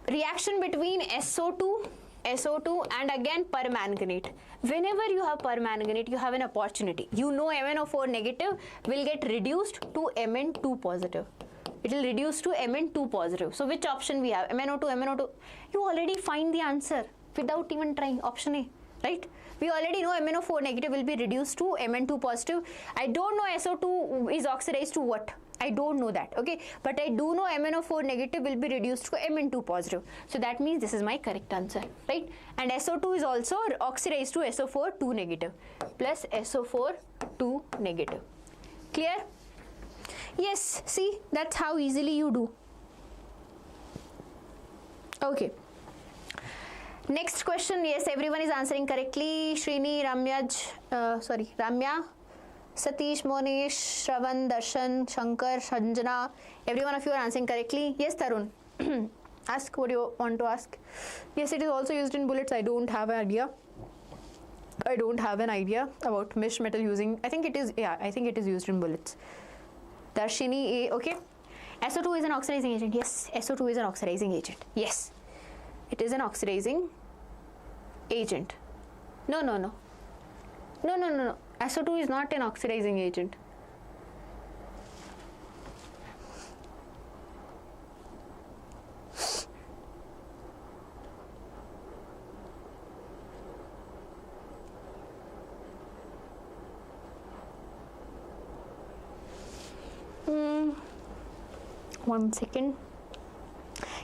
Reaction between SO2 and again permanganate. Whenever you have permanganate, you have an opportunity. MnO4 negative will get reduced to Mn2 positive. It will reduce to Mn2 positive. So which option we have? MnO2. You already find the answer. without even trying. Option A, right? We already know MnO4 negative will be reduced to Mn2 positive. I don't know SO2 is oxidized to what. I don't know that, okay? But I do know MnO4 negative will be reduced to Mn2 positive. So that means this is my correct answer, right? And SO2 is also oxidized to SO4 2 negative plus SO4 2 negative. Clear? Yes, see, that's how easily you do. Okay. Next question, yes, everyone is answering correctly. Srini, Ramya, Satish, Monish, Shravan, Darshan, Shankar, Sanjana, every one of you are answering correctly. Yes, Tarun, ask what you want to ask. Yes, it is also used in bullets. I don't have an idea. I don't have an idea about mesh metal using, I think it is, yeah, I think it is used in bullets. Darshini A, okay. SO2 is an oxidizing agent. Yes, SO2 is an oxidizing agent. Yes, it is an oxidizing agent. No. SO2 is not an oxidizing agent. One second.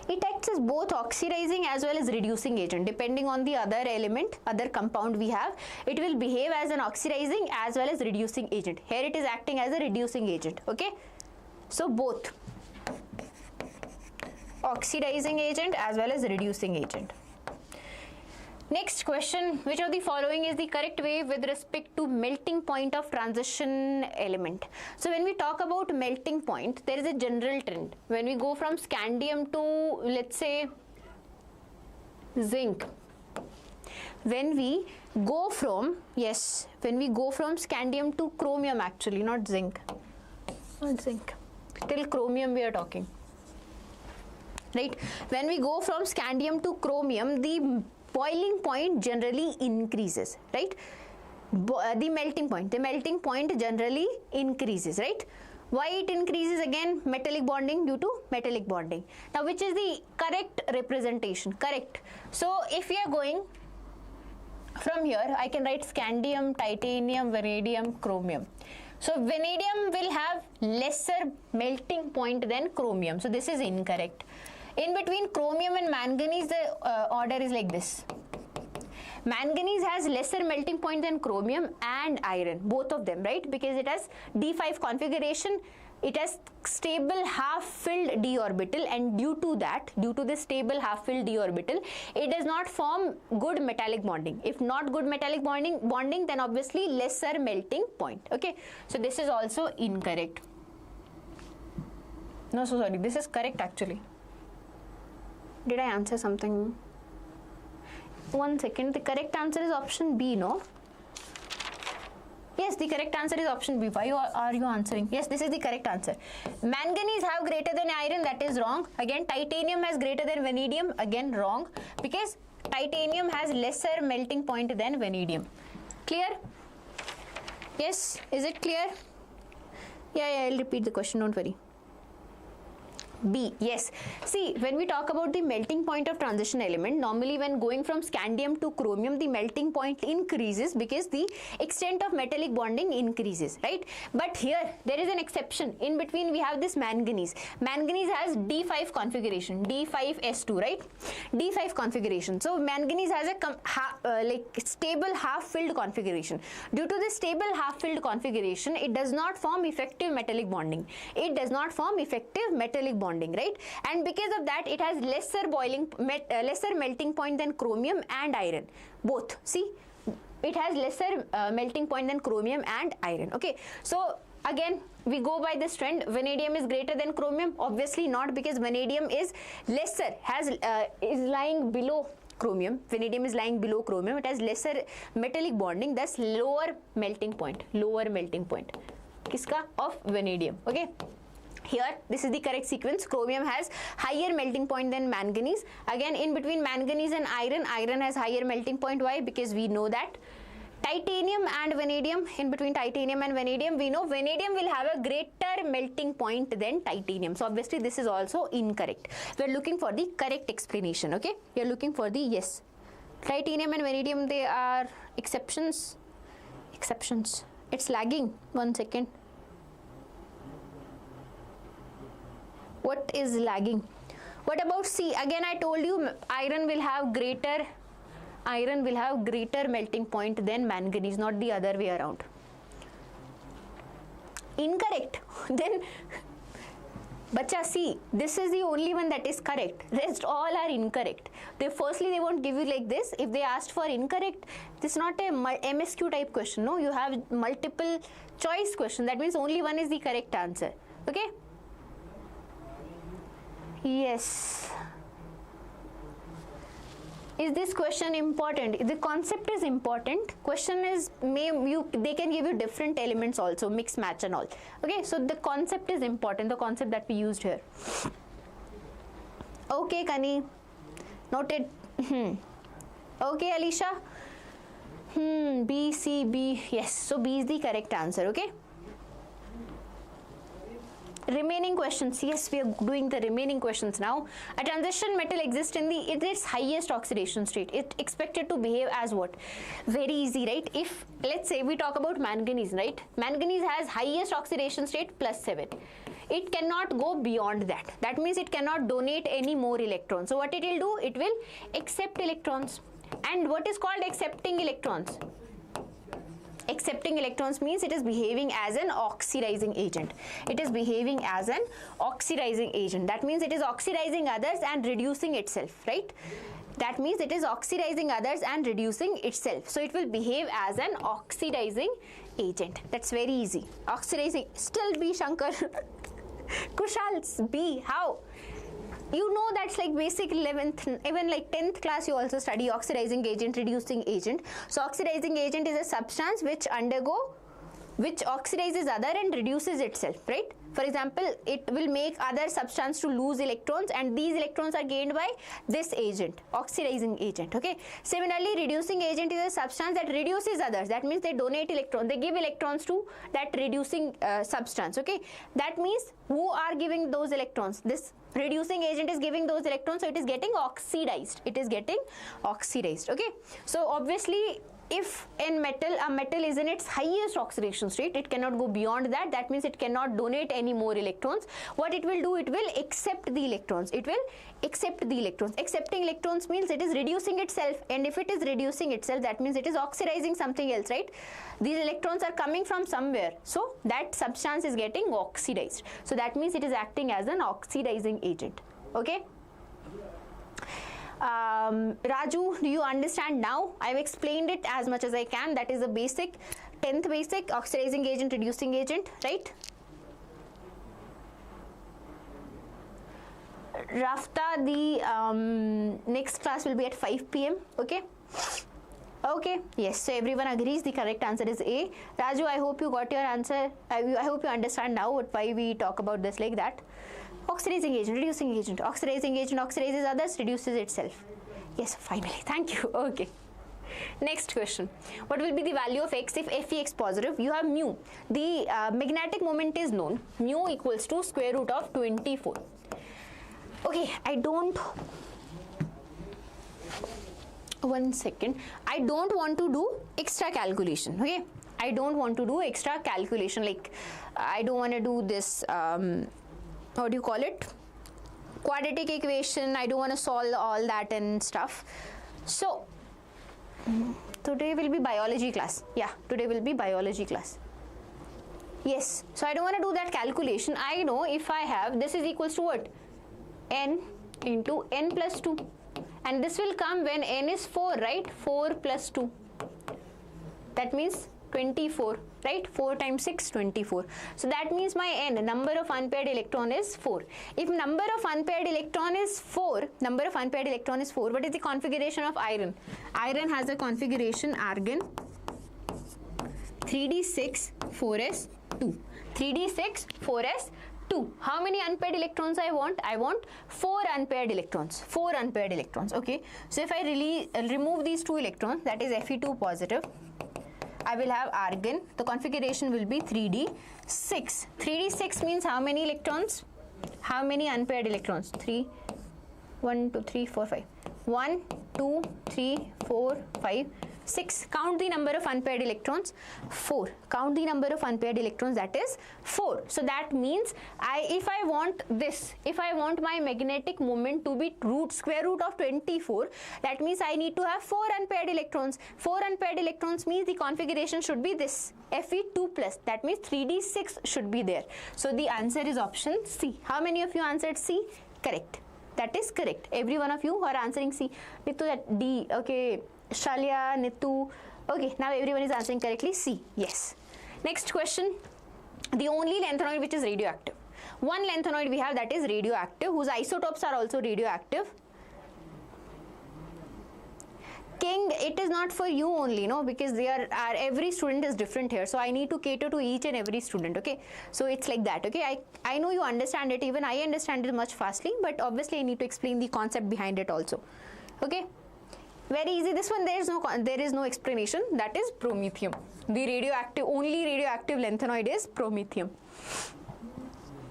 It acts as both oxidizing as well as reducing agent. Depending on the other element, other compound we have, it will behave as an oxidizing as well as reducing agent. Here it is acting as a reducing agent, okay? So both oxidizing agent as well as reducing agent. Next question, which of the following is the correct way with respect to melting point of transition element? So when we talk about melting point, there is a general trend. When we go from scandium to, let's say, zinc, when we go from, yes, when we go from scandium to chromium, actually, not zinc, till chromium we are talking, right? When we go from scandium to chromium, the boiling point generally increases, right? The melting point generally increases, right? Why it increases? Again, metallic bonding, due to metallic bonding. Now, which is the correct representation? Correct. So if we are going from here, I can write scandium, titanium, vanadium, chromium. So vanadium will have lesser melting point than chromium. So this is incorrect. In between chromium and manganese, the order is like this. Manganese has lesser melting point than chromium and iron, both of them, right? Because it has D5 configuration, it has stable half-filled d orbital, and due to this stable half-filled d orbital, it does not form good metallic bonding. If not good metallic bonding, then obviously lesser melting point, okay? So this is also incorrect. No, so sorry, this is correct actually. Did I answer something? One second, the correct answer is option B, no? Yes, the correct answer is option B. Why are you answering? Yes, this is the correct answer. Manganese have greater than iron, that is wrong. Again, titanium has greater than vanadium, again wrong. Because titanium has lesser melting point than vanadium. Clear? Yes, is it clear? Yeah, I'll repeat the question, don't worry. B, yes. See, when we talk about the melting point of transition element, normally when going from scandium to chromium, the melting point increases because the extent of metallic bonding increases, right? But here, there is an exception. In between, we have this manganese. Manganese has D5 configuration, D5S2, right? D5 configuration. So, manganese has a stable half-filled configuration. Due to this stable half-filled configuration, it does not form effective metallic bonding. Right? And because of that, it has lesser melting point than chromium and iron. Both. See, it has lesser melting point than chromium and iron. Okay. So again, we go by this trend. Vanadium is greater than chromium. Obviously not, because vanadium is lesser, is lying below chromium. Vanadium is lying below chromium. It has lesser metallic bonding, thus lower melting point. Kiska? Of vanadium. Okay. Here, this is the correct sequence. Chromium has higher melting point than manganese. Again, in between manganese and iron has higher melting point. Why? Because we know that titanium and vanadium, in between titanium and vanadium, we know vanadium will have a greater melting point than titanium. So obviously this is also incorrect. We are looking for the correct explanation, okay? We are looking for the yes. Tritanium and vanadium, they are exceptions. Exceptions. It's lagging. 1 second. What is lagging? What about C? Again, I told you iron will have greater melting point than manganese, not the other way around. Incorrect. Then Bacha, see, this is the only one that is correct. Rest all are incorrect. Firstly, they won't give you like this. If they asked for incorrect, this is not a MSQ type question. No, you have multiple choice question. That means only one is the correct answer. Okay? Yes. Is this question important? The concept is important. Question is, they can give you different elements also, mix, match and all. Okay, so the concept is important, the concept that we used here. Okay, Kani. Noted. Okay, Alicia. B, C, B. Yes, so B is the correct answer, okay? Remaining questions. Yes, we are doing the remaining questions now. A transition metal exists in its highest oxidation state. It expected to behave as what? Very easy, right? If, let's say, we talk about manganese, right? Manganese has highest oxidation state +7. It cannot go beyond that. That means it cannot donate any more electrons. So what it will do? It will accept electrons. And what is called accepting electrons? Accepting electrons means it is behaving as an oxidizing agent. It is behaving as an oxidizing agent. That means it is oxidizing others and reducing itself, right? That means it is oxidizing others and reducing itself. So it will behave as an oxidizing agent. That's very easy. Oxidizing. Still B, Shankar. Kushal, B. How? You know that's like basic 11th, even like 10th class you also study oxidizing agent, reducing agent. So oxidizing agent is a substance which oxidizes other and reduces itself, right? For example, it will make other substance to lose electrons and these electrons are gained by this agent, oxidizing agent, okay? Similarly, reducing agent is a substance that reduces others. That means they donate electrons, they give electrons to that reducing substance, okay? That means who are giving those electrons? This reducing agent is giving those electrons, so it is getting oxidized. It is getting oxidized, okay? So obviously, if a metal is in its highest oxidation state, it cannot go beyond that. That means it cannot donate any more electrons. What it will do, it will accept the electrons. It will accept the electrons. Accepting electrons means it is reducing itself, and if it is reducing itself, that means it is oxidizing something else, right? These electrons are coming from somewhere, so that substance is getting oxidized. So that means it is acting as an oxidizing agent, okay? Raju, do you understand now? I've explained it as much as I can. That is a basic, 10th basic, oxidizing agent, reducing agent, right? Rafta, the next class will be at 5 p.m. Okay? Okay, yes, so everyone agrees the correct answer is A. Raju, I hope you got your answer. I hope you understand now why we talk about this like that. Oxidizing agent, reducing agent. Oxidizing agent oxidizes others, reduces itself. Yes, finally. Thank you. Okay. Next question. What will be the value of X if Fex positive? You have mu. The magnetic moment is known. Mu equals to square root of 24. Okay, one second. I don't want to do extra calculation. Okay. I don't want to do extra calculation. Like, I don't want to do this... what do you call it, quadratic equation. I don't want to solve all that and stuff. So today will be biology class. Yeah, today will be biology class. Yes, so I don't want to do that calculation. I know if I have this is equals to what, n into n plus 2, and this will come when n is 4, right? 4 plus 2, that means 24, right? 4 times 6, 24. So that means my n, number of unpaired electron, is 4. If number of unpaired electron is 4, what is the configuration of iron? Iron has a configuration argon 3d6 4s 2. 3d6 4s 2. How many unpaired electrons I want? I want 4 unpaired electrons. 4 unpaired electrons. Okay. So if I remove these 2 electrons, that is Fe2 positive, I will have argon. The configuration will be 3d6. 3d6 means how many electrons? How many unpaired electrons? 1, 2, 3, 4, 5. 1, 2, 3, 4, 5, 6. Count the number of unpaired electrons. 4. Count the number of unpaired electrons, that is 4. So that means if I want this, if I want my magnetic moment to be square root of 24, that means I need to have 4 unpaired electrons. 4 unpaired electrons means the configuration should be this, Fe2 plus. That means 3d6 should be there. So the answer is option C. How many of you answered C? Correct. That is correct. Every one of you who are answering C. Nitu, that D. Okay. Shalya, Nitu. Okay, now everyone is answering correctly. C. Yes. Next question. The only lanthanoid which is radioactive. One lanthanoid we have that is radioactive, whose isotopes are also radioactive. King, it is not for you only, no, because they are every student is different here. So I need to cater to each and every student. Okay. So it's like that. Okay. I know you understand it. Even I understand it much fastly, but obviously I need to explain the concept behind it also. Okay. Very easy. This one there is no explanation. That is promethium. The only radioactive lanthanoid is promethium.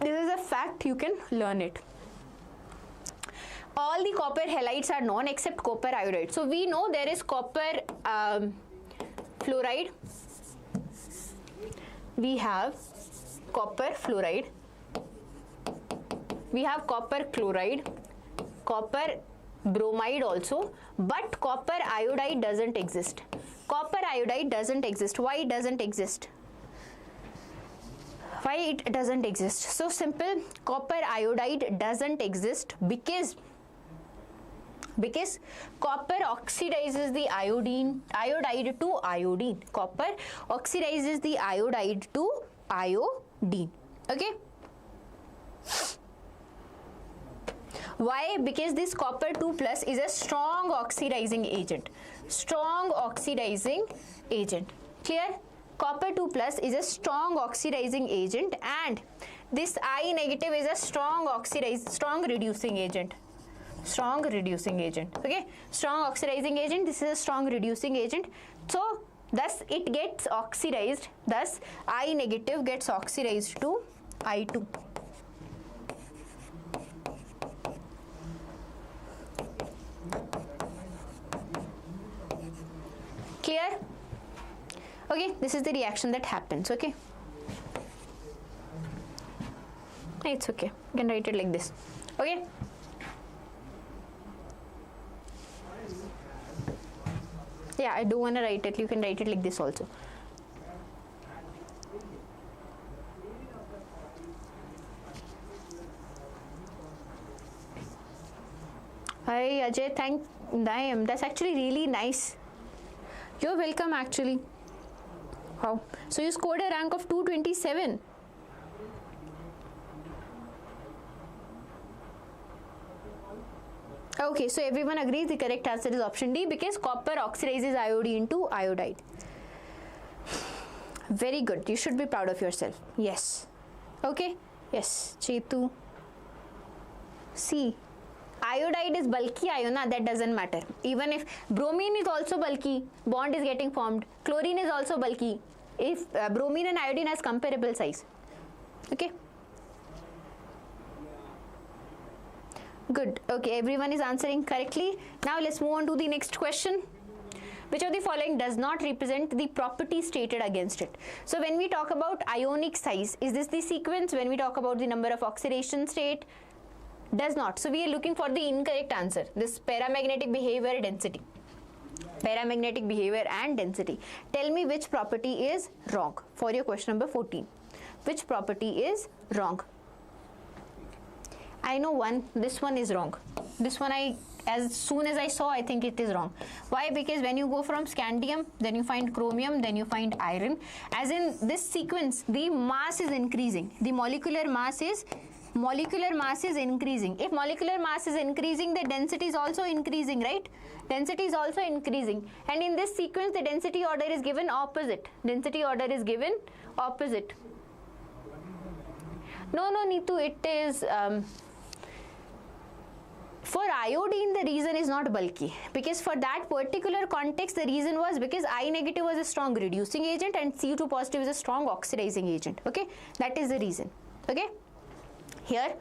This is a fact. You can learn it. All the copper halides are known except copper iodide. So we know there is copper fluoride. We have copper fluoride. We have copper chloride, copper bromide also, but copper iodide doesn't exist. Copper iodide doesn't exist. Why it doesn't exist? Why it doesn't exist? So simple. Copper iodide doesn't exist because copper oxidizes the iodide to iodine. Copper oxidizes the iodide to iodine. Okay. Why? Because this copper 2 plus is a strong oxidizing agent. Strong oxidizing agent. Clear? Copper 2 plus is a strong oxidizing agent, and this I negative is a strong reducing agent. Strong reducing agent. Okay? Strong oxidizing agent. This is a strong reducing agent. So thus it gets oxidized. Thus I negative gets oxidized to I2. Clear? Okay, this is the reaction that happens. Okay, it's okay. You can write it like this. Okay. Yeah, I do want to write it. You can write it like this also. Hi Ajay, thank Naim. That's actually really nice. You're welcome actually. Wow. So you scored a rank of 227. Okay, so everyone agrees the correct answer is option D, because copper oxidizes iodine to iodide. Very good. You should be proud of yourself. Yes. Okay. Yes. Chetu. See. Iodide is bulky ion, that doesn't matter. Even if bromine is also bulky, bond is getting formed. Chlorine is also bulky. If bromine and iodine has comparable size. Okay. Good. Okay, everyone is answering correctly. Now let's move on to the next question. Which of the following does not represent the property stated against it? So when we talk about ionic size, is this the sequence? When we talk about the number of oxidation state, does not. So we are looking for the incorrect answer. This paramagnetic behavior, density. Paramagnetic behavior and density. Tell me which property is wrong for your question number 14. Which property is wrong? I know one. This one is wrong. This one as soon as I saw, I think it is wrong. Why? Because when you go from scandium, then you find chromium, then you find iron. As in this sequence, the mass is increasing. The molecular mass is increasing. If molecular mass is increasing, the density is also increasing, right? Density is also increasing. And in this sequence, the density order is given opposite. Density order is given opposite. No, Neetu, it is... for iodine, the reason is not bulky, because for that particular context, the reason was because I negative was a strong reducing agent and Cu2 positive is a strong oxidizing agent. Okay, that is the reason. Okay, here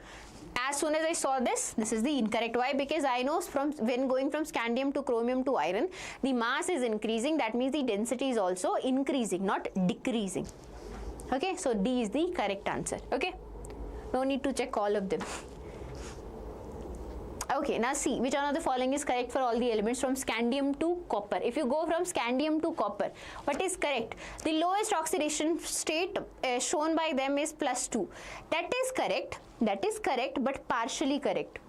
As soon as I saw this is the incorrect. Why? Because I know from when going from scandium to chromium to iron, the mass is increasing. That means the density is also increasing, not decreasing. Okay, so D is the correct answer. Okay, no need to check all of them. Okay, now see which one of the following is correct for all the elements from scandium to copper. If you go from scandium to copper, what is correct? The lowest oxidation state shown by them is +2. That is correct. That is correct, but partially correct.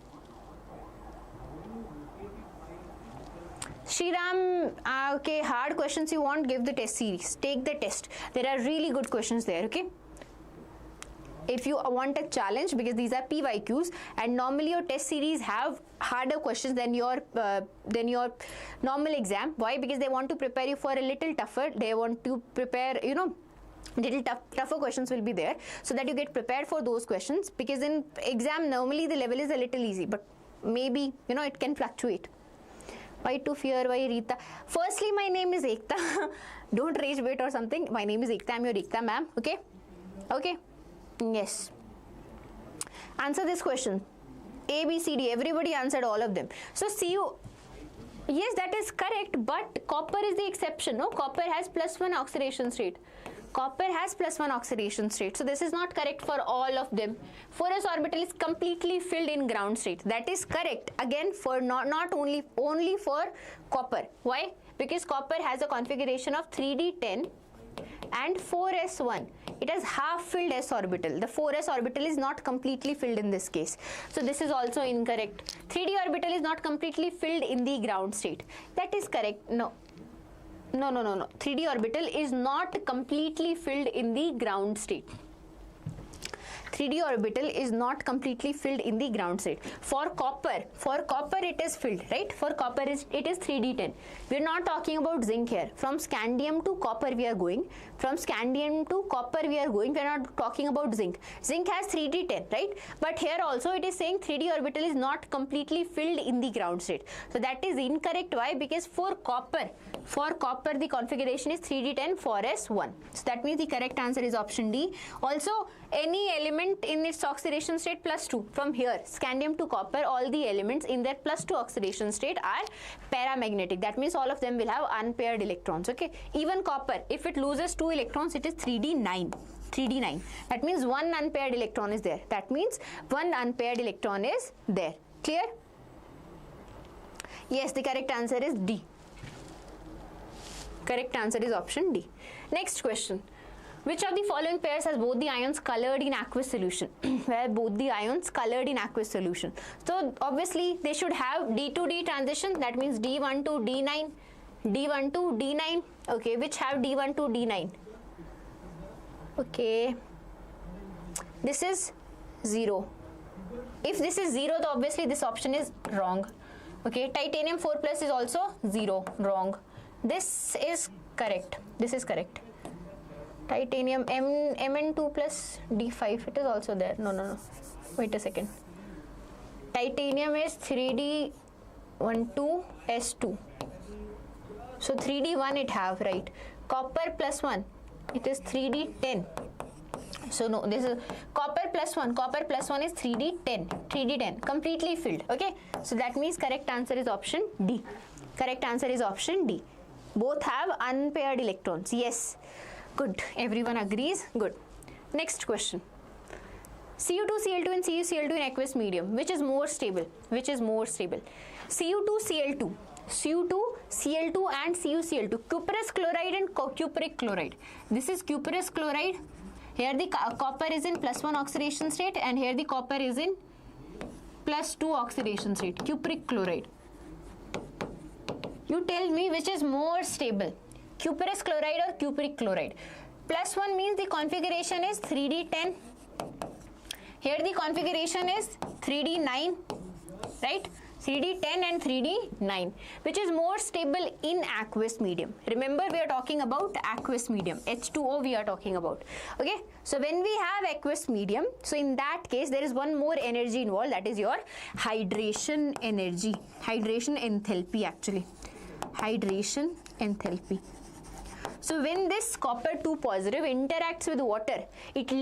Shriram, okay, hard questions you want, give the test series. Take the test. There are really good questions there, okay? If you want a challenge, because these are PYQs, and normally your test series have harder questions than your normal exam. Why? Because they want to prepare you for a little tougher. They want to prepare, you know, little tougher questions will be there, so that you get prepared for those questions. Because in exam normally the level is a little easy, but maybe, you know, it can fluctuate. Why to fear? Why Rita? Firstly, my name is Ekta. Don't rage bait or something. My name is Ekta. I'm your Ekta ma'am. Okay? Okay. Yes. Answer this question. A, B, C, D. Everybody answered all of them. So Cu. Yes, that is correct. But copper is the exception. No, copper has +1 oxidation state. Copper has +1 oxidation state. So this is not correct for all of them. 4s orbital is completely filled in ground state. That is correct. Again, for not only for copper. Why? Because copper has a configuration of 3d10 and 4s1. It has half filled s orbital. The 4s orbital is not completely filled in this case. So this is also incorrect. 3d orbital is not completely filled in the ground state. That is correct. No. 3d orbital is not completely filled in the ground state. 3d orbital is not completely filled in the ground state. For copper it is filled, right? For copper it is 3d10. We are not talking about zinc here. From scandium to copper we are going. From scandium to copper we are going. We are not talking about zinc. Zinc has 3d10, right? But here also it is saying 3d orbital is not completely filled in the ground state. So that is incorrect. Why? Because for copper the configuration is 3d10 4s1. So that means the correct answer is option D. Also, any element in its oxidation state +2. From here, scandium to copper, all the elements in their +2 oxidation state are paramagnetic. That means all of them will have unpaired electrons. Okay. Even copper, if it loses 2 electrons, it is 3d9. 3d9. That means one unpaired electron is there. That means one unpaired electron is there. Clear? Yes, the correct answer is D. Correct answer is option D. Next question. Which of the following pairs has both the ions colored in aqueous solution? Where both the ions colored in aqueous solution. So obviously they should have D to D transition. That means D1 to D9, D1 to D9. Okay, which have D1 to D9. Okay, this is 0. If this is 0, then obviously this option is wrong. Okay, titanium 4+ is also 0, wrong. This is correct. This is correct. Titanium Mn2 plus D5, it is also there. No. Wait a second. Titanium is 3D12S2. So 3D1 it have, right? Copper +1, it is 3D10. So no, this is copper +1. Copper +1 is 3D10. 3D10, completely filled. Okay. So that means correct answer is option D. Correct answer is option D. Both have unpaired electrons. Yes. Good. Everyone agrees. Good. Next question. Cu2Cl2 and CuCl2 in aqueous medium. Which is more stable? Which is more stable? Cu2Cl2. Cu2Cl2 and CuCl2. Cuprous chloride and cupric chloride. This is cuprous chloride. Here the copper is in +1 oxidation state, and here the copper is in +2 oxidation state. Cupric chloride. You tell me which is more stable. Cuprous chloride or cupric chloride. +1 means the configuration is 3D10. Here the configuration is 3D9, right? 3D10 and 3D9. Which is more stable in aqueous medium? Remember, we are talking about aqueous medium. H2O we are talking about. Okay. So when we have aqueous medium, so in that case there is one more energy involved. That is your hydration energy. Hydration enthalpy actually. Hydration enthalpy. So when this copper 2 positive interacts with water, it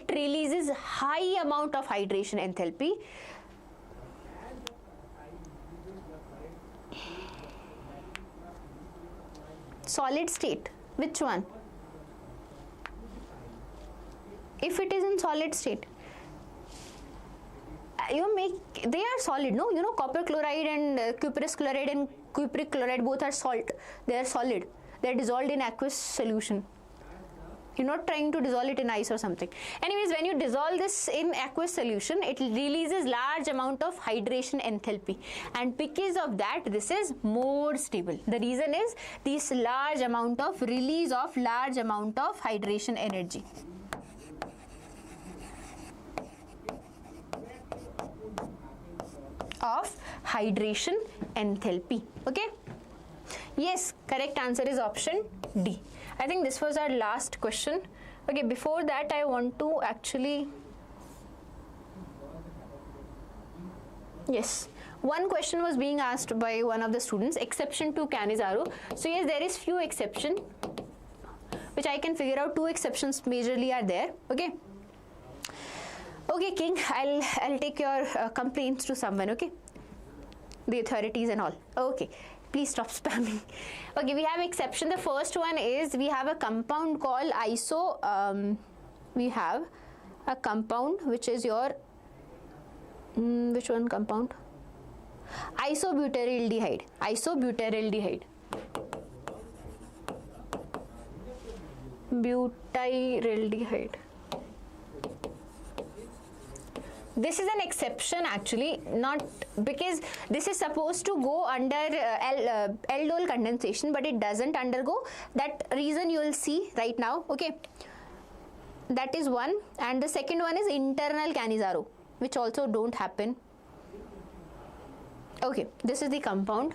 releases high amount of hydration enthalpy. Solid state, which one? If it is in solid state, they are solid, no? You know, copper chloride and cuprous chloride and cupric chloride both are salt. They are solid. They are dissolved in aqueous solution. You're not trying to dissolve it in ice or something. Anyways, when you dissolve this in aqueous solution, it releases large amount of hydration enthalpy, and because of that, this is more stable. The reason is this large amount of release of large amount of hydration energy. Of hydration enthalpy. Okay, yes, correct answer is option D. I think this was our last question. Okay, before that I want to actually, yes, one question was being asked by one of the students, exception to Cannizzaro. So yes, there is few exception which I can figure out. 2 exceptions majorly are there. Okay. Okay, King, I'll take your complaints to someone, okay? The authorities and all. Okay, please stop spamming. Okay, we have exception. The first one is we have a compound called we have a compound which is your, which one compound? Isobutyryldehyde. Isobutyryldehyde. Butyryldehyde. This is an exception actually, not because this is supposed to go under aldol condensation, but it doesn't undergo. That reason you will see right now. Okay, that is one, and the second one is internal Cannizzaro, which also don't happen. Okay, this is the compound.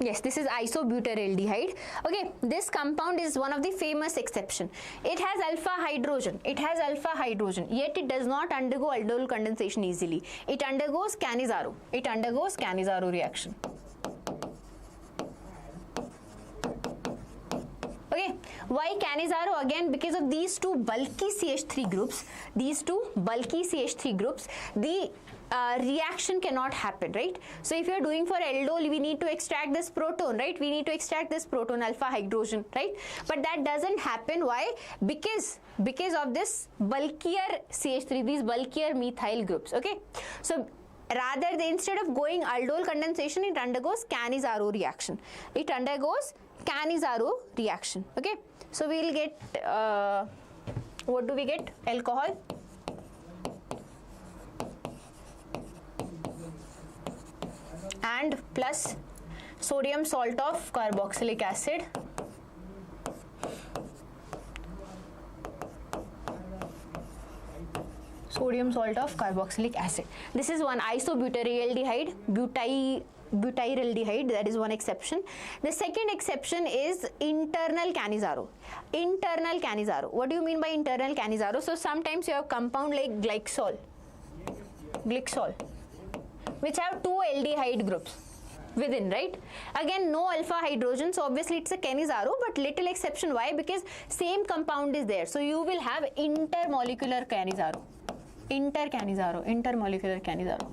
Yes, this is isobutyryldehyde. Okay, this compound is one of the famous exception. It has alpha hydrogen. It has alpha hydrogen, yet it does not undergo aldol condensation easily. It undergoes Cannizzaro. It undergoes Cannizzaro reaction. Okay, why Cannizzaro? Again, because of these two bulky CH3 groups. These two bulky CH3 groups, the reaction cannot happen, right? So if you are doing for aldol, we need to extract this proton, right? We need to extract this proton, alpha hydrogen, right? But that doesn't happen. Why? Because of this bulkier CH3, these bulkier methyl groups. Okay, so rather than, instead of going aldol condensation, it undergoes Cannizzaro reaction. It undergoes Cannizzaro reaction. Okay, so we will get what do we get? Alcohol. And plus sodium salt of carboxylic acid. Sodium salt of carboxylic acid. This is one isobutyryldehyde, butyryldehyde, that is one exception. The second exception is internal Cannizzaro. Internal Cannizzaro. What do you mean by internal Cannizzaro? So sometimes you have compound like glyxol, which have 2 aldehyde groups within, right? Again, no alpha hydrogen, so obviously it's a Cannizzaro, but little exception. Why? Because same compound is there, so you will have intermolecular Cannizzaro. Intermolecular Cannizzaro.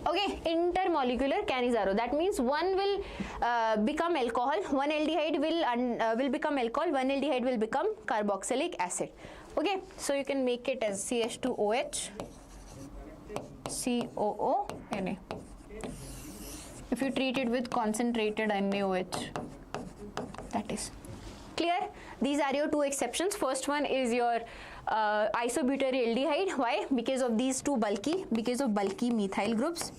Okay, intermolecular Cannizzaro. That means one will become alcohol, one aldehyde will become alcohol, one aldehyde will become carboxylic acid. Okay, so you can make it as CH2OH, COO, Na. If you treat it with concentrated NaOH, that is clear. These are your 2 exceptions. First one is your isobutyryldehyde. Why? Because of these two bulky, methyl groups.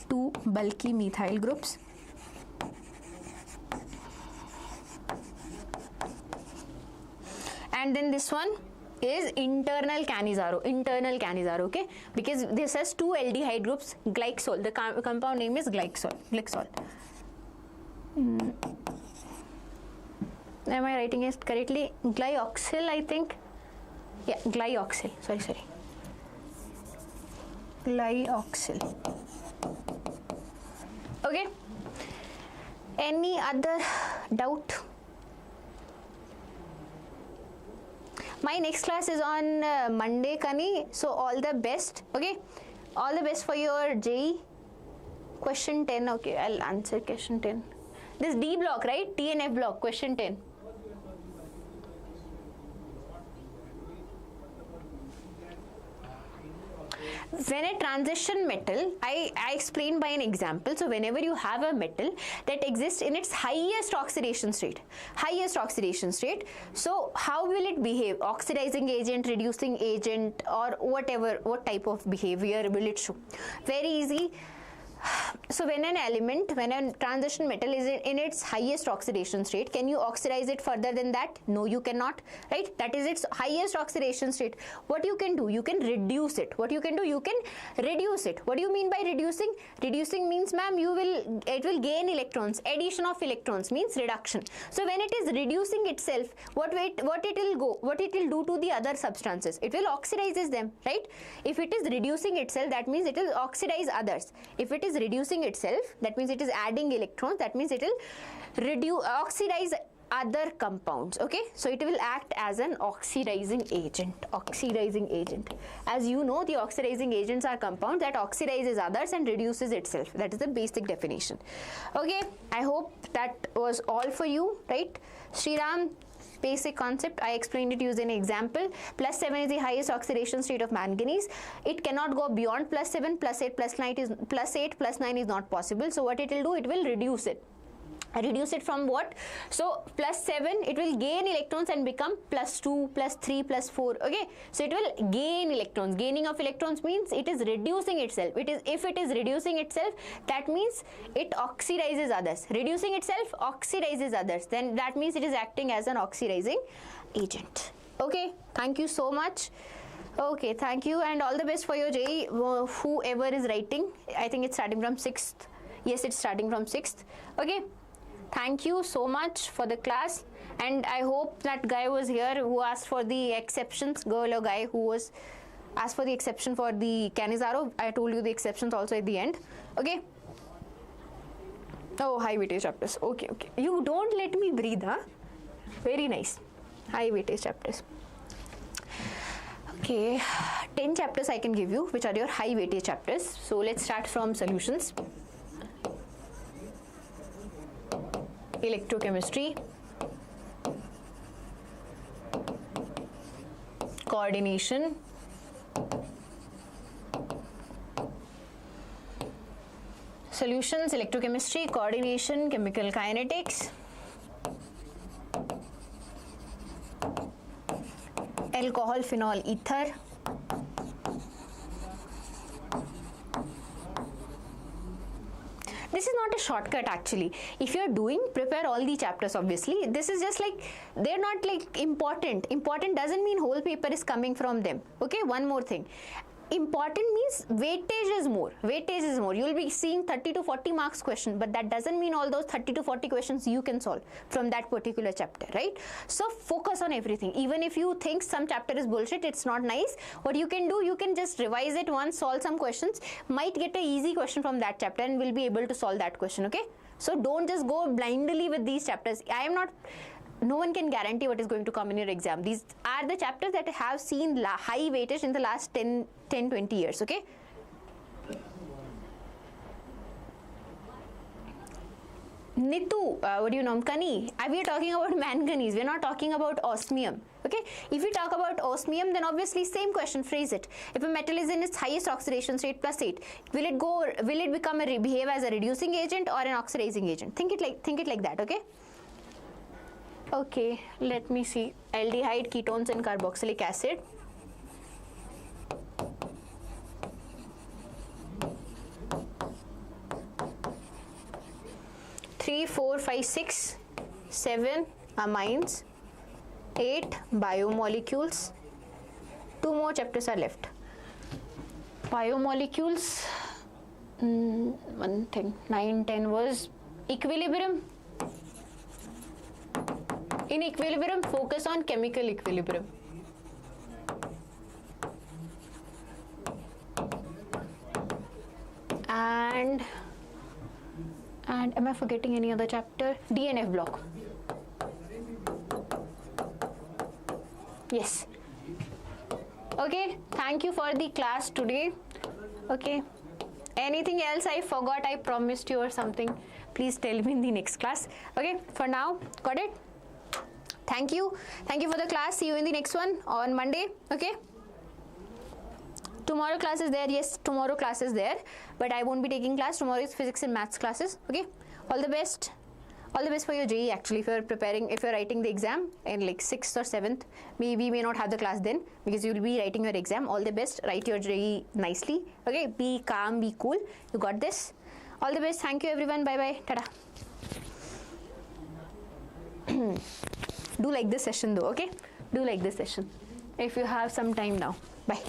2 bulky methyl groups. And then this one is internal Cannizzaro, okay? Because this has 2 aldehyde groups, glyxol. The compound name is glyxol. Am I writing it correctly? Glyoxyl, I think. Yeah, glyoxyl. Sorry. Glyoxyl. Okay. Any other doubt? My next class is on Monday, Kani. So all the best. Okay. All the best for your JEE. Question 10. Okay, I'll answer question 10. This D block, right? T and F block. Question 10. When a transition metal, I explained by an example. So whenever you have a metal that exists in its highest oxidation state, so how will it behave? Oxidizing agent, reducing agent, or whatever, what type of behavior will it show? Very easy. So when a transition metal is in its highest oxidation state, can you oxidize it further than that? No, you cannot, right? That is its highest oxidation state. What you can do? You can reduce it. What you can do? You can reduce it. What do you mean by reducing? Reducing means, ma'am, it will gain electrons. Addition of electrons means reduction. So when it is reducing itself, what it will do to the other substances? It will oxidizes them, right? If it is reducing itself, that means it will oxidize others. If it is reducing itself, that means it is adding electrons, that means it will oxidize other compounds. Okay, so it will act as an oxidizing agent. As you know, the oxidizing agents are compounds that oxidizes others and reduces itself. That is the basic definition. Okay, I hope that was all for you, right? Sriram, basic concept, I explained it using an example. +7 is the highest oxidation state of manganese. It cannot go beyond +7, +8, +9 is not possible. So what it will do, it will reduce it. Reduce it from what? So +7, it will gain electrons and become +2, +3, +4. Okay, so it will gain electrons. Gaining of electrons means it is reducing itself. If it is reducing itself, that means it oxidizes others. Reducing itself oxidizes others. Then that means it is acting as an oxidizing agent. Okay, thank you so much. Okay, thank you and all the best for your JEE. Whoever is writing, I think it's starting from 6th. Yes, it's starting from 6th. Okay. Thank you so much for the class, and I hope that guy was here who asked for the exceptions, girl or guy who was asked for the exception for the Canizaro. I told you the exceptions also at the end. Okay. Oh, high weightage chapters. Okay. You don't let me breathe, huh? Very nice. High weightage chapters. Okay, 10 chapters I can give you, which are your high weightage chapters. So let's start from solutions. Electrochemistry, coordination, solutions, electrochemistry, coordination, chemical kinetics, alcohol, phenol, ether, this is not a shortcut actually. If you're doing, prepare all the chapters obviously. This is just like, they're not like important. Important doesn't mean whole paper is coming from them. Okay, one more thing. Important means weightage is more. You'll be seeing 30 to 40 marks question, but that doesn't mean all those 30 to 40 questions you can solve from that particular chapter, right? So focus on everything. Even if you think some chapter is bullshit, it's not nice, what you can do, you can just revise it once, solve some questions, might get a easy question from that chapter and will be able to solve that question. Okay, so don't just go blindly with these chapters. No one can guarantee what is going to come in your exam. These are the chapters that have seen high weightage in the last 10-20 years. Okay, Nitu, what do you know, Kani? We are talking about manganese, we are not talking about osmium. Okay, if we talk about osmium, then obviously same question, phrase it. If a metal is in its highest oxidation state +8, will it behave as a reducing agent or an oxidizing agent? Think it like that. Okay. Okay, let me see. Aldehyde, ketones and carboxylic acid. Three, 4, 5, 6, 7 amines, 8 biomolecules. 2 more chapters are left. Biomolecules, one thing, 9, 10 was equilibrium. In equilibrium, focus on chemical equilibrium. and am I forgetting any other chapter? DNF block. Yes. Okay, thank you for the class today. Okay, anything else I forgot, I promised you or something, please tell me in the next class. Okay, for now, got it? Thank you for the class. See you in the next one on Monday. Okay, tomorrow class is there. Yes, tomorrow class is there, but I won't be taking class. Tomorrow is physics and maths classes. Okay, all the best for your JEE. Actually, if you're writing the exam in like 6th or 7th, we may not have the class then, because you'll be writing your exam. All the best, write your JEE nicely. Okay, be calm, be cool, you got this. All the best. Thank you everyone. Bye bye, tada. Do like this session though. Okay, do like this session if you have some time now. Bye.